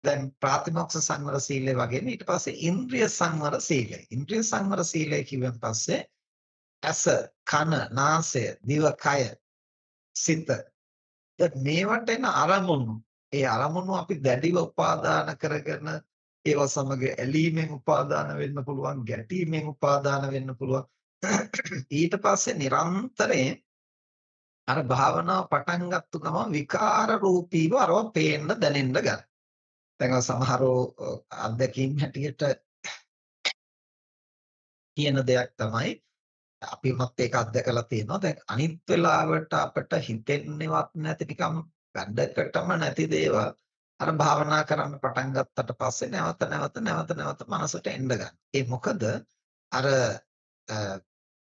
Speaker 1: දැන් ප්‍රාතිමෝක්ෂ සංවර සීලය වගේම ඊට පස්සේ ඉන්ද්‍රිය සංවර සීලය. ඉන්ද්‍රිය සංවර සීලය කියවන් පස්සේ ඇස, කන, නාසය, දිව, කය, සිත මේවට එන අරමුණු. ඒ අරමුණු අපි දැඩිව උපාදාන කරගෙන ඒව සමග ඇලීමෙන් උපාදාන වෙන්න පුළුවන්, ගැටීමෙන් උපාදාන වෙන්න පුළුවන්. ඊට පස්සේ නිරන්තරයෙන් අර භාවනාව පටන් ගත්ත ගමන් විකාර රූපීව අරව පේන්න දැනෙන්න ගන්නවා. දැන් සමහරව අත්දැකීම් හැටියට කියන දෙයක් තමයි අපි උනත් ඒක අත්දැකලා තියෙනවා. දැන් අනිත් වෙලාවට අපිට හිතෙන්නේවත් නැති නිකම් වැඩකටම නැති දේවල් අර භාවනා කරන්න පටන් ගත්තට පස්සේ නැවත මනසට එන්න ගන්න. ඒ මොකද අර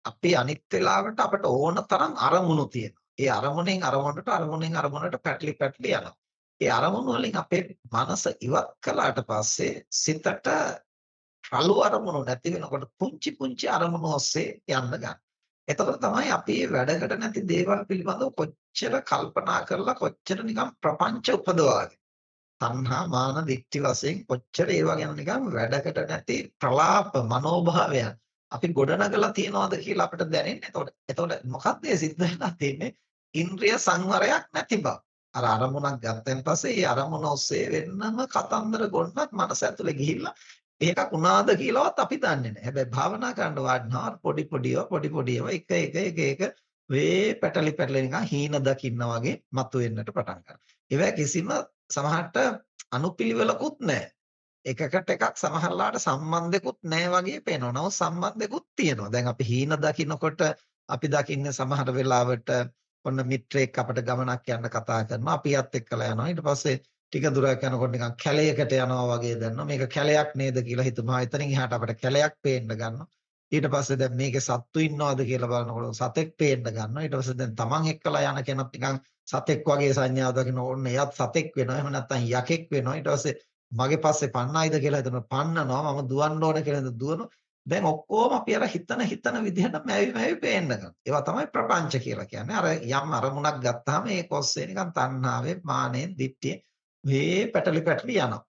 Speaker 1: අපි අනිත් වෙලාවට අපිට ඕන තරම් අරමුණු තියෙනවා. ඒ අරමුණෙන් අරමුණට පැටලි යනවා. ඒ අරමුණු වලින් අපේ මනස ඉවත් කළාට පස්සේ සිතට රළු අරමුණු නැති වෙනකොට පුංචි පුංචි අරමුණු ඔස්සේ යන්න ගන්න. එතකොට තමයි අපි මේ වැඩකට නැති දේවල් පිළිබඳව කොච්චර කල්පනා කරලා කොච්චර නිකන් ප්‍රපංච උපදවාගෙන තණ්හා මාන දික්ටි වශයෙන් කොච්චර ඒවා ගැන නිකන් වැඩකට නැති ප්‍රලාප මනෝභාවයන් අපි ගොඩනගලා තියනවාද කියලා අපිට දැනෙන්නේ. එතකොට මොකක්ද මේ සිද්ධ වෙලා තියෙන්නේ? ඉන්ද්‍රිය සංවරයක් නැති බව. අර අරමුණක් ගත්තන් පස්සේ ඒ අරමුණ ඔස්සේ වෙන්නම කතන්දර ගොන්නක් මනස ඇතුලේ ගිහිල්ලා ඒකක් උනාද කියලාවත් අපි දන්නේ නැහැ. හැබැයි භාවනා කරන්න වඩනවා පොඩි එක වේ පැටලි නිකන් හීන දකින්න වගේ මතුවෙන්නට පටන් ගන්නවා. ඒවැ කිසිම සමහරට අනුපිළිවෙලකුත් නැහැ. එකකට එකක් සමහරලාට සම්බන්ධෙකුත් නැහැ වගේ පේනවා. නමුත් සම්බන්ධෙකුත් තියෙනවා. දැන් අපි හීන දකින්නකොට අපි දකින්නේ සමහර වෙලාවට ඔන්න මිත්‍රයෙක් අපිට ගමනක් යන්න කතා කරනවා. අපි යත් එක්කලා යනවා. ඊට පස්සේ ටික දුරක් යනකොට නිකන් කැලයකට යනවා වගේ දැනෙනවා. මේක කැලයක් නේද කියලා හිතුමා. එතනින් එහාට අපිට කැලයක් පේන්න ගන්නවා. ඊට පස්සේ දැන් මේකේ සත්තු ඉන්නවද කියලා බලනකොට සතෙක් පේන්න ගන්නවා. ඊට පස්සේ දැන් තමන් එක්කලා යන කෙනෙක් නිකන් සතෙක් වගේ සංඥාවක් දකින්න ඕන්න එයත් සතෙක් වෙනවා. එහෙම නැත්නම් යකෙක් වෙනවා. ඊට පස්සේ මගේ පස්සේ පන්නයිද කියලා හිතනවා. පන්නනවා. මම දුවන්න ඕන කියලා දුවනවා. දැන් ඔක්කොම අපි අර හිතන විදිහට මැවි පේන්න ගන්නවා. ඒවා තමයි ප්‍රපංච කියලා කියන්නේ. අර යම් අරමුණක් ගත්තාම ඒක ඔස්සේ නිකන් තණ්හාවේ, මානෙන්, දිට්ඨියේ මේ පැටලි යනවා.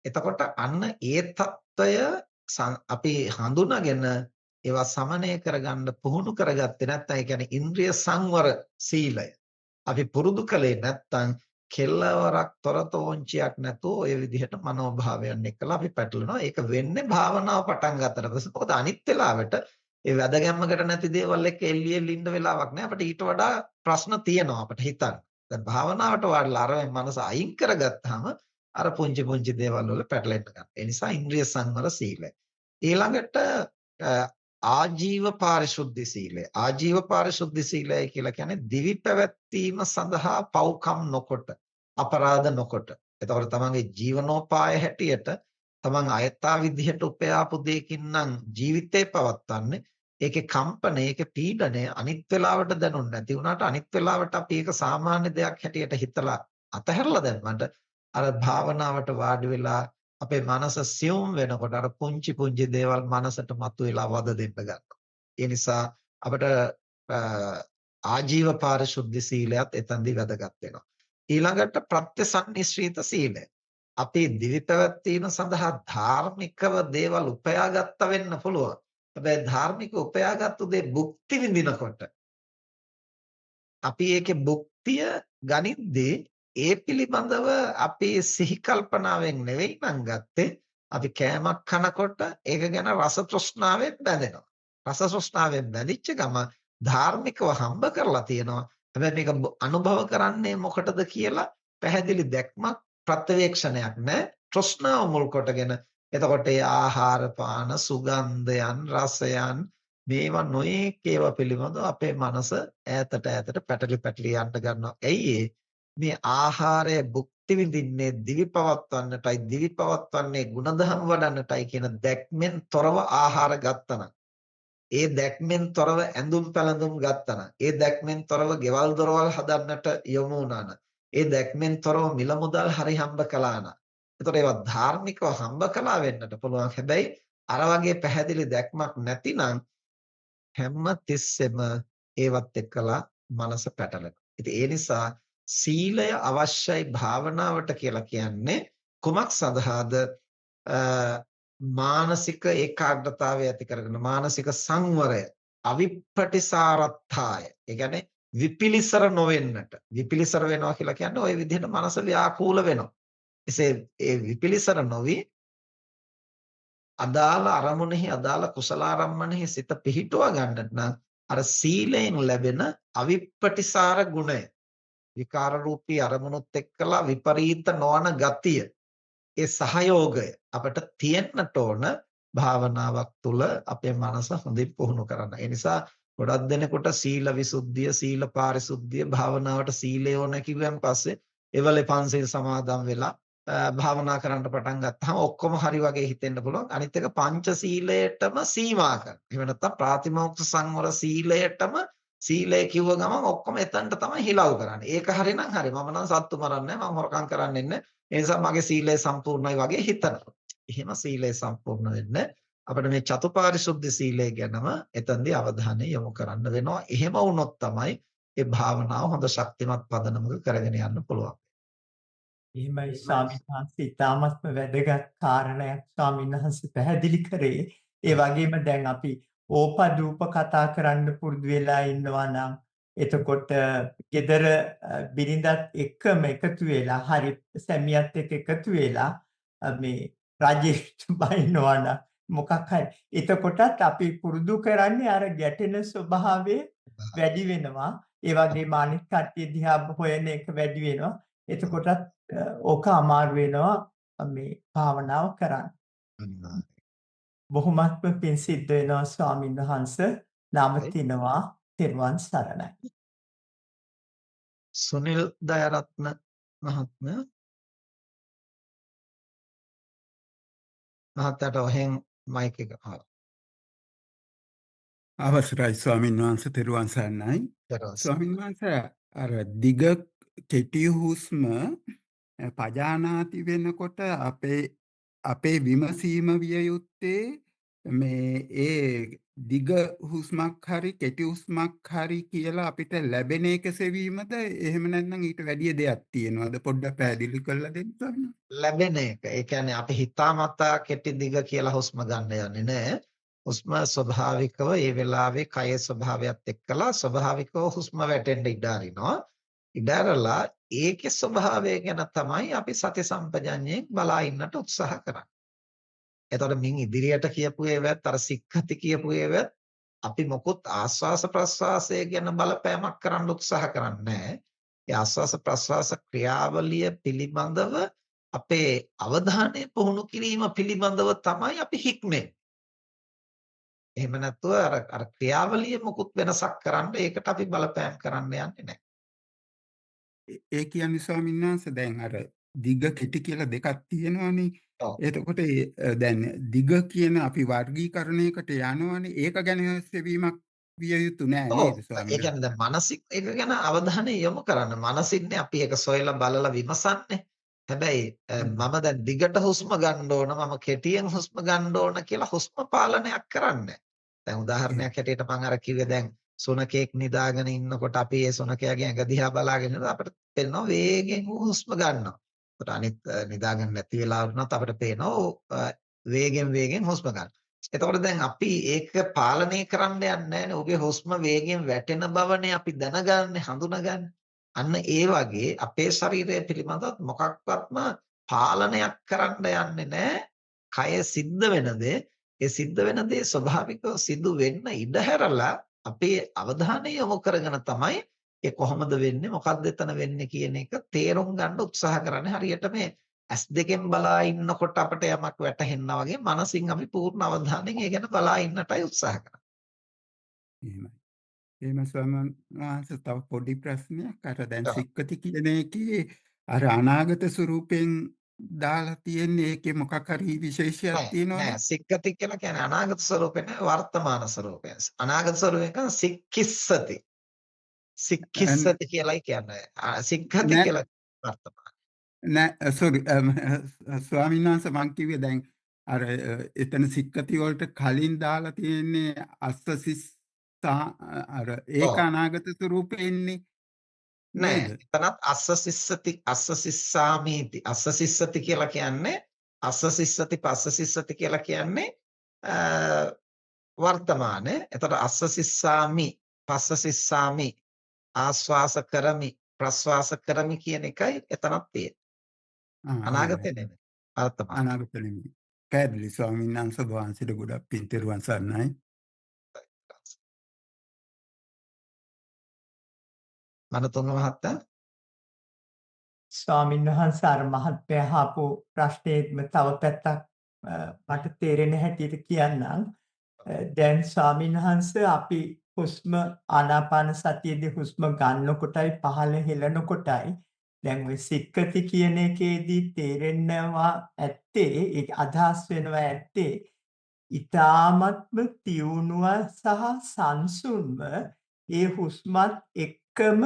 Speaker 1: එතකොට අන්න ඒ తত্ত্বය අපි හඳුනාගෙන ඒවා සමනය කරගන්න පුහුණු කරගත්තේ නැත්නම් ඒ කියන්නේ ඉන්ද්‍රිය සංවර සීලය. අපි පුරුදු කළේ නැත්නම් කෙලවරක් තොරතෝංචියක් නැතුව ඔය විදිහට මනෝභාවයන් එක්කලා අපි පැටලෙනවා. ඒක වෙන්නේ භාවනාව පටන් ගන්නතර පස්සේ. මොකද අනිත් වෙලාවට ඒ වැදගැම්මකට නැති දේවල් එක්ක එල්ලියෙල් ඉන්න වෙලාවක් නෑ. අපිට ඊට වඩා ප්‍රශ්න තියෙනවා අපිට හිතන්න. දැන් භාවනාවට වඩලා අරෙන් මනස අයින් කරගත්තාම අර පුංචි පුංචි දේවල් වල පැටලෙන්න ගන්නවා. ඒ නිසා ඉන්ද්‍රිය සංවර සීලය. ඊළඟට ආජීව පාරිශුද්ධ සීලය. ආජීව පාරිශුද්ධ සීලය කියලා කියන්නේ දිවි පැවැත්වීම සඳහා පව්කම් නොකොට, අපරාධ නොකොට. එතකොට තමන්ගේ ජීවනෝපාය හැටියට තමන් අයථා විදිහට උපයාපු දෙයකින් නම් ජීවිතේ පවත්වන්නේ. ඒකේ කම්පන, ඒකේ පීඩනය අනිත් වෙලාවට දැනුන්නේ නැති වුණාට අනිත් වෙලාවට අපි ඒක සාමාන්‍ය දෙයක් හැටියට හිතලා අතහැරලා දැම්මට අර භාවනාවට වාඩි වෙලා අපේ මනස සියුම් වෙනකොට අර පුංචි පුංචි දේවල් මනසට මතුවලා වද දෙන්න ගන්නවා. ඒ නිසා අපිට ආජීව පාරිශුද්ධ සීලයත් එතනදී වැදගත් වෙනවා. ඊළඟට ප්‍රත්‍යසන්නිශ්‍රිත සීලය. අපේ දිවි පැවැත්වීම සඳහා ධාර්මිකව දේවල් උපයාගත්ත වෙන්න පුළුවන්. හැබැයි ධාර්මික උපයාගත්තු දේ භුක්ති විඳිනකොට අපි ඒකේ භුක්තිය ගනිද්දී ඒ පිළිබඳව අපි සිහි කල්පනාවෙන් නෙවෙයි නම් ගත්තේ අපි කෑමක් කනකොට ඒක ගැන රස තෘෂ්ණාවෙන් බැඳෙනවා. රස තෘෂ්ණාවෙන් බැඳිච්ච ගම ධාර්මිකව හම්බ කරලා තියෙනවා. හැබැයි මේක අනුභව කරන්නේ මොකටද කියලා පැහැදිලි දැක්මක් ප්‍රත්‍යවේක්ෂණයක් නැහැ. තෘෂ්ණාව මුල් කොටගෙන එතකොට ඒ ආහාර පාන සුගන්ධයන් රසයන් මේවා නොයේක ඒවා පිළිබඳව අපේ මනස ඈතට පැටලි යන්න ගන්නවා. ඇයි මේ ආහාරය භුක්ති විඳින්නේ දිවි පවත්වන්නටයි දිවි පවත්වන්නේ ಗುಣධර්ම වඩන්නටයි කියන දැක්මෙන් තොරව ආහාර ගත්තනම් ඒ දැක්මෙන් තොරව ඇඳුම් පැළඳුම් ගත්තනම් ඒ දැක්මෙන් තොරව ගෙවල් දොරවල් හදන්නට යොමු වුණාන ඒ දැක්මෙන් තොරව මිල මුදල් හරි හම්බ කළාන එතකොට ඒවා ධාර්මිකව හම්බ කළා වෙන්නට පුළුවන් හැබැයි අර වගේ පැහැදිලි දැක්මක් නැතිනම් හැම තිස්සෙම ඒවත් එක්කලා මනස පැටලෙනවා. ඉතින් ඒ නිසා සීලය අවශ්‍යයි භාවනාවට කියලා කියන්නේ කුමක් සඳහාද? මානසික ඒකාග්‍රතාවය ඇති කරගෙන මානසික සංවරය අවිප්පටිසාරත්ථාය. ඒ කියන්නේ විපිලිසර නොවෙන්නට. විපිලිසර වෙනවා කියලා කියන්නේ ওই විදිහට මනස ව්‍යාකූල වෙනවා. එසේ ඒ විපිලිසර නොවි අදාළ අරමුණෙහි අදාළ කුසලාරම්මණෙහි සිත පිහිටුවා ගන්නට නම් අර සීලයෙන් ලැබෙන අවිප්පටිසාර ගුණය විකාර රූපී අරමුණුත් එක්කලා විපරීත නොවන ගතිය ඒ සහයෝගය අපිට තියෙන්නට ඕන භාවනාවක් තුළ අපේ මනස හොඳින් පුහුණු කරන්න. ඒ නිසා ගොඩක් දෙනෙකුට සීල විසුද්ධිය සීල පාරිශුද්ධිය භාවනාවට සීලය ඕන කිව්වන් පස්සේ ඒවලේ පන්සිල් සමාදන් වෙලා භාවනා කරන්න පටන් ගත්තාම ඔක්කොම හරි වගේ හිතෙන්න පුළුවන්. අනිත් එක පංච සීලයටම සීමා කරන. එහෙම නැත්නම් ප්‍රාතිමෝක්ෂ සංවර සීලයටම සීලය කිව්ව ගමන් ඔක්කොම එතනට තමයි හිලව් කරන්නේ. ඒක හරිනම් හරි. මම නම් සත්තු මරන්නේ නැහැ. මම හොරකම් කරන්නේ නැහැ. ඒ නිසා මගේ සීලය සම්පූර්ණයි වගේ හිතනවා. එහෙම සීලය සම්පූර්ණ වෙන්න අපිට මේ චතුපාරිශුද්ධ සීලය ගැනම එතනදී අවධානය යොමු කරන්න වෙනවා. එහෙම වුණොත් තමයි ඒ භාවනාව හොඳ ශක්තිමත් පදනමක කරගෙන යන්න පුළුවන්.
Speaker 2: එහෙමයි ස්වාමීන් වහන්සේ ඉතාමත්ම වැදගත් කාරණයක් ස්වාමීන් වහන්සේ පැහැදිලි කරේ. ඒ වගේම දැන් අපි ඕපදූප කතා කරන්න පුරුදු වෙලා ඉන්නවා නම් එතකොට ගෙදර බිරිඳත් එක්කම එකතු වෙලා හරි සැමියාත් එක්ක එකතු වෙලා මේ රජෙට බයිනවා නම් මොකක් හරි එතකොටත් අපි පුරුදු කරන්නේ අර ගැටෙන ස්වභාවය වැඩි වෙනවා. ඒ වගේම අනිත් කට්ටිය දිහා හොයන එක වැඩි වෙනවා. එතකොටත් ඕක අමාරු වෙනවා මේ භාවනාව කරන්න.
Speaker 1: අනිවාර්යයෙන්.
Speaker 2: බොහොමත්ම පිං සිද්ධ වෙනවා ස්වාමීන් වහන්සේ. නවතිනවා. තෙරුවන් සරණයි.
Speaker 1: සුනිල් දයරත්න මහත්මයා මහත්තයාට ඔහෙන් මයික් එක
Speaker 3: අවසරයි ස්වාමීන් වහන්සේ තෙරුවන් සරණයි. ස්වාමීන් වහන්සේ අර දිග කෙටි හුස්ම පජානාති වෙනකොට අපේ විමසීම විය යුත්තේ මේ ඒ දිග හුස්මක් හරි කෙටි හුස්මක් හරි කියලා අපිට ලැබෙන එක සෙවීමද එහෙම නැත්නම් ඊට වැඩිය දෙයක් තියෙනවද පොඩ්ඩක් පැහැදිලි කරලා දෙන්න.
Speaker 1: ලැබෙන එක. ඒ කියන්නේ අපි හිතාමතා කෙටි දිග කියලා හුස්ම ගන්න යන්නේ නැහැ. හුස්ම ස්වභාවිකව ඒ වෙලාවේ කයේ ස්වභාවයත් එක්කලා ස්වභාවිකව හුස්ම වැටෙන්න ඉඩ අරිනවා. ඉඩ අරලා ඒකේ ස්වභාවය ගැන තමයි අපි සති සම්පජඤ්ඤයෙන් බලා ඉන්නට උත්සාහ කරන්නේ. එතකොට මින් ඉදිරියට කියපු ඒවත් අර සික්ඛති කියපු ඒවත් අපි මොකොත් ආස්වාස ප්‍රස්වාසය ගැන බලපෑමක් කරන්න උත්සාහ කරන්නේ නැහැ. ඒ ආස්වාස ප්‍රස්වාස ක්‍රියාවලිය පිළිබඳව අපේ අවධානය පුහුණු කිරීම පිළිබඳව තමයි අපි හික්මෙන්නේ. එහෙම නැත්නම් අර ක්‍රියාවලිය මොකුත් වෙනසක් කරන්න ඒකට අපි බලපෑම් කරන්න යන්නේ නැහැ.
Speaker 3: ඒ කියන්නේ ස්වාමීන් වහන්සේ දැන් අර දිග කෙටි කියලා දෙකක් තියෙනවානේ.
Speaker 1: ඔව්.
Speaker 3: එතකොට දැන් දිග කියන අපි වර්ගීකරණයකට යනවානේ. ඒක ගැන සෙවීමක් විය යුතු නෑ
Speaker 1: ඔව්.
Speaker 3: නේද
Speaker 1: ඒ
Speaker 3: ස්වාමීන්
Speaker 1: කියන්නේ දැන් මානසික එක ගැන අවධානය යොමු කරන්න. මානසිකනේ අපි ඒක සොයලා බලලා විමසන්නේ. හැබැයි මම දැන් දිගට හුස්ම ගන්න ඕන, මම කෙටියෙන් හුස්ම ගන්න ඕන කියලා හුස්ම පාලනයක් කරන්නේ. දැන් උදාහරණයක් හැටියට මම අර කිව්වේ දැන් සුනකෙක් නිදාගෙන ඉන්නකොට අපි ඒ සුනකයාගේ ඇඟ දිහා බලාගෙන ඉන්නකොට අපිට පේනවා වේගෙන් හුස්ම ගන්නවා. ඒකට අනිත් නිදාගෙන නැති වෙලාවට උනත් අපිට පේනවා වේගෙන් හුස්ම ගන්න. එතකොට දැන් අපි ඒක පාලනය කරන්න යන්නේ නැහැනේ. ඔබේ හුස්ම වේගෙන් වැටෙන බවනේ අපි දැනගන්නේ, හඳුනගන්නේ. අන්න ඒ වගේ අපේ ශරීරය පිළිබඳව මොකක්වත්ම පාලනයක් කරන්න යන්නේ නැහැ. කය සිද්ධ වෙන දේ, ඒ සිද්ධ වෙන දේ ස්වභාවිකව සිදු වෙන්න ඉඩ හැරලා අපේ අවධානය යොමු කරගෙන තමයි ඒ කොහොමද වෙන්නේ, මොකක්ද එතන වෙන්නේ කියන එක තේරුම් ගන්න උත්සාහ කරන්නේ. හරියට මේ S2 බලා ඉන්නකොට අපිට යමක් වැටහෙනවා වගේ මනසින් අපි පූර්ණ අවධානයෙන් ඒ ගැන බලා ඉන්නටයි උත්සාහ කරන්නේ.
Speaker 3: එහෙමයි. එහෙම ස්වාමීන් වහන්සේ තව පොඩි ප්‍රශ්නයක් අර දැන් සික්කති කියන එකේ අර අනාගත ස්වරූපෙන් දාලා තියෙන්නේ ඒකේ මොකක් හරි විශේෂයක් තියෙනවද?
Speaker 1: නෑ සික්කති කියලා කියන්නේ අනාගත ස්වරූපේ නෑ වර්තමාන ස්වරූපය. අනාගත ස්වරූපයෙන් කියන සික්කිස්සති. සික්කිස්සති කියලායි කියන්නේ. සික්ඛති කියලා වර්තමාන.
Speaker 3: නෑ සෝරි ස්වාමීන් වහන්සේ මං කිව්වේ දැන් අර එතන සික්කති වලට කලින් දාලා තියෙන්නේ අස්සසිස්සා අර ඒක අනාගත ස්වරූපෙන්නේ
Speaker 1: නෑ
Speaker 3: නේද?
Speaker 1: එතනත් අස්සසිස්සති අස්සසිස්සති කියලා කියන්නේ අස්සසිස්සති පස්සසිස්සති කියලා කියන්නේ වර්තමානයේ. එතකොට අස්සසිස්සාමි පස්සසිස්සාමි ආස්වාස කරමි ප්‍රස්වාස කරමි කියන එකයි එතනක් තියෙන්නේ. අනාගතේ නෙමෙයි වර්තමාන.
Speaker 3: අනාගත නෙමෙයි. පැහැදිලි ස්වාමීන් වහන්සේ වහන්සේට ගොඩක් පින් තෙරුවන් සරණයි.
Speaker 1: මනතුංග මහත්තයා
Speaker 2: ස්වාමීන් වහන්සේ අර මහත්මයා අහපු ප්‍රශ්නේම තව පැත්තක් මට තේරෙන හැටියට කියන්නම්. දැන් ස්වාමීන් වහන්සේ අපි හුස්ම ආනාපාන සතියේදී හුස්ම ගන්නකොටයි පහළ හෙලනකොටයි දැන් ওই සික්කති කියන එකේදී තේරෙනවා ඇත්තේ ඒක අදහස් වෙනවා ඇත්තේ ඊ타මත්ම තියුණුව සහ සංසුන්ව ඒ හුස්මත් එක්කම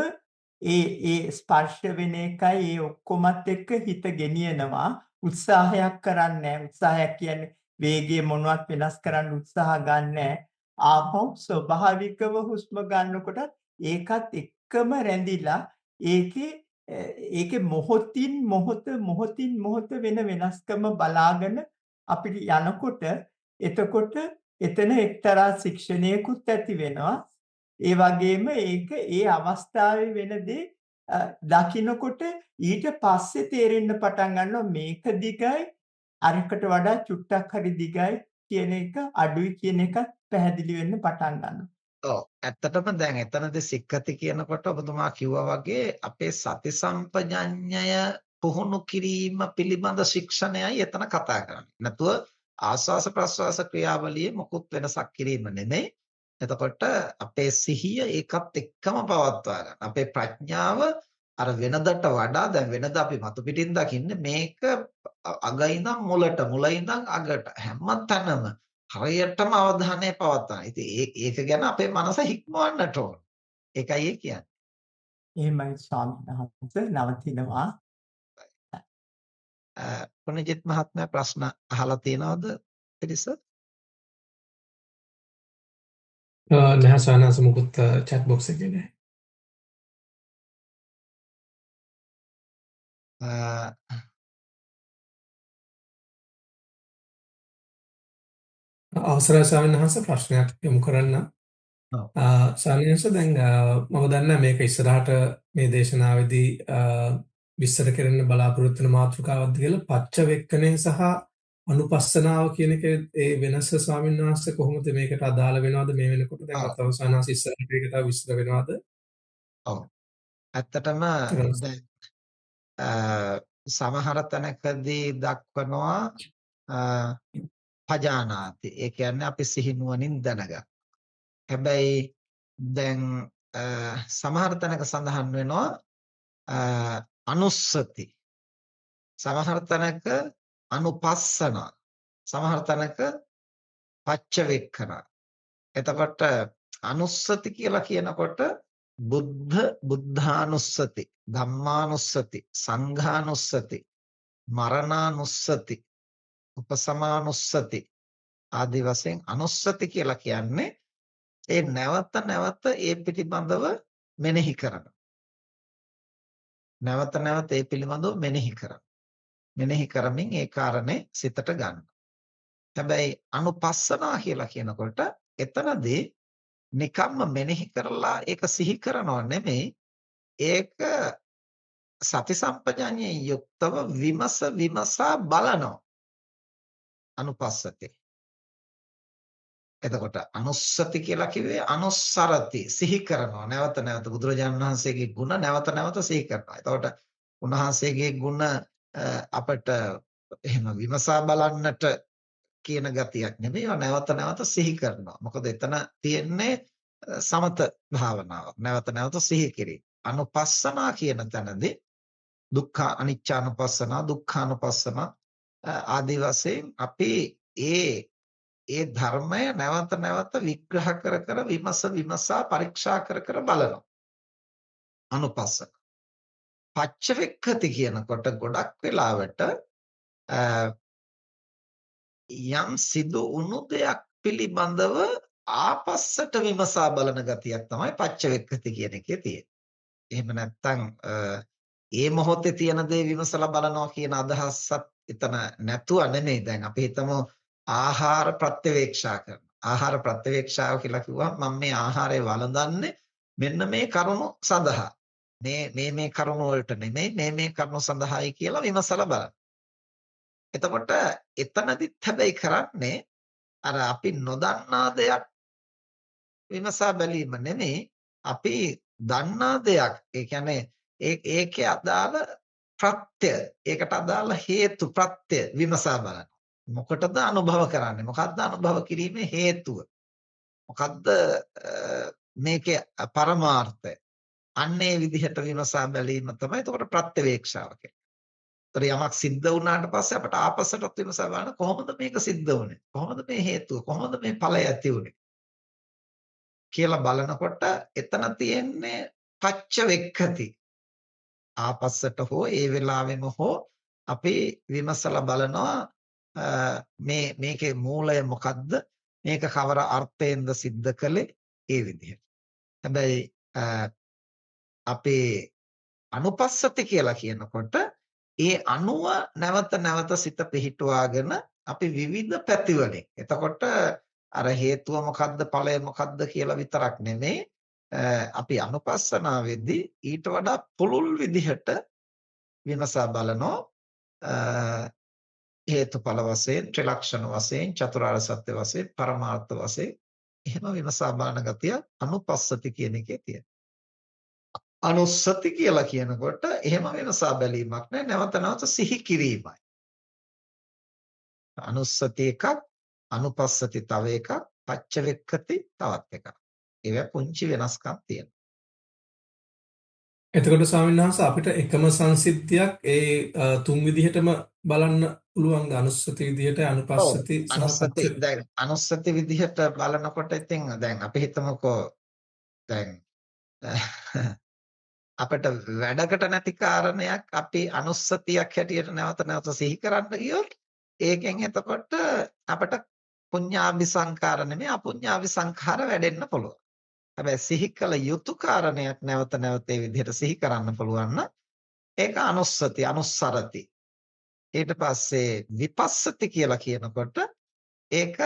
Speaker 2: ඒ ස්පර්ශ වෙන එකයි ඒ ඔක්කොමත් එක්ක හිත ගෙනියනවා. උත්සාහයක් කරන්නේ නැහැ. උත්සාහයක් කියන්නේ වේගය මොනවත් වෙනස් කරන්න උත්සාහ ගන්නෑ. ආපහු ස්වභාවිකව හුස්ම ගන්නකොටත් ඒකත් එක්කම රැඳිලා ඒකේ මොහොතින් මොහොත වෙන වෙනස්කම බලාගෙන අපිට යනකොට එතකොට එතන එක්තරා ශික්ෂණයකුත් ඇති වෙනවා. ඒ වගේම ඒක ඒ අවස්ථාවේ වෙන දේ දකින්නකොට ඊට පස්සේ තේරෙන්න පටන් ගන්නවා මේක දිගයි අරකට වඩා චුට්ටක් හරි දිගයි කියන එක අඩුයි කියන එකත් පැහැදිලි වෙන්න පටන් ගන්නවා.
Speaker 1: ඔව් ඇත්තටම දැන් එතනදී සික්කති කියනකොට ඔබතුමා කිව්වා වගේ අපේ සති සම්පජඤ්ඤය පුහුණු කිරීම පිළිබඳ ශික්ෂණයයි එතන කතා කරන්නේ. නැතුව ආස්වාස ප්‍රස්වාස ක්‍රියාවලියේ මොකුත් වෙනසක් කිරීම නෙමෙයි. එතකොට අපේ සිහිය ඒකත් එක්කම පවත්වා ගන්න. අපේ ප්‍රඥාව අර වෙනදට වඩා දැන් වෙනද අපි මතු පිටින් දකින්නේ මේක අග ඉඳන් මුලට මුල ඉඳන් අගට හැම තැනම හරියටම අවධානය පවත්වා. ඉතින් ඒක ගැන අපේ මනස හික්මවන්නට ඕන. ඒකයි ඒ කියන්නේ.
Speaker 2: එහෙමයි ස්වාමීන් වහන්සේ නවතිනවා.
Speaker 1: පුණජිත් මහත්මයා ප්‍රශ්න අහලා තියෙනවද පිරිස?
Speaker 4: නැහැ සානස මුකුත් chat box එකේ නැහැ. අවසරයි ස්වාමීන් වහන්සේ ප්‍රශ්නයක් යොමු කරන්න. ස්වාමීන් වහන්සේ දැන් මම දන්නා මේක ඉස්සරහට මේ දේශනාවේදී විස්තර කරන්න බලාපොරොත්තු වෙන මාතෘකාවක්ද කියලා පච්ච වෙක්කණය සහ අනුපස්සනාව කියන එක ඒ වෙනස ස්වාමීන් වහන්සේ කොහොමද මේකට අදාළ වෙනවද මේ වෙනකොට දැන් අතව ස්වාමීන් වහන්සේ ඉස්සරහට ඒක තව විස්තර වෙනවද?
Speaker 1: ඔව්. ඇත්තටම දැන් සමහර තැනකදී දක්වනවා පජානාති. ඒ කියන්නේ අපි සිහි නුවණින් දැනගන්න. හැබැයි දැන් සමහර තැනක සඳහන් වෙනවා අනුස්සති. සමහර තැනක අනුපස්සන. සමහර තැනක පච්චවෙක්කන. එතකොට අනුස්සති කියලා කියනකොට බුද්ධානුස්සති, ධම්මානුස්සති, සංඝානුස්සති, මරණානුස්සති, උපසමානුස්සති ආදී වශයෙන් අනුස්සති කියලා කියන්නේ ඒ නැවත නැවත ඒ පිළිබඳව මෙනෙහි කරන. නැවත නැවත ඒ පිළිබඳව මෙනෙහි කරන. මෙනෙහි කරමින් ඒ කාරණේ සිතට ගන්න. හැබැයි අනුපස්සනා කියලා කියනකොට එතනදී නිකම්ම මෙනෙහි කරලා ඒක සිහි කරනව නෙමෙයි. ඒක සති සම්පජාඤ්ඤයෙන් යුක්තව විමසා බලනවා. අනුපස්සති. එතකොට අනුස්සති කියලා කිව්වේ අනුස්සරති සිහි කරනවා. නැවත නැවත බුදුරජාණන් වහන්සේගේ ගුණ නැවත නැවත සිහි කරනවා. එතකොට උන්වහන්සේගේ ගුණ අපට එහෙම විමසා බලන්නට කියන ගතියක් නෙමෙයි. ඒවා නැවත නැවත සිහි කරනවා. මොකද එතන තියෙන්නේ සමත භාවනාවක්. නැවත නැවත සිහි කිරීම. අනුපස්සනා කියන තැනදී දුක්ඛ අනිච්චානුපස්සනා, දුක්ඛානුපස්සනා ආදී වශයෙන් අපි ඒ ධර්මය නැවත නැවත විග්‍රහ කර කර විමසා පරීක්ෂා කර කර බලනවා. අනුපස්සන. පච්චවෙක්ඛති කියනකොට ගොඩක් වෙලාවට යම් සිදු වුණු දෙයක් පිළිබඳව ආපස්සට විමසා බලන ගතියක් තමයි පච්චවෙක්ඛති කියන එකේ තියෙන්නේ. එහෙම නැත්නම් ඒ මොහොතේ තියෙන දේ විමසලා බලනවා කියන අදහසත් එතන නැතුව නෙමෙයි. දැන් අපි හිතමු ආහාර ප්‍රත්‍යවේක්ෂා කරනවා. ආහාර ප්‍රත්‍යවේක්ෂාව කියලා කිව්වම මම මේ ආහාරය වළඳන්නේ මෙන්න මේ කරුණු සඳහා. මේ කරුණු වලට නෙමෙයි මේ කරුණු සඳහායි කියලා විමසලා බලන්න. එතකොට එතනදිත් හැබැයි කරන්නේ අර අපි නොදන්නා දෙයක් විමසා බැලීම නෙමෙයි. අපි දන්නා දෙයක් ඒ කියන්නේ ඒකේ අදාළ ප්‍රත්‍ය ඒකට අදාළ හේතු ප්‍රත්‍ය විමසා බලන්න. මොකටද අනුභව කරන්නේ? මොකද්ද අනුභව කිරීමේ හේතුව? මොකද්ද මේකේ පරමාර්ථය? අන්නේ විදිහට විමසා බැලීම තමයි එතකොට ප්‍රත්‍යවේක්ෂාව කියන්නේ. ඒතර යමක් සිද්ධ වුණාට පස්සේ අපට ආපස්සට විමසා බලන්න කොහොමද මේක සිද්ධ වුනේ? කොහොමද මේ හේතුව? කොහොමද මේ ඵලය ඇති වුනේ? කියලා බලනකොට එතන තියෙන්නේ පච්ච වෙක්කති. ආපස්සට හෝ ඒ වෙලාවෙම හෝ අපි විමසලා බලනවා මේකේ මූලය මොකද්ද? මේක කවර අර්ථයෙන්ද සිද්ධ කළේ? ඒ විදිහට. හැබැයි අපේ අනුපස්සති කියලා කියනකොට ඒ අනුව නැවත නැවත සිත පිහිටුවාගෙන අපි විවිධ පැතිවලින්. එතකොට අර හේතුව මොකද්ද ඵලය මොකද්ද කියලා විතරක් නෙමෙයි අපි අනුපස්සනාවේදී ඊට වඩා පුළුල් විදිහට විමසා බලනවා හේතුඵල වශයෙන් ත්‍රිලක්ෂණ වශයෙන් චතුරාර්ය සත්‍ය වශයෙන් පරමාර්ථ වශයෙන් එහෙම විමසා බලන ගතිය අනුපස්සති කියන එකේ තියෙනවා. අනුස්සති කියලා කියනකොට එහෙම විමසා බැලීමක් නෑ නැවත නැවත සිහි කිරීමයි. අනුස්සති එකක් අනුපස්සති තව එකක් පච්චවෙක්කති තවත් එකක්. ඒවා පුංචි වෙනස්කම් තියෙනවා.
Speaker 4: එතකොට ස්වාමීන් වහන්සේ අපිට එකම සංසිද්ධියක් ඒ තුන් විදිහටම බලන්න පුළුවන් අනුස්සති විදිහට අනුපස්සති
Speaker 1: අනුස්සති දැන් අනුස්සති විදිහට බලනකොට ඉතින් දැන් අපි හිතමුකෝ දැන් අපිට වැඩකට නැති කාරණයක් අපි අනුස්සතියක් හැටියට නැවත නැවත සිහි කරන්න ගියොත් ඒකෙන් එතකොට අපිට පුඤ්ඤාභි සංඛාර නෙමෙයි අපුඤ්ඤාභි සංඛාර වැඩෙන්න පුළුවන්. හැබැයි සිහි කළ යුතු කාරණයක් නැවත නැවත ඒ විදිහට සිහි කරන්න පුළුවන් නම් ඒක අනුස්සති අනුස්සරති. ඊට පස්සේ විපස්සති කියලා කියනකොට ඒක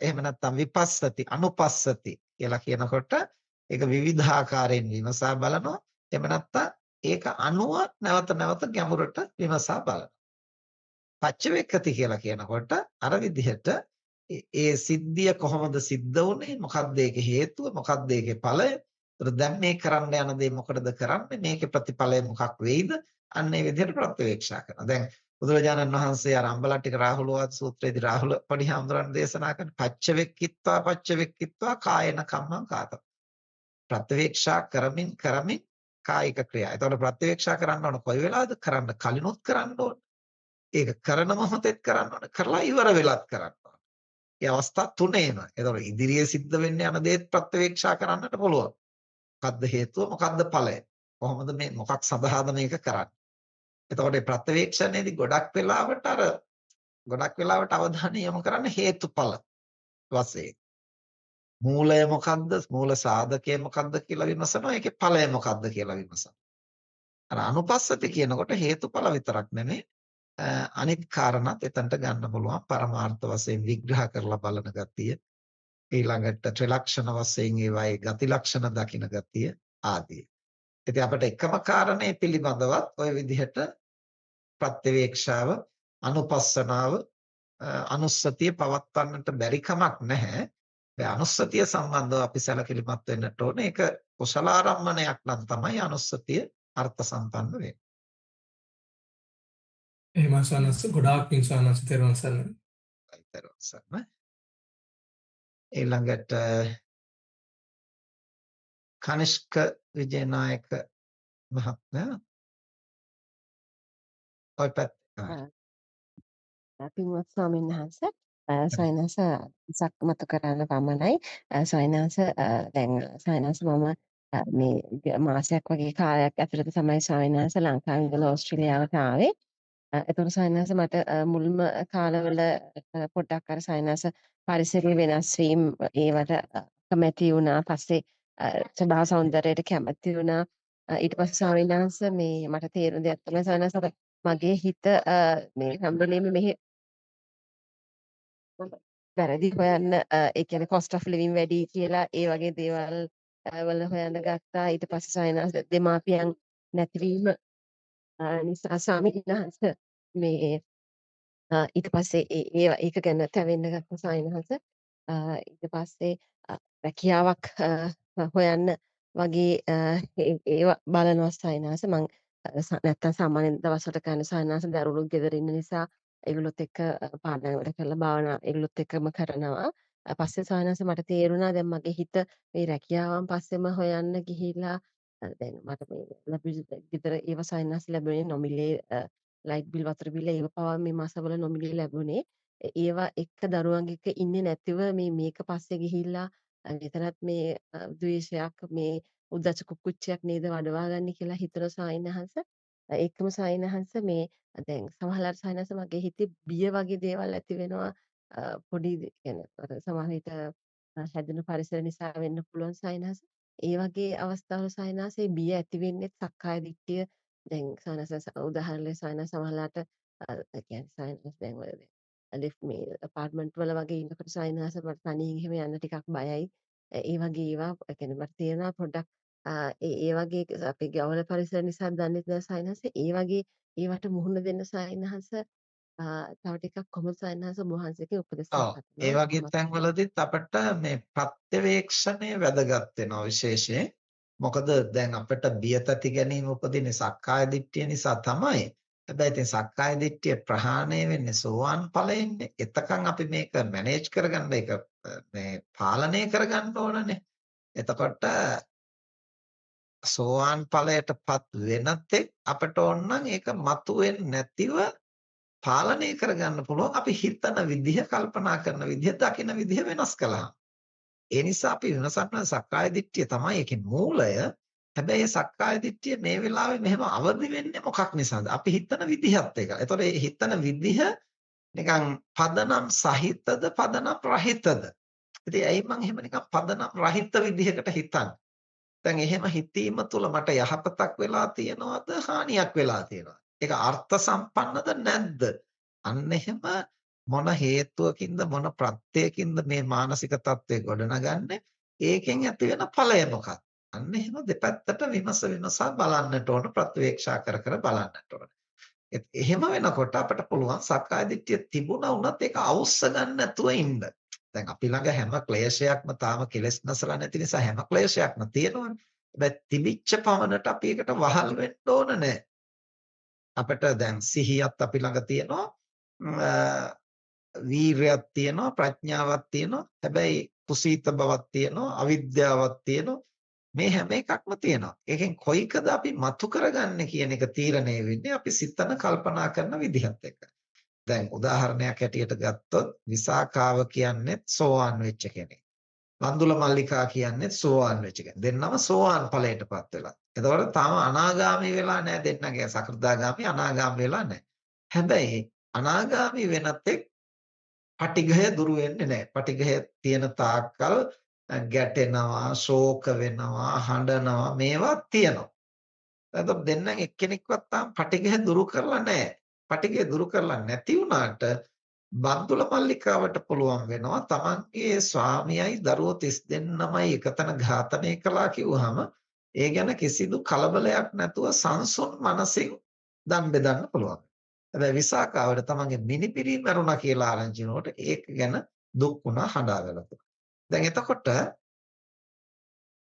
Speaker 1: එහෙම නැත්නම් විපස්සති අනුපස්සති කියලා කියනකොට ඒක විවිධාකාරයෙන් විමසා බලනවා. එහෙම නැත්නම් ඒක අනුව නැවත නැවත ගැඹුරට විමසා බලනවා. පච්චවෙක්කති කියලා කියනකොට අර විදිහට ඒ සිද්ධිය කොහොමද සිද්ධ වුනේ? මොකක්ද ඒකේ හේතුව? මොකක්ද ඒකේ ඵලය? ඒතර දැන් මේ කරන්න යන දේ මොකටද කරන්නේ? මේකේ ප්‍රතිඵලය මොකක් වෙයිද? අන්න ඒ විදිහට ප්‍රත්‍යවේක්ෂා කරනවා. දැන් බුදුරජාණන් වහන්සේ අර අම්බලට්ටික රාහුලවාද සූත්‍රයේදී රාහුල පරිහාමුදුරන් දේශනා කරන පච්චවෙක්කිත්වා කායන කම්මං කාතං. ප්‍රත්‍යවේක්ෂා කරමින් කායික ක්‍රියා. ඒතකොට ප්‍රත්‍යවේක්ෂා කරන්න ඕන කොයි වෙලාවද? කරන්න කලිනුත් කරන්න ඕන. ඒක කරන මොහොතෙත් කරන්න ඕන. කරලා ඉවර වෙලත් කරන්න ඕන. ඒ අවස්ථා තුනේම. ඒතකොට ඉදිරියේ සිද්ධ වෙන්න යන දේත් ප්‍රත්‍යවේක්ෂා කරන්නට පුළුවන්. මොකද්ද හේතුව? මොකද්ද ඵලය? කොහොමද මේ මොකක් සඳහාද මේක කරන්නේ? එතකොට මේ ප්‍රත්‍යවේක්ෂණයේදී ගොඩක් වෙලාවට අවධානය යොමු කරන්න හේතුඵල වශයෙන්. මූලය මොකද්ද? මූල සාධකය මොකද්ද කියලා විමසනවා. ඒකේ ඵලය මොකද්ද කියලා විමසනවා. අර අනුපස්සති කියනකොට හේතුඵල විතරක් නෙමෙයි අනිත් කාරණාත් එතනට ගන්න පුළුවන්. පරමාර්ථ වශයෙන් විග්‍රහ කරලා බලන ගතිය. ඊළඟට ත්‍රිලක්ෂණ වශයෙන් ඒවායේ ගති ලක්ෂණ දකින ගතිය ආදී. ඉතින් අපිට එකම කාරණේ පිළිබඳවත් ওই විදිහට ප්‍රත්‍යවේක්ෂාව අනුපස්සනාව අනුස්සතිය පවත්වන්නට බැරි කමක් නැහැ. ඒ අනුස්සතිය සම්බන්ධව අපි සැලකිලිමත් වෙන්නට ඕනේ. ඒක කුසලාරම්මණයක් නම් තමයි අනුස්සතිය අර්ථ සම්පන්න වෙන්නේ.
Speaker 4: එහෙම සනස ගොඩාක් පින් සනස තෙරුවන් සරණයි.
Speaker 1: තෙරුවන් සරණයි. ඊළඟට කනිෂ්ක විජේනායක මහත්මයා ඔය පැත්ත
Speaker 5: පින්වත් ස්වාමීන් වහන්සේ සයනස සක්මත කරන්න පමණයි සයනස දැන් සයනස මම මේ මාසයක් වගේ කාලයක් ඇතුළත තමයි ස්වාමීන් වහන්සේ ලංකාවේ ඉඳලා ඕස්ට්‍රේලියාවට ආවේ. එතකොට සයනස මට මුල්ම කාලවල පොඩ්ඩක් අර සයනස පරිසරයේ වෙනස් වීම ඒවට කැමැති වුණා. පස්සේ ස්වභාව සෞන්දර්යයට කැමැති වුණා. ඊට පස්සේ ස්වාමීන් වහන්සේ මේ මට තේරුණ දෙයක් තමයි සයනස මගේ හිත මේ හැම වෙලේම මෙහි වැරදි හොයන්න ඒ කියන්නේ cost of living වැඩි කියලා ඒ වගේ දේවල් වල හොයන්න ගත්තා. ඊට පස්සේ සයනස් දෙමාපියන් නැතිවීම නිසා ස්වාමීන් වහන්සේ මේ ඊට පස්සේ ඒක ගැන තැවෙන්න ගත්තා සයනස්. ඊට පස්සේ රැකියාවක් හොයන්න වගේ ඒව බලනවා සයනස්. මං නැත්තම් සාමාන්‍ය දවස්වල කරන සයනස් දරුණු ගෙදර ඉන්න නිසා ඒගොල්ලොත් එක්ක පාඩම් වැඩ කරලා භාවනා ඒගොල්ලොත් එක්කම කරනවා. පස්සේ සයනස් මට තේරුණා දැන් මගේ හිත මේ රැකියාවන් පස්සෙම හොයන්න ගිහිල්ලා දැන් මට මේ ලැබිච්ච ගෙදර ඒව සයනස් ලැබුණේ නොමිලේ ලයිට් බිල් වතුර බිල් ඒව පවා මේ මාසවල නොමිලේ ලැබුණේ. ඒවා එක්ක දරුවන් එක්ක ඉන්නේ නැතිව මේක පස්සේ ගිහිල්ලා මෙතනත් මේ ද්වේෂයක් මේ උද්දච්ච කුක්කුච්චයක් නේද වඩවා ගන්න කියලා හිතන සායනහංශ ඒකම සායනහංශ මේ දැන් සමහරවල් සායනහංශ මගේ හිතේ බිය වගේ දේවල් ඇති වෙනවා පොඩි කියන්නේ අර සමහර විට හැදෙන පරිසර නිසා වෙන්න පුළුවන් සායනහංශ ඒ වගේ අවස්ථාවල සායනහංශ ඒ බිය ඇති වෙන්නේ සක්කාය දිට්ඨිය දැන් සායනහංශ උදාහරණයක් සායනහංශ සමහරලාට කියන්නේ සායනහංශ දැන් ඔය ලිෆ්ට් මේ අපාර්ට්මන්ට් වල වගේ ඉන්නකොට සායනහංශ මට තනියෙන් එහෙම යන්න ටිකක් බයයි ඒ වගේ ඒවා ඒ කියන්නේ මට තේරෙනවා පොඩ්ඩක් ඒ වගේ අපේ ගවල පරිසර නිසා දන්නේ නැහැ සායනහංශ ඒ වගේ ඒවට මුහුණ දෙන්න සායනහංශ තව ටිකක් කොහොමද සායනහංශ වහන්සේගේ උපදෙස්
Speaker 1: ඔව් ඒ
Speaker 5: සලකනවා
Speaker 1: වගේ තැන්වලදීත් අපිට මේ ප්‍රත්‍යවේක්ෂණය වැදගත් වෙනවා විශේෂයෙන්. මොකද දැන් අපිට බිය තැති ගැනීම උපදින්නේ සක්කාය දිට්ඨිය නිසා තමයි. හැබැයි ඉතින් සක්කාය දිට්ඨිය ප්‍රහාණය වෙන්නේ සෝවාන් ඵලයෙන්නේ. එතකන් අපි මේක මැනේජ් කරගන්න ඒක මේ පාලනය කරගන්න ඕනනේ. එතකොට සෝවාන් ඵලයටපත් වෙනතෙක් අපට ඕනනම් ඒක මතුවෙන්නේ නැතිව පාලනය කරගන්න පුළුවන් අපි හිතන විදිහ කල්පනා කරන විදිහ දකින විදිහ වෙනස් කළා. ඒ නිසා අපි විමසන්න සක්කාය දිට්ඨිය තමයි ඒකේ මූලය. හැබැයි සක්කාය දිට්ඨිය මේ වෙලාවේ මෙහෙම අවදි වෙන්නේ මොකක් නිසාද? අපි හිතන විදිහත් එක. ඒතකොට මේ හිතන විදිහ නිකන් පදනම් සහිතද පදනම් රහිතද? ඉතින් ඇයි මම එහෙම නිකන් පදනම් රහිත විදිහකට හිතන්නේ? දැන් එහෙම හිතීම තුළ මට යහපතක් වෙලා තියෙනවද හානියක් වෙලා තියෙනවද? ඒක අර්ථ සම්පන්නද නැද්ද? අන්න එහෙම මොන හේතුවකින්ද මොන ප්‍රත්‍යයකින්ද මේ මානසික තත්ත්වය ගොඩනගන්නේ? ඒකෙන් ඇති වෙන ඵලය මොකක්ද? අන්න එහෙම දෙපැත්තට විමසා බලන්නට ඕන ප්‍රත්‍යවේක්ෂා කර බලන්නට ඕන. එහෙම වෙනකොට අපිට පුළුවන් සක්කාය දිට්ඨිය තිබුණා වුණත් ඒක අවුස්ස ගන්න නැතුව ඉන්න. දැන් අපි ළඟ හැම ක්ලේශයක්ම තාම කෙලෙස් නැසලා නැති නිසා හැම ක්ලේශයක්ම තියෙනවනේ. හැබැයි තිබිච්ච පමණට අපි ඒකට වහල් වෙන්න ඕන නැහැ. අපිට දැන් සිහියත් අපි ළඟ තියෙනවා. වීරයක් තියෙනවා, ප්‍රඥාවක් තියෙනවා. හැබැයි කුසීත බවක් තියෙනවා, අවිද්‍යාවක් තියෙනවා. මේ හැම එකක්ම තියෙනවා. ඒකෙන් කොයිකද අපි මතු කරගන්නේ කියන එක තීරණය වෙන්නේ අපි සිතන කල්පනා කරන විදිහත් එක්ක. දැන් උදාහරණයක් හැටියට ගත්තොත් විසාකාව කියන්නේ සෝවාන් වෙච්ච කෙනෙක්. වන්දුල මල්ලිකා කියන්නේ සෝවාන් වෙච්ච කෙනෙක්. දෙන්නම සෝවාන් ඵලයටපත් වෙලා. එතකොට තාම අනාගාමී වෙලා නැහැ දෙන්නගේ සකෘදාගාමී අනාගාමී වෙලා නැහැ. හැබැයි අනාගාමී වෙනතෙක් පටිඝය දුරු වෙන්නේ නැහැ. පටිඝය තියෙන තාක්කල් ගැටෙනවා, ශෝක වෙනවා, හඬනවා මේවා තියෙනවා. එතකොට දෙන්නන් එක්කෙනෙක්වත් තාම පටිඝය දුරු කරලා නැහැ. පටිඝය දුරු කරලා නැති වුණාට බන්දුල මල්ලිකාවට පුළුවන් වෙනවා තමන්ගේ ස්වාමියයි දරුවෝ 32යි එකතන ඝාතනය කළා කිව්වහම ඒ ගැන කිසිදු කලබලයක් නැතුව සංසුන් මනසින් දන් බෙදන්න පුළුවන්. හැබැයි විසාකාවට තමන්ගේ මිනිපිරි මරුණා කියලා ආරංචි වුණොත් ඒක ගැන දුක් වුණා හඬාගලතු. දැන් එතකොට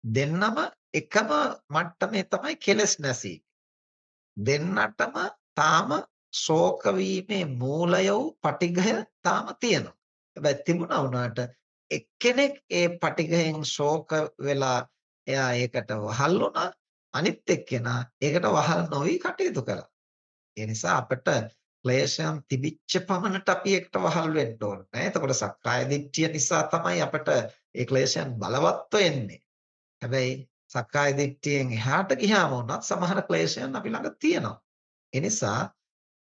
Speaker 1: දෙන්නම එකම මට්ටමේ තමයි කෙලස් නැසී. දෙන්නටම තාම ශෝක වීමේ මූලය වූ පටිඝය තාම තියෙනවා. හැබැයි තිබුණා වුණාට එක්කෙනෙක් ඒ පටිඝයෙන් ශෝක වෙලා එයා ඒකට වහල් වුණා. අනිත් එක්කෙනා ඒකට වහල් නොවි කටයුතු කළා. ඒ නිසා අපිට ක්ලේශයන් තිබිච්ච පමණට අපි ඒකට වහල් වෙන්න ඕනේ නෑ. එතකොට සක්කාය දිට්ඨිය නිසා තමයි අපිට ඒ ක්ලේශයන් බලවත් වෙන්නේ. හැබැයි සක්කාය දිට්ඨියෙන් එහාට ගියාම උනත් සමහර ක්ලේශයන් අපි ළඟ තියෙනවා. ඒ නිසා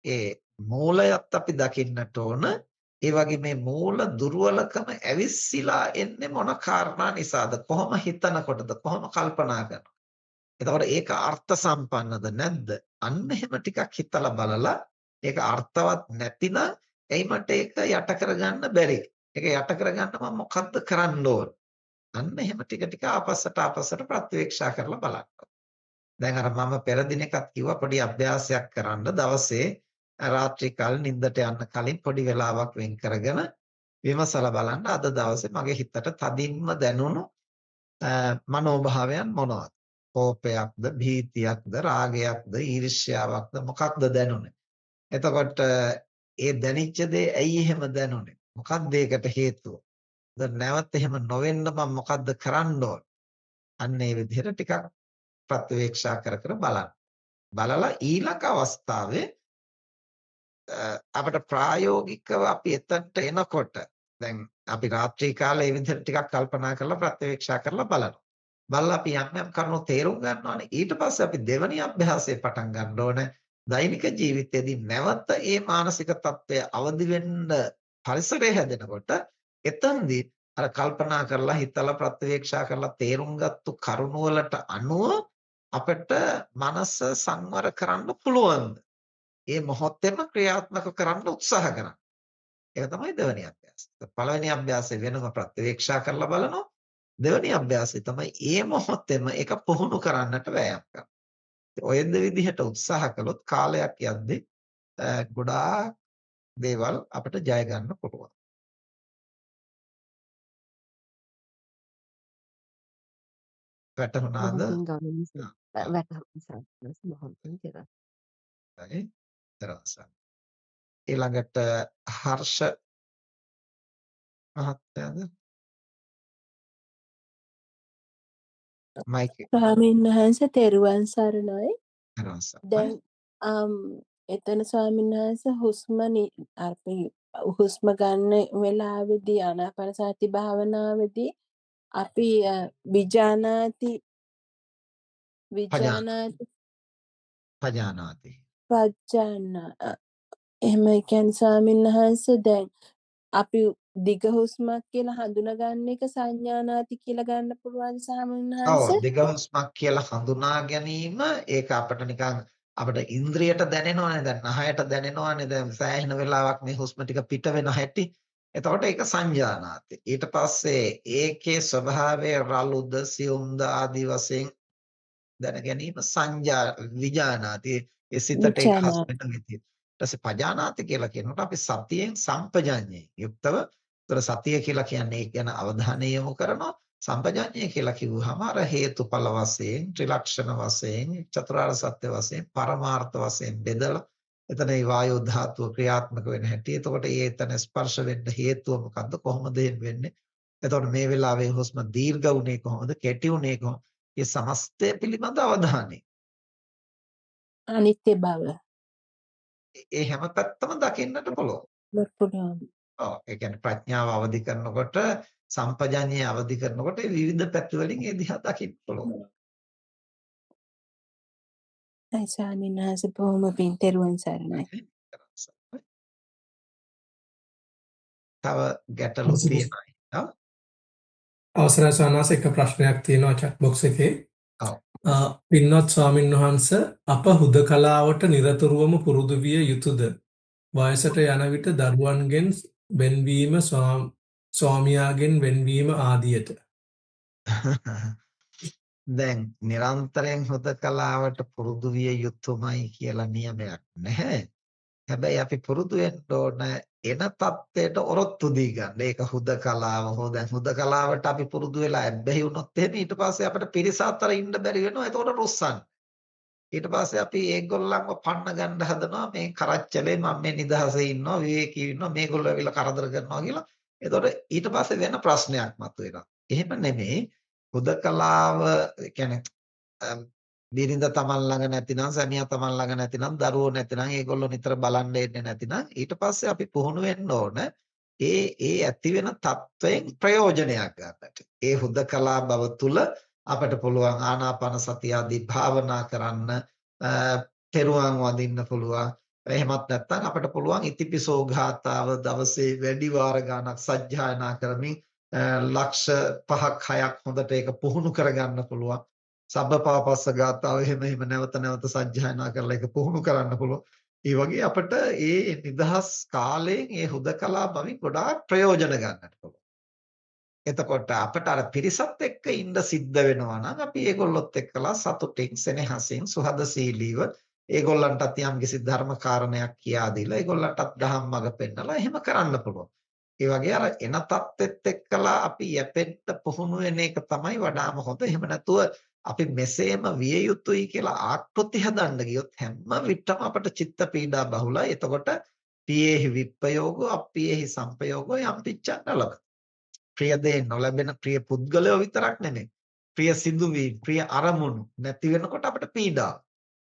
Speaker 1: ඒ මූලයත් අපි දකින්නට ඕන. ඒ වගේ මේ මූල දුර්වලකම ඇවිස්සීලා එන්නේ මොන කාරණා නිසාද? කොහොම හිතනකොටද? කොහොම කල්පනා කරනවද? එතකොට ඒක අර්ථ සම්පන්නද නැද්ද? අන්න එහෙම ටිකක් හිතලා බලලා ඒක අර්ථවත් නැතිනම් එයි මට ඒක යට කරගන්න බැරි. ඒක යට කරගන්න මම මොකද්ද කරන්න ඕන? අන්න එහෙම ටික ටික ආපස්සට ප්‍රත්‍යවේක්ෂා කරලා බලන්න. දැන් අර මම පෙර දිනකත් කිව්වා පොඩි අභ්‍යාසයක් කරන්න දවසේ රාත්‍රී කාලේ නිින්දට යන්න කලින් පොඩි වෙලාවක් වෙන් කරගෙන විමසලා බලන්න අද දවසේ මගේ හිතට තදින්ම දැනුණු මනෝභාවයන් මොනවද? කෝපයක්ද, භීතියක්ද, රාගයක්ද, ඊර්ෂ්‍යාවක්ද මොකක්ද දැනුනේ? එතකොට ඒ දැනිච්ච දේ ඇයි එහෙම දැනුනේ? මොකක්ද ඒකට හේතුව? දැන් නැවත එහෙම නොවෙන්න මම මොකද්ද කරන්න ඕන? අන්න ඒ විදිහට ටිකක් ප්‍රත්‍යවේක්ෂා කර බලන්න. බලලා ඊළඟ අවස්ථාවේ අපිට ප්‍රායෝගිකව අපි එතනට එනකොට දැන් අපි රාත්‍රී කාලේ මේ විදිහට ටිකක් කල්පනා කරලා ප්‍රත්‍යවේක්ෂා කරලා බලනවා. බලලා අපි යම් කරුණු තේරුම් ගන්නවානේ. ඊට පස්සේ අපි දෙවැනි අභ්‍යාසය පටන් ගන්න ඕනේ. දෛනික ජීවිතයේදී නැවත ඒ මානසික තත්ත්වය අවදි වෙන්න පරිසරය හැදෙනකොට එතනදී අර කල්පනා කරලා හිතලා ප්‍රත්‍යවේක්ෂා කරලා තේරුම් ගත්තු කරුණු වලට අනුව අපිට මනස සංවර කරන්න පුළුවන්. ඒ මොහොතේම ක්‍රියාත්මක කරන්න උත්සාහ කරන්න. ඒක තමයි දෙවෙනි අභ්‍යාසය. පළවෙනි අභ්‍යාසය වෙනම ප්‍රත්‍යවේක්ෂා කරලා බලනවා. දෙවෙනි අභ්‍යාසය තමයි ඒ මොහොතේම ඒක පුහුණු කරන්නට වෑයම් කරනවා. ඔය විදිහට උත්සාහ කළොත් කාලයක් යද්දී ගොඩාක් දේවල් අපිට ජය ගන්න පුළුවන්. වැටහුණාද? ඊළඟට හර්ෂ මහත්තයාද? මයික්
Speaker 6: ස්වාමීන් වහන්සේ තෙරුවන් සරණයි. දැන් එතන ස්වාමීන් වහන්සේ හුස්ම ගන්න වෙලාවේදී ආනාපාන සති භාවනාවේදී අපි විජානාති
Speaker 1: පජානාති
Speaker 6: එහෙම කියන්නේ ස්වාමීන් වහන්සේ දැන් අපි දිග හුස්මක් කියලා හඳුනගන්න එක සංඥානාති කියලා ගන්න පුළුවන් ස්වාමීන් වහන්සේ.
Speaker 1: ඔව් දිග හුස්මක් කියලා හඳුනා ගැනීම ඒක අපිට ඉන්ද්‍රියට දැනෙනවානේ, දැන් නහයට දැනෙනවානේ, දැන් සෑහෙන වෙලාවක් මේ හුස්ම ටික පිට වෙන හැටි. එතකොට ඒක සංජානාති. ඊට පස්සේ ඒකේ ස්වභාවය රළුද සියුම්ද ආදී වශයෙන් දැන ගැනීම විජානාති. ඒ සිතට ඒක හස් වෙන විදිය. ඊට පස්සේ පජානාති කියලා කියනකොට අපි සතියෙන් සම්පජඤ්ඤයෙන් යුක්තව. ඒතර සතිය කියලා කියන්නේ ඒක ගැන අවධානය යොමු කරනවා. සම්පජඤ්ඤය කියලා කිව්වහම අර හේතුඵල වශයෙන්, ත්‍රිලක්ෂණ වශයෙන්, චතුරාර්ය සත්‍ය වශයෙන්, පරමාර්ථ වශයෙන් බෙදලා එතන ඒ වායෝ ධාතුව ක්‍රියාත්මක වෙන හැටි. එතකොට එතන ස්පර්ශ වෙන්න හේතුව මොකද්ද? කොහොමද වෙන්නේ? එතකොට මේ වෙලාවේ හුස්ම දීර්ඝ වුණේ කොහොමද? කෙටි වුණේ කොහොමද? මේ සමස්තය පිළිබඳ අවධානය.
Speaker 6: අනිත්‍ය බව.
Speaker 1: ඒ හැම පැත්තම දකින්නට පුළුවන්. ඔව් ඒ කියන්නේ ප්‍රඥාව අවදි කරනකොට සම්පජඤ්ඤය අවදි කරනකොට විවිධ පැති වලින් ඒ දිහා දකින්න පුළුවන්.
Speaker 6: ඒ ස්වාමීන් වහන්සේ බොහොම පිං තෙරුවන් සරණයි.
Speaker 1: තව ගැටලු තියෙනවා.
Speaker 4: අවසරයි සානාස එක ප්‍රශ්නයක් තියෙනවා chat box එකේ. පින්වත් ස්වාමින් වහන්සේ අප හුදකලාවට නිරතුරුවම පුරුදු විය යුතුයද? වයසට යන විට දරුවන්ගෙන් වෙන්වීම ස්වාමියාගෙන් වෙන්වීම ආදියට.
Speaker 1: දැන් නිරන්තරයෙන් හුදකලාවට පුරුදු විය යුතුමයි කියලා නියමයක් නැහැ. හැබැයි අපි පුරුදු වෙන්න ඕන එන தත්ත්වයට ඔරොත්තු දී ගන්න. ඒක හුදකලාව හෝ දැන් හුදකලාවට අපි පුරුදු වෙලා ඇබ්බැහි වුණොත් එහෙම ඊට පස්සේ අපිට පිරිස අතර ඉන්න බැරි වෙනවා. එතකොට රුස්සන්. ඊට පස්සේ අපි ඒගොල්ලන්ව පන්න ගන්න හදනවා. මේ කරච්චලේ මම මේ නිදහසේ ඉන්නවා, විවේකී ඉන්නවා, මේගොල්ලෝ ඇවිල්ලා කරදර කරනවා කියලා. එතකොට ඊට පස්සේ වෙන ප්‍රශ්නයක් මතුවෙනවා. එහෙම නෙමෙයි. හුදකලාව කියන්නේ බිරිඳ තමන් ළඟ නැතිනම්, සැමියා තමන් ළඟ නැතිනම්, දරුවෝ නැතිනම්, ඒගොල්ලෝ නිතර බලන්න එන්නේ නැතිනම් ඊට පස්සේ අපි පුහුණු වෙන්න ඕන ඒ ඇති වෙන තත්වයෙන් ප්‍රයෝජනයක් ගන්නට. ඒ හුදකලා බව තුල අපට පුළුවන් ආනාපාන සතිය ආදී භාවනා කරන්න, තෙරුවන් වඳින්න පුළුවන්. එහෙමත් නැත්නම් අපට පුළුවන් ඉතිපිසෝ ගාථාව දවසේ වැඩි වාර ගණනක් සජ්ජායනා කරමින් ලක්ෂ 5ක් 6ක් හොඳට ඒක පුහුණු කරගන්න පුළුවන්. සබ්බපාපස්ස ගාථාව එහෙම නැවත නැවත සජ්ජායනා කරලා ඒක පුහුණු කරන්න පුළුවන්. ඒ වගේ අපිට ඒ නිදහස් කාලයෙන් ඒ හුදකලා බවින් ගොඩාක් ප්‍රයෝජන ගන්නට පුළුවන්. එතකොට අපිට අර පිරිසත් එක්ක ඉන්න සිද්ධ වෙනවා නම් අපි ඒගොල්ලොත් එක්කලා සතුටින් සෙනෙහසින් සුහදශීලීව ඒගොල්ලන්ටත් යම්කිසි ධර්ම කාරණයක් කියා දීලා ඒගොල්ලන්ටත් දහම් මඟ පෙන්නලා එහෙම කරන්න පුළුවන්. ඒ වගේ අර එන තත්ත්වෙත් එක්කලා අපි යැපෙන්න පුහුණු වෙන එක තමයි වඩාම හොඳ. එහෙම නැතුව අපි මෙසේම විය යුතුයි කියලා ආකෘති හදන්න ගියොත් හැම විටම අපට චිත්ත පීඩා බහුලයි. එතකොට පියේහි විප්පයෝගෝ අප්පියේහි සම්පයෝගෝ යම් පිච්ඡන්න ලබ. ප්‍රිය දේ නොලැබෙන ප්‍රිය පුද්ගලයෝ විතරක් නෙමෙයි. ප්‍රිය සිදුවීම්, ප්‍රිය අරමුණු නැති වෙනකොට අපට පීඩාව.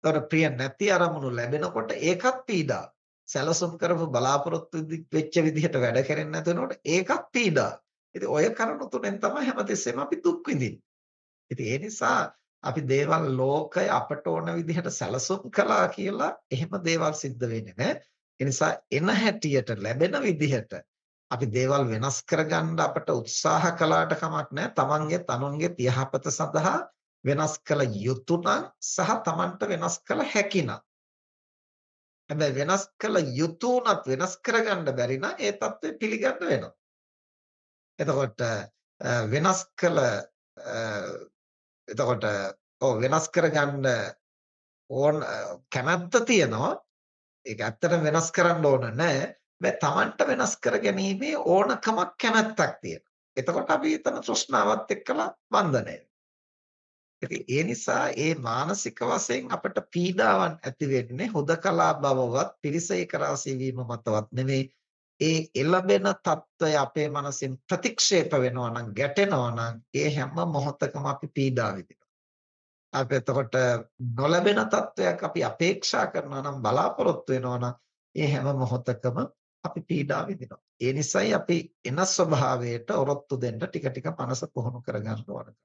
Speaker 1: ඒතකොට ප්‍රිය නැති අරමුණු ලැබෙනකොට ඒකත් පීඩාව. සැලසුම් කරපු බලාපොරොත්තු වෙච්ච විදිහට වැඩ කරන්නේ නැති වෙනකොට ඒකත් පීඩා. ඉතින් ඔය කරුණු තුනෙන් තමයි හැමතිස්සෙම අපි දුක් විඳින්නේ. ඉතින් ඒ නිසා අපි දේවල් ලෝකය අපට ඕන විදිහට සැලසුම් කළා කියලා එහෙම දේවල් සිද්ධ වෙන්නේ නැහැ. ඒ නිසා එන හැටියට ලැබෙන විදිහට අපි දේවල් වෙනස් කරගන්න අපට උත්සාහ කළාට කමක් නැහැ. තමන්ගේ තනුන්ගේ යහපත සඳහා වෙනස් කළ යුතු නම් සහ තමන්ට වෙනස් කළ හැකි නම්. හැබැයි වෙනස් කළ යුතු උනත් වෙනස් කරගන්න බැරි නම් ඒ தත්ත්වය පිළිගන්න වෙනවා. එතකොට වෙනස් කළ එතකොට වෙනස් කරගන්න ඕන කැමැත්ත තියෙනවා. ඒක ඇත්තටම වෙනස් කරන්න ඕන නැහැ. තමන්ට වෙනස් කර ගැනීමේ ඕනකමක් කැමැත්තක් තියෙනවා. එතකොට අපි එතන තෘෂ්ණාවත් එක්කලා බන්ධනය. ඉතින් ඒ නිසා ඒ මානසික වශයෙන් අපට පීඩාවන් ඇති වෙන්නේ හුදකලා බවවත් පිරිස ඒක රාශී වීම මතවත් නෙමෙයි. ඒ එළබෙන తত্ত্বය අපේ මනසින් ප්‍රතික්ෂේප වෙනවා නම් ගැටෙනවා නම් ඒ හැම මොහොතකම අපි පීඩා විඳිනවා. අපි එතකොට නොලැබෙන తত্ত্বයක් අපි අපේක්ෂා කරනවා නම් බලාපොරොත්තු වෙනවා නම් ඒ හැම මොහොතකම අපි පීඩා විඳිනවා. ඒ නිසායි අපි එන ස්වභාවයට ඔරොත්තු දෙන්න ටික ටික මනස පුහුණු කරගන්න ඕන.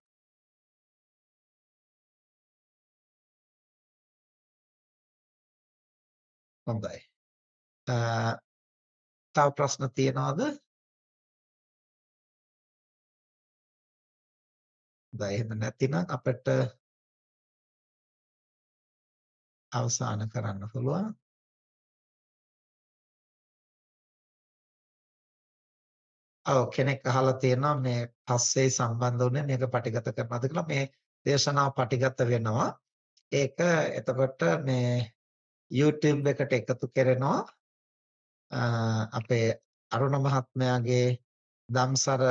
Speaker 1: හොඳයි. තව ප්‍රශ්න තියෙනවද? දැන් එහෙම නැතිනම් අපිට අවසන් කරන්න පුළුවන්. කෙනෙක් අහලා තියෙනවා මේ පස්සේ සම්බන්ධ වුණේ මේක පටිගත කරනවාද කියලා. මේ දේශනාව පටිගත වෙනවා. ඒක එතකොට මේ YouTube එකට එකතු කරනවා. අපේ අරුණ මහත්මයාගේ දම්සර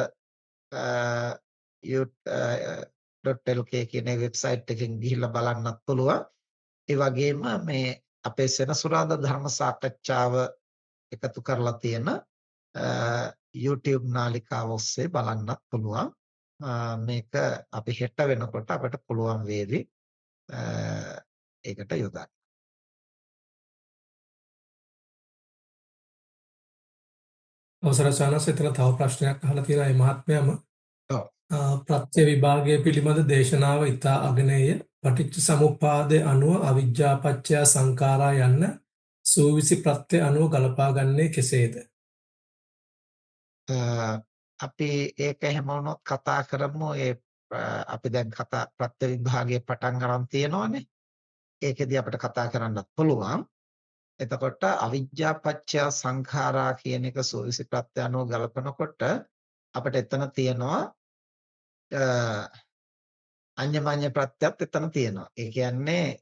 Speaker 1: .lk කියන වෙබ්සයිට් එකෙන් ගිහිල්ලා බලන්නත් පුළුවන්. ඒ වගේම මේ අපේ සෙනසුරාදා ධර්ම සාකච්ඡාව එකතු කරලා තියෙන YouTube නාලිකාව ඔස්සේ බලන්නත් පුළුවන්. මේක අපි හෙට වෙනකොට අපිට පුළුවන් වේවි ඒකට යොදන්න.
Speaker 4: අවසර සානසිතර තව ප්‍රශ්නයක් අහලා තියෙනවා මේ මහත්මයාම.
Speaker 1: ඔව්.
Speaker 4: ප්‍රත්‍ය විභාගයේ පිළිබඳ දේශනාව ඉතා අගනේය. පටිච්ච සමුප්පාදයේ අනුව අවිජ්ජාපච්චය සංඛාරා යන්න සූවිසි ප්‍රත්‍ය අනුව ගලපා ගන්නේ කෙසේද?
Speaker 1: අපි ඒක එහෙම වුණොත් කතා කරමු. අපි දැන් කතා ප්‍රත්‍ය විභාගයේ පටන් ගන්න තියෙනවානේ. ඒකෙදී අපිට කතා කරන්නත් පුළුවන්. එතකොට අවිජ්ජා පත්‍ය සංඛාරා කියන එක සෝවිසි ප්‍රත්‍ය අනුව ගලපනකොට අපිට එතන තියෙනවා අඤ්ඤමඤ්ඤ ප්‍රත්‍යත් එතන තියෙනවා. ඒ කියන්නේ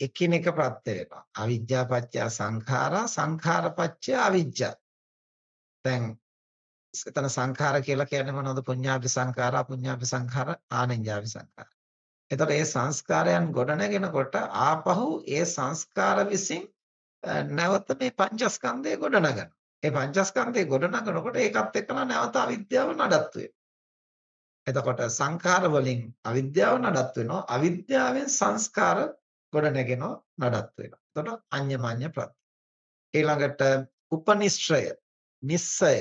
Speaker 1: එකිනෙක ප්‍රත්‍ය වෙනවා. අවිජ්ජා පත්‍ය සංඛාරා සංඛාර පත්‍ය අවිජ්ජා. දැන් එතන සංඛාර කියලා කියන්නේ මොනවද? පුඤ්ඤාභි සංඛාර, අපුඤ්ඤාභි සංඛාර, ආනෙන්ජාභි සංඛාර. එතකොට මේ සංස්කාරයන් ගොඩනගෙනකොට ආපහු ඒ සංස්කාර විසින් නැවත මේ පංචස්කන්ධය ගොඩනගනවා. ඒ පංචස්කන්ධය ගොඩනගනකොට ඒකත් එක්කලා නැවත අවිද්‍යාව නඩත්තු වෙනවා. එතකොට සංඛාර වලින් අවිද්‍යාව නඩත්තු වෙනවා. අවිද්‍යාවෙන් සංස්කාර ගොඩනගෙනවා නඩත්තු වෙනවා. එතකොට අඤ්ඤමඤ්ඤ ප්‍රත්‍ය. ඊළඟට උපනිශ්‍රය, නිස්සය.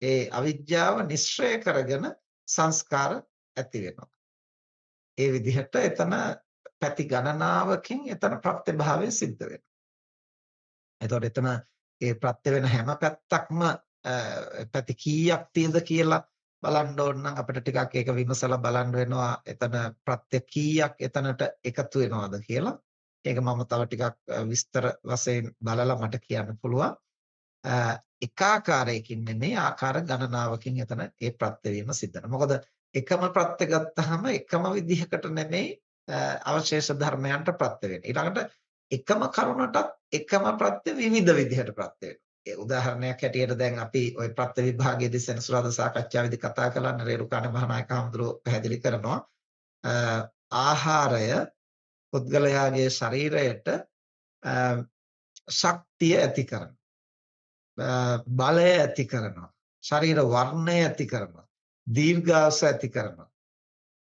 Speaker 1: ඒ අවිද්‍යාව නිශ්‍රය කරගෙන සංස්කාර ඇති වෙනවා. ඒ විදිහට එතන පැති ගණනාවකින් එතන ප්‍රත්‍යභාවය සිද්ධ වෙනවා. එතකොට එතන ඒ ප්‍රත්‍ය වෙන හැම පැත්තක්ම පැති කීයක් තියෙද කියලා බලන්න ඕන නම් අපිට ටිකක් ඒක විමසලා බලන්න වෙනවා. එතන ප්‍රත්‍ය කීයක් එතනට එකතු වෙනවද කියලා. ඒක මම තව ටිකක් විස්තර වශයෙන් බලලා මට කියන්න පුළුවන්. එක ආකාරයකින් නෙමෙයි ආකාර ගණනාවකින් එතන ඒ ප්‍රත්‍ය වීම සිද්ධ වෙනවා. මොකද එකම ප්‍රත්‍ය ගත්තාම එකම විදිහකට නෙමෙයි අවශේෂ ධර්මයන්ට ප්‍රත්‍ය වෙන්නේ. ඊළඟට එකම කරුණටත් එකම ප්‍රත්‍ය විවිධ විදිහට ප්‍රත්‍ය වෙනවා. ඒ උදාහරණයක් හැටියට දැන් අපි ওই ප්‍රත්‍ය විභාගයේදී සෙනසුරාදා සාකච්ඡාවේදී කතා කළා රේරුකාණ මහානායක හඳුරෝ පැහැදිලි කරනවා. ආහාරය පුද්ගලයාගේ ශරීරයට ශක්තිය ඇති කරනවා. බලය ඇති කරනවා. ශරීර වර්ණය ඇති කරනවා. දීර්ඝාස ඇති කරනවා.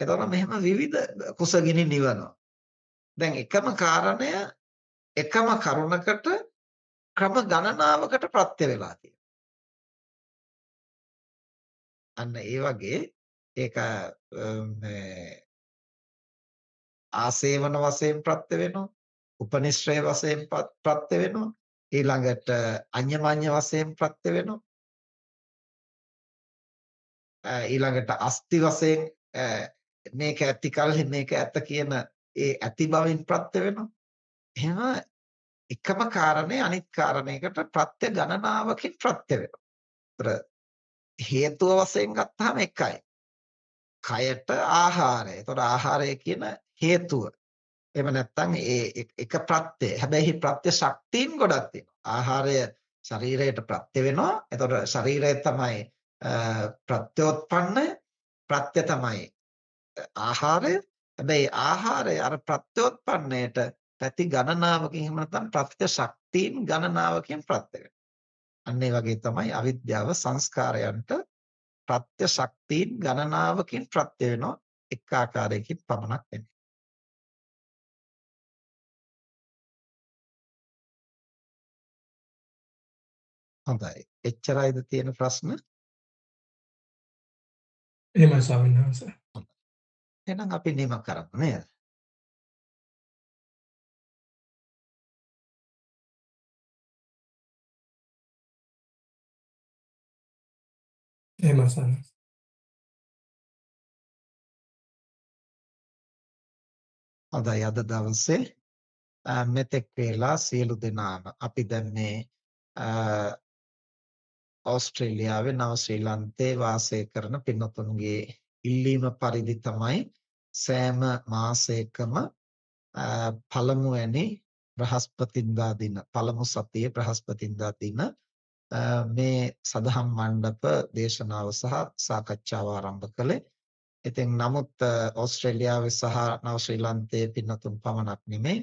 Speaker 1: එතකොට මෙහෙම විවිධ කුසගිනි නිවනවා. දැන් එකම කාරණය එකම කරුණකට ක්‍රම ගණනාවකට ප්‍රත්‍ය වෙලා තියෙනවා. අන්න ඒ වගේ ඒක මේ ආසේවන වශයෙන් ප්‍රත්‍ය වෙනවා. උපනිශ්‍රය වශයෙන් ප්‍රත්‍ය වෙනවා. ඊළඟට අඤ්ඤමඤ්ඤ වශයෙන් ප්‍රත්‍ය වෙනවා. ඊළඟට අස්ති වශයෙන් මේක ඇති කල්හි මේක ඇත කියන ඒ ඇති බවින් ප්‍රත්‍ය වෙනවා. එහෙම එකම කාරණේ අනිත් කාරණයකට ප්‍රත්‍ය ගණනාවකින් ප්‍රත්‍ය වෙනවා. හේතුව වශයෙන් ගත්තාම එකයි. කයට ආහාරය. ඒතකොට ආහාරය කියන හේතුව. එහෙම නැත්නම් ඒ එක ප්‍රත්‍ය. හැබැයි ප්‍රත්‍ය ශක්තියින් ගොඩක් තියෙනවා. ආහාරය ශරීරයට ප්‍රත්‍ය වෙනවා. ඒතකොට ශරීරය තමයි ප්‍රත්‍යෝත්පන්නය. ප්‍රත්‍ය තමයි ආහාරය. හැබැයි ආහාරය අර ප්‍රත්‍යෝත්පන්නයට පැති ගණනාවකින් එහෙම නැත්නම් ප්‍රත්‍ය ශක්තියින් ගණනාවකින් ප්‍රත්‍ය වෙනවා. අන්න ඒ වගේ තමයි අවිද්‍යාව සංස්කාරයන්ට ප්‍රත්‍ය ශක්තියින් ගණනාවකින් ප්‍රත්‍ය වෙනවා. එක් ආකාරයකින් පමණක් නෙමෙයි. හොඳයි. එච්චරයිද තියෙන ප්‍රශ්න?
Speaker 4: එහෙමයි ස්වාමීන් වහන්සේ.
Speaker 1: එහෙනම් අපි නිම කරමු නේද?
Speaker 4: එහෙමයි ස්වාමීන් වහන්සේ.
Speaker 1: හොඳයි අද දවසේ මෙතෙක් වේලා සියලු දෙනාම අපි දැන් මේ ඕස්ට්‍රේලියාවේ නව ශ්‍රී ලන්තේ වාසය කරන පින්වතුන්ගේ ඉල්ලීම පරිදි තමයි සෑම මාසයකම පළමුවැනි බ්‍රහස්පතින්දා දින පළමු සතියේ බ්‍රහස්පතින්දා දින මේ සදහම් මණ්ඩප දේශනාව සහ සාකච්ඡාව ආරම්භ කළේ. ඉතින් නමුත් ඕස්ට්‍රේලියාවේ සහ නව ශ්‍රී ලන්තයේ පින්වතුන් පමණක් නෙමෙයි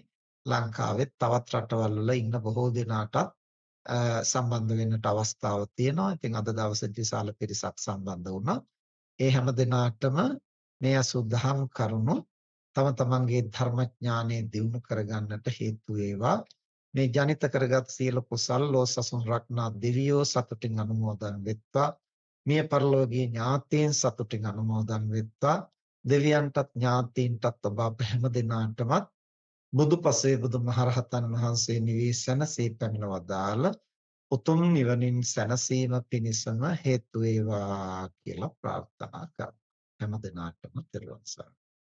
Speaker 1: ලංකාවෙත් තවත් රටවල් වල ඉන්න බොහෝ දෙනාට සම්බන්ධ වෙන්නට අවස්ථාව තියෙනවා. ඉතින් අද දවසේ විශාල පිරිසක් සම්බන්ධ වුණා. ඒ හැම දිනාටම මේ අසුද්ධහම් කරුණු තම තමන්ගේ ධර්මඥානය දියුණු කරගන්නට හේතු වේවා. මේ ජනිත කරගත් සියලු කුසල් ලෝසසුන් රක්නා දිවියෝ සතුටින් අනුමෝදන් වෙත්වා. මිය පරලෝකීය ඥාතීන් සතුටින් අනුමෝදන් වෙත්වා. දෙවියන්ටත් ඥාතීන්ටත් ඔබ අප හැම දිනාටමත් බුදුපසේ බුදුමහරහතන් වහන්සේ නිවී සැනසී පැමිණ වදාළ උතුම් නිවනින් සැනසීම පිණිසම හේතු වේවා කියලා ප්‍රාර්ථනා කරමු. හැම දිනාටම තෙරුවන් සරණයි.